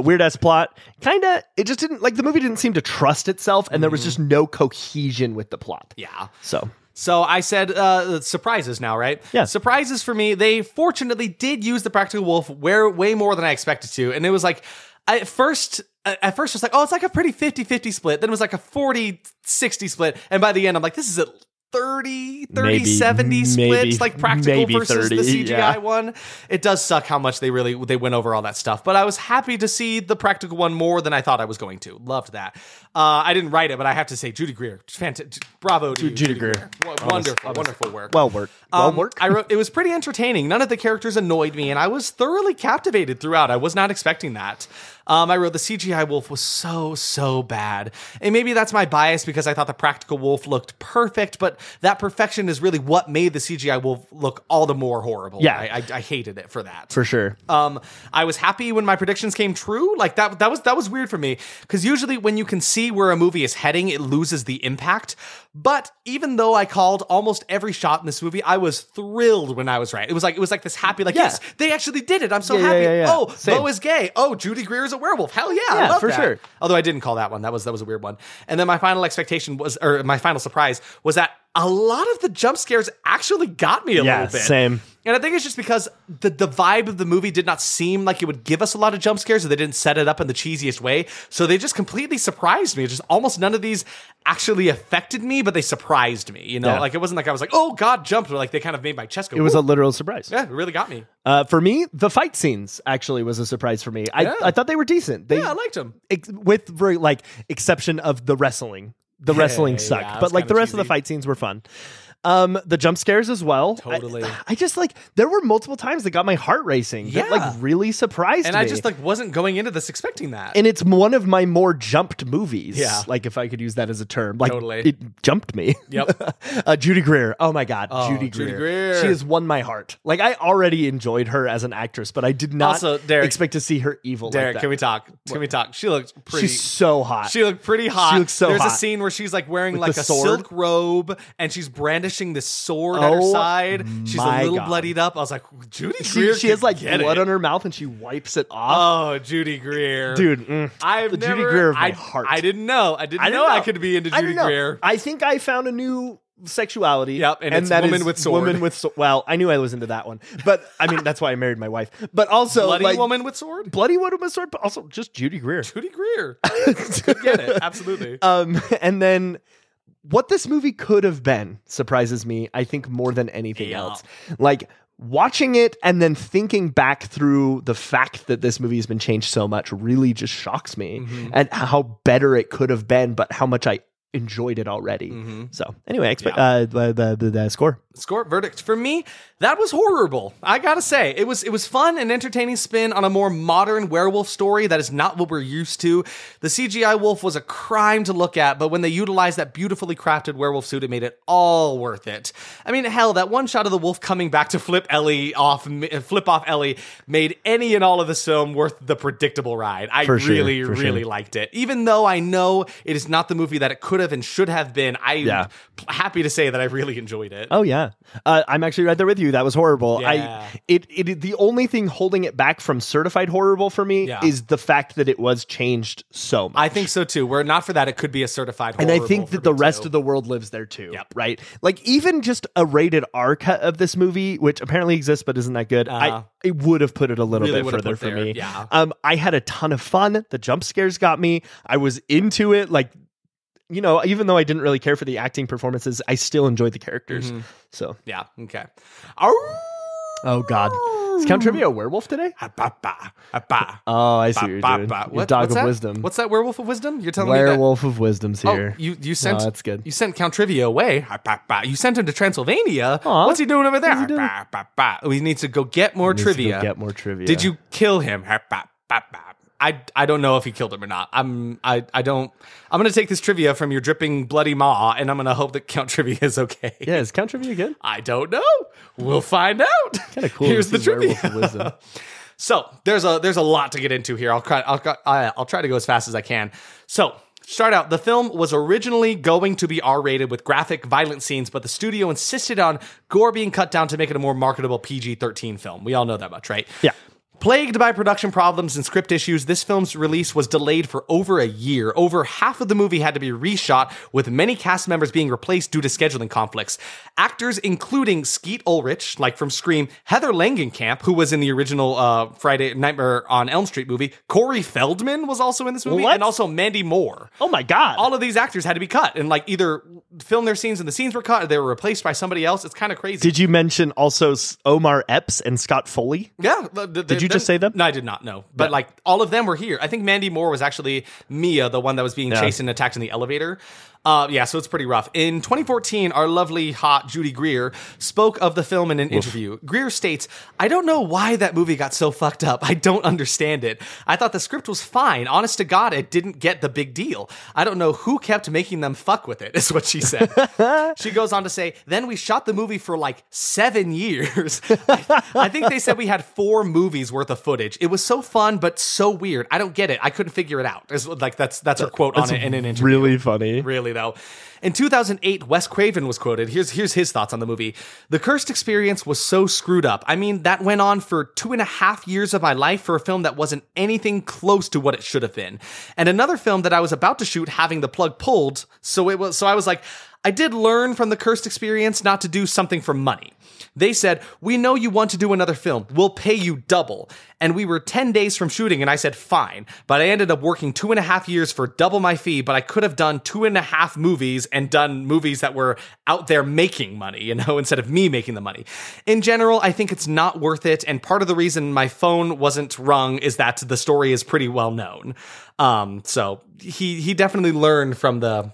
Weird ass plot. Kinda, it just didn't, like the movie didn't seem to trust itself and there was just no cohesion with the plot. Yeah. So I said surprises now, right? Yeah. Surprises for me, they fortunately did use the practical wolf way more than I expected to. And it was like, at first it was like, oh, it's like a pretty 50-50 split. Then it was like a 40-60 split. And by the end, I'm like, this is a 30-70 splits, like practical versus 30, the CGI one. It does suck how much they went over all that stuff. But I was happy to see the practical one more than I thought I was going to. Loved that. I didn't write it, but I have to say, Judy Greer, fantastic. Bravo to Judy Greer. Wonderful work. Well worked. I wrote, it was pretty entertaining. None of the characters annoyed me, and I was thoroughly captivated throughout. I was not expecting that. I wrote the CGI wolf was so bad. And maybe that's my bias because I thought the practical wolf looked perfect, but that perfection is really what made the CGI wolf look all the more horrible. Yeah. I hated it for that. For sure. I was happy when my predictions came true. Like that was weird for me because usually when you can see where a movie is heading, it loses the impact. But even though I called almost every shot in this movie, I was thrilled when I was right. It was like this happy, like, yes, they actually did it. I'm so happy. Yeah. Oh, Same. Bo is gay. Oh, Judy Greer is a werewolf. Hell yeah, I love for that. sure. Although I didn't call that one. That was a weird one. And then my final expectation was, or my final surprise was that a lot of the jump scares actually got me a little bit. Same. And I think it's just because the vibe of the movie did not seem like it would give us a lot of jump scares, or they didn't set it up in the cheesiest way. So they just completely surprised me. Just almost none of these actually affected me, but they surprised me. You know, like it wasn't like I was like, oh God, jumped. Or like they kind of made my chest go. It was a literal surprise. Yeah, it really got me. For me, the fight scenes actually was a surprise for me. I thought they were decent. I liked them. With very like exception of the wrestling. The wrestling sucked, but like the rest of the fight scenes were fun. The jump scares as well. Totally. I just like there were multiple times that got my heart racing. That like really surprised me. And I just like wasn't going into this expecting that. And it's one of my more jumped movies. Yeah. Like if I could use that as a term. Like Totally. it jumped me. Yep. Judy Greer. Oh my God. Judy Greer. She has won my heart. Like I already enjoyed her as an actress, but I did not also, Derek, expect to see her evil Derek, like that. can we talk? Can we talk? She looked pretty. She's so hot. She looked pretty hot. She looks so There's hot. a scene where she's like wearing With like the a sword? silk robe and she's brandishing this sword at her side. She's a my little God. bloodied up. I was like, Judy Greer. She has like get blood it. on her mouth and she wipes it off. Oh, Judy Greer. Dude, I've the never, Judy Greer of my heart. I didn't know. I didn't know I could be into Judy Greer. I think I found a new sexuality. Yep, and it's that woman is with sword. Woman with well, I knew I was into that one, but I mean that's why I married my wife. But also Bloody like woman with sword. bloody woman with sword, but also just Judy Greer. Judy Greer. Could get it. Absolutely. And then what this movie could have been surprises me, I think, more than anything else. Like watching it and then thinking back through the fact that this movie has been changed so much really just shocks me and how better it could have been, but how much I enjoyed it already. So anyway, the score verdict for me, that was Horrorble. I gotta say, it was fun and entertaining spin on a more modern werewolf story that is not what we're used to. The CGI wolf was a crime to look at, but when they utilized that beautifully crafted werewolf suit, it made it all worth it. I mean, hell, that one shot of the wolf coming back to flip off Ellie made any and all of this film worth the predictable ride. I really liked it. Even though I know it is not the movie that it could have and should have been, I'm happy to say that I really enjoyed it. Oh yeah. I'm actually right there with you. That was horrible. Yeah. The only thing holding it back from certified horrible for me is the fact that it was changed so much. I think so too. Were it not for that, it could be a certified horrible. And I think that the rest of the world lives there too. Yep. Right? Like even just a rated R cut of this movie, which apparently exists but isn't that good, it would have put it a little bit further for me. Yeah. I had a ton of fun. The jump scares got me. I was into it. Like, you know, even though I didn't really care for the acting performances, I still enjoyed the characters. So yeah, okay. Oh God, is Count Trivia a werewolf today? Oh, I see what you're doing. Your dog of wisdom. What's that? Werewolf of wisdom? You're telling me that werewolf of wisdom's here. Oh, you sent. Oh, that's good. You sent Count Trivia away. You sent him to Transylvania. What's he doing over there? We need to go get more trivia. Did you kill him? I don't know if he killed him or not. I'm gonna take this trivia from your dripping bloody maw, and I'm gonna hope that Count Trivia is okay. Yeah, is Count Trivia good? I don't know. We'll find out. Kind of cool. Here's the trivia. Werewolf of wisdom. So there's a lot to get into here. I'll try to go as fast as I can. So start out. The film was originally going to be R-rated with graphic, violent scenes, but the studio insisted on gore being cut down to make it a more marketable PG-13 film. We all know that much, right? Yeah. Plagued by production problems and script issues, this film's release was delayed for over a year. Over half of the movie had to be reshot, with many cast members being replaced due to scheduling conflicts. Actors including Skeet Ulrich, like from Scream, Heather Langenkamp, who was in the original Friday Nightmare on Elm Street movie, Corey Feldman was also in this movie, and also Mandy Moore. Oh my God. All of these actors had to be cut and like either film their scenes and the scenes were cut or they were replaced by somebody else. It's kind of crazy. Did you mention also Omar Epps and Scott Foley? Yeah. Did you just say them? No, I did not know. But like all of them were here. I think Mandy Moore was actually Mia, the one that was being chased and attacked in the elevator. So it's pretty rough. In 2014, our lovely, hot Judy Greer spoke of the film in an interview. Greer states, "I don't know why that movie got so fucked up. I don't understand it. I thought the script was fine. Honest to God, it didn't get the big deal. I don't know who kept making them fuck with it," is what she said. She goes on to say, "Then we shot the movie for like 7 years. I think they said we had 4 movies worth of footage. It was so fun, but so weird. I don't get it. I couldn't figure it out." That's her quote on it in an interview. Really funny. Really, though. In 2008, Wes Craven was quoted. Here's his thoughts on the movie. "The cursed experience was so screwed up. I mean, that went on for 2.5 years of my life for a film that wasn't anything close to what it should have been. And another film that I was about to shoot having the plug pulled. So I was like, I did learn from the cursed experience not to do something for money. They said, we know you want to do another film. We'll pay you double. And we were 10 days from shooting, and I said, fine. But I ended up working 2.5 years for double my fee, but I could have done 2.5 movies and done movies that were out there making money, instead of me making the money. In general, I think it's not worth it, and part of the reason my phone wasn't rung is that the story is pretty well known. So he definitely learned from the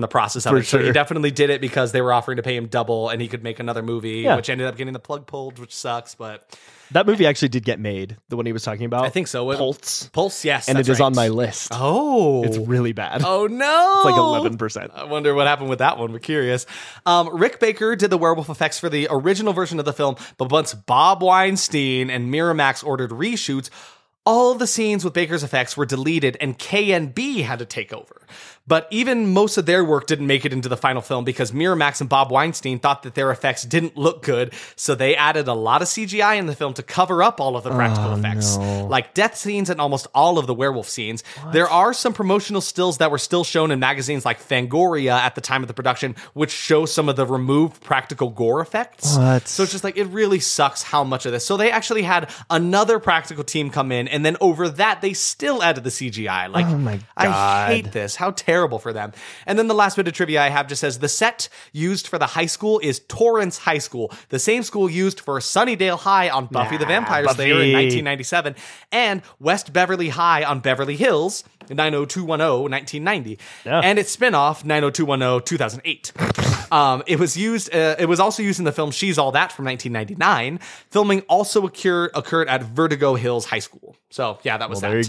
process of it. So he definitely did it because they were offering to pay him double and he could make another movie, which ended up getting the plug pulled, which sucks, but that movie actually did get made, the one he was talking about. I think so. Pulse, yes. And it is on my list. Oh. It's really bad. Oh, no. It's like 11%. I wonder what happened with that one. We're curious. Rick Baker did the werewolf effects for the original version of the film, but once Bob Weinstein and Miramax ordered reshoots, all of the scenes with Baker's effects were deleted and KNB had to take over. But even most of their work didn't make it into the final film because Miramax and Bob Weinstein thought that their effects didn't look good, so they added a lot of CGI in the film to cover up all of the practical effects. No. Like death scenes and almost all of the werewolf scenes. What? There are some promotional stills that were still shown in magazines like Fangoria at the time of the production, which show some of the removed practical gore effects. What? So it's just like, it really sucks how much of this. So they actually had another practical team come in, and then over that, they still added the CGI. Like, oh my God. I hate this. How terrible for them. And then the last bit of trivia I have just says the set used for the high school is Torrance High School, the same school used for Sunnydale High on Buffy the Vampire Slayer in 1997, and West Beverly High on Beverly Hills in 90210 1990, and its spinoff 90210 2008. It was also used in the film She's All That from 1999. Filming also occurred at Vertigo Hills High School. So yeah, that was that. There you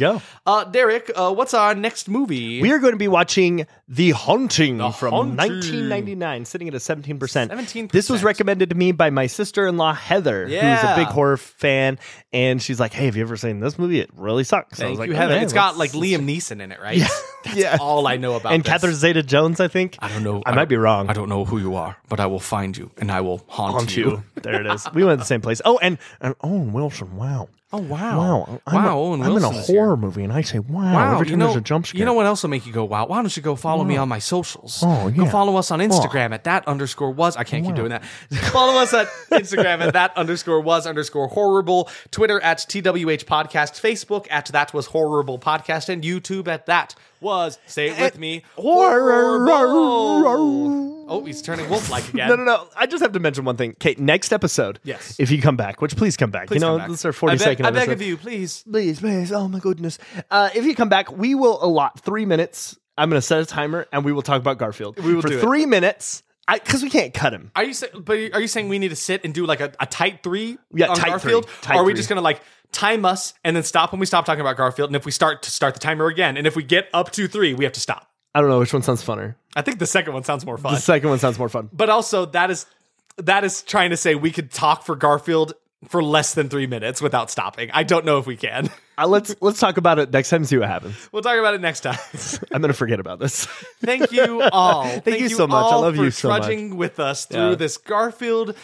go. Derek, what's our next movie? We are going to be watching The Haunting from Haunting. 1999, sitting at a 17%. 17%. This was recommended to me by my sister-in-law, Heather, who's a big horror fan, and she's like, hey, have you ever seen this movie? It really sucks. Thank I was like, you, Heather. man, It's got like Liam Neeson in it, right? Yeah. That's all I know about and this. Catherine Zeta-Jones, I think. I don't know. I might be wrong. I don't know who you are, but I will find you and I will haunt you. There it is. We went to the same place. Oh, and Owen Wilson. Wow. Oh, wow. Wow. Owen I'm in a Wilson's horror movie, and I say, wow, every time there's a jump scare. You know what else will make you go, wow? Why don't you go follow me on my socials? Oh, yeah. Go follow us on Instagram at that_was. I can't keep doing that. Follow us at Instagram at that_was_horrible. Twitter at TWH Podcast. Facebook at That Was Horrible Podcast. And YouTube at That Was, say it with me, Horrorble. Oh, he's turning wolf-like again. No. I just have to mention one thing. Okay, next episode. Yes. If you come back, which please come back. Please come back. This is our 42nd I beg episode. of you, please. Please. Oh, my goodness. If you come back, we will allot 3 minutes. I'm going to set a timer, and we will talk about Garfield. We will for do 3 minutes. Because we can't cut him. Are you saying we need to sit and do like a tight 3 on tight Garfield? 3. Or are we just going to like time us and then stop when we stop talking about Garfield? And if we start the timer again, and if we get up to 3, we have to stop. I don't know which one sounds funner. I think the second one sounds more fun. The second one sounds more fun. But also that is trying to say we could talk for Garfield for less than 3 minutes without stopping. I don't know if we can. Let's talk about it next time and see what happens. We'll talk about it next time. I'm going to forget about this. Thank you all. Thank you so much. I love you so much. For trudging with us through this Garfield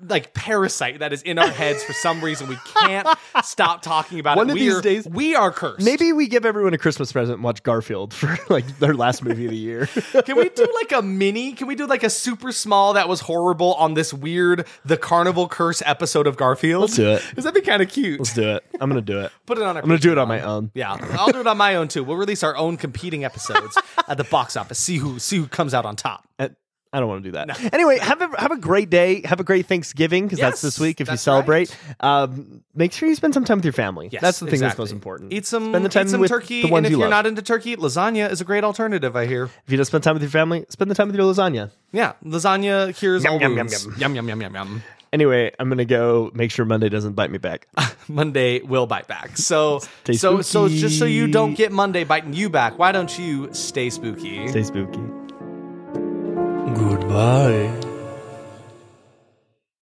like parasite that is in our heads for some reason. We can't stop talking about One it. of these days, we are cursed. Maybe we give everyone a Christmas present and watch Garfield for like their last movie of the year. Can we do like a mini? Can we do like a super small That Was Horrible on this weird The Carnival Curse episode of Garfield? Let's do it. Does that be kind of cute? Let's do it. I'm going to do it. Put it on our I'm going to do it on my own. Yeah, I'll do it on my own too. We'll release our own competing episodes at the box office. See who comes out on top. I don't want to do that. No. Anyway, have a great day. Have a great Thanksgiving, because that's this week if you celebrate. Right. Make sure you spend some time with your family. Yes, that's the thing that's most important. Spend the time with turkey, the ones and if you you're love. not into turkey, lasagna is a great alternative, I hear. If you don't spend time with your family, spend the time with your lasagna. Yeah, lasagna cures all yum, wounds. yum. Yum. Anyway, I'm gonna go make sure Monday doesn't bite me back. Monday will bite back. So just spooky. so you don't get Monday biting you back, why don't you stay spooky? Stay spooky. Goodbye.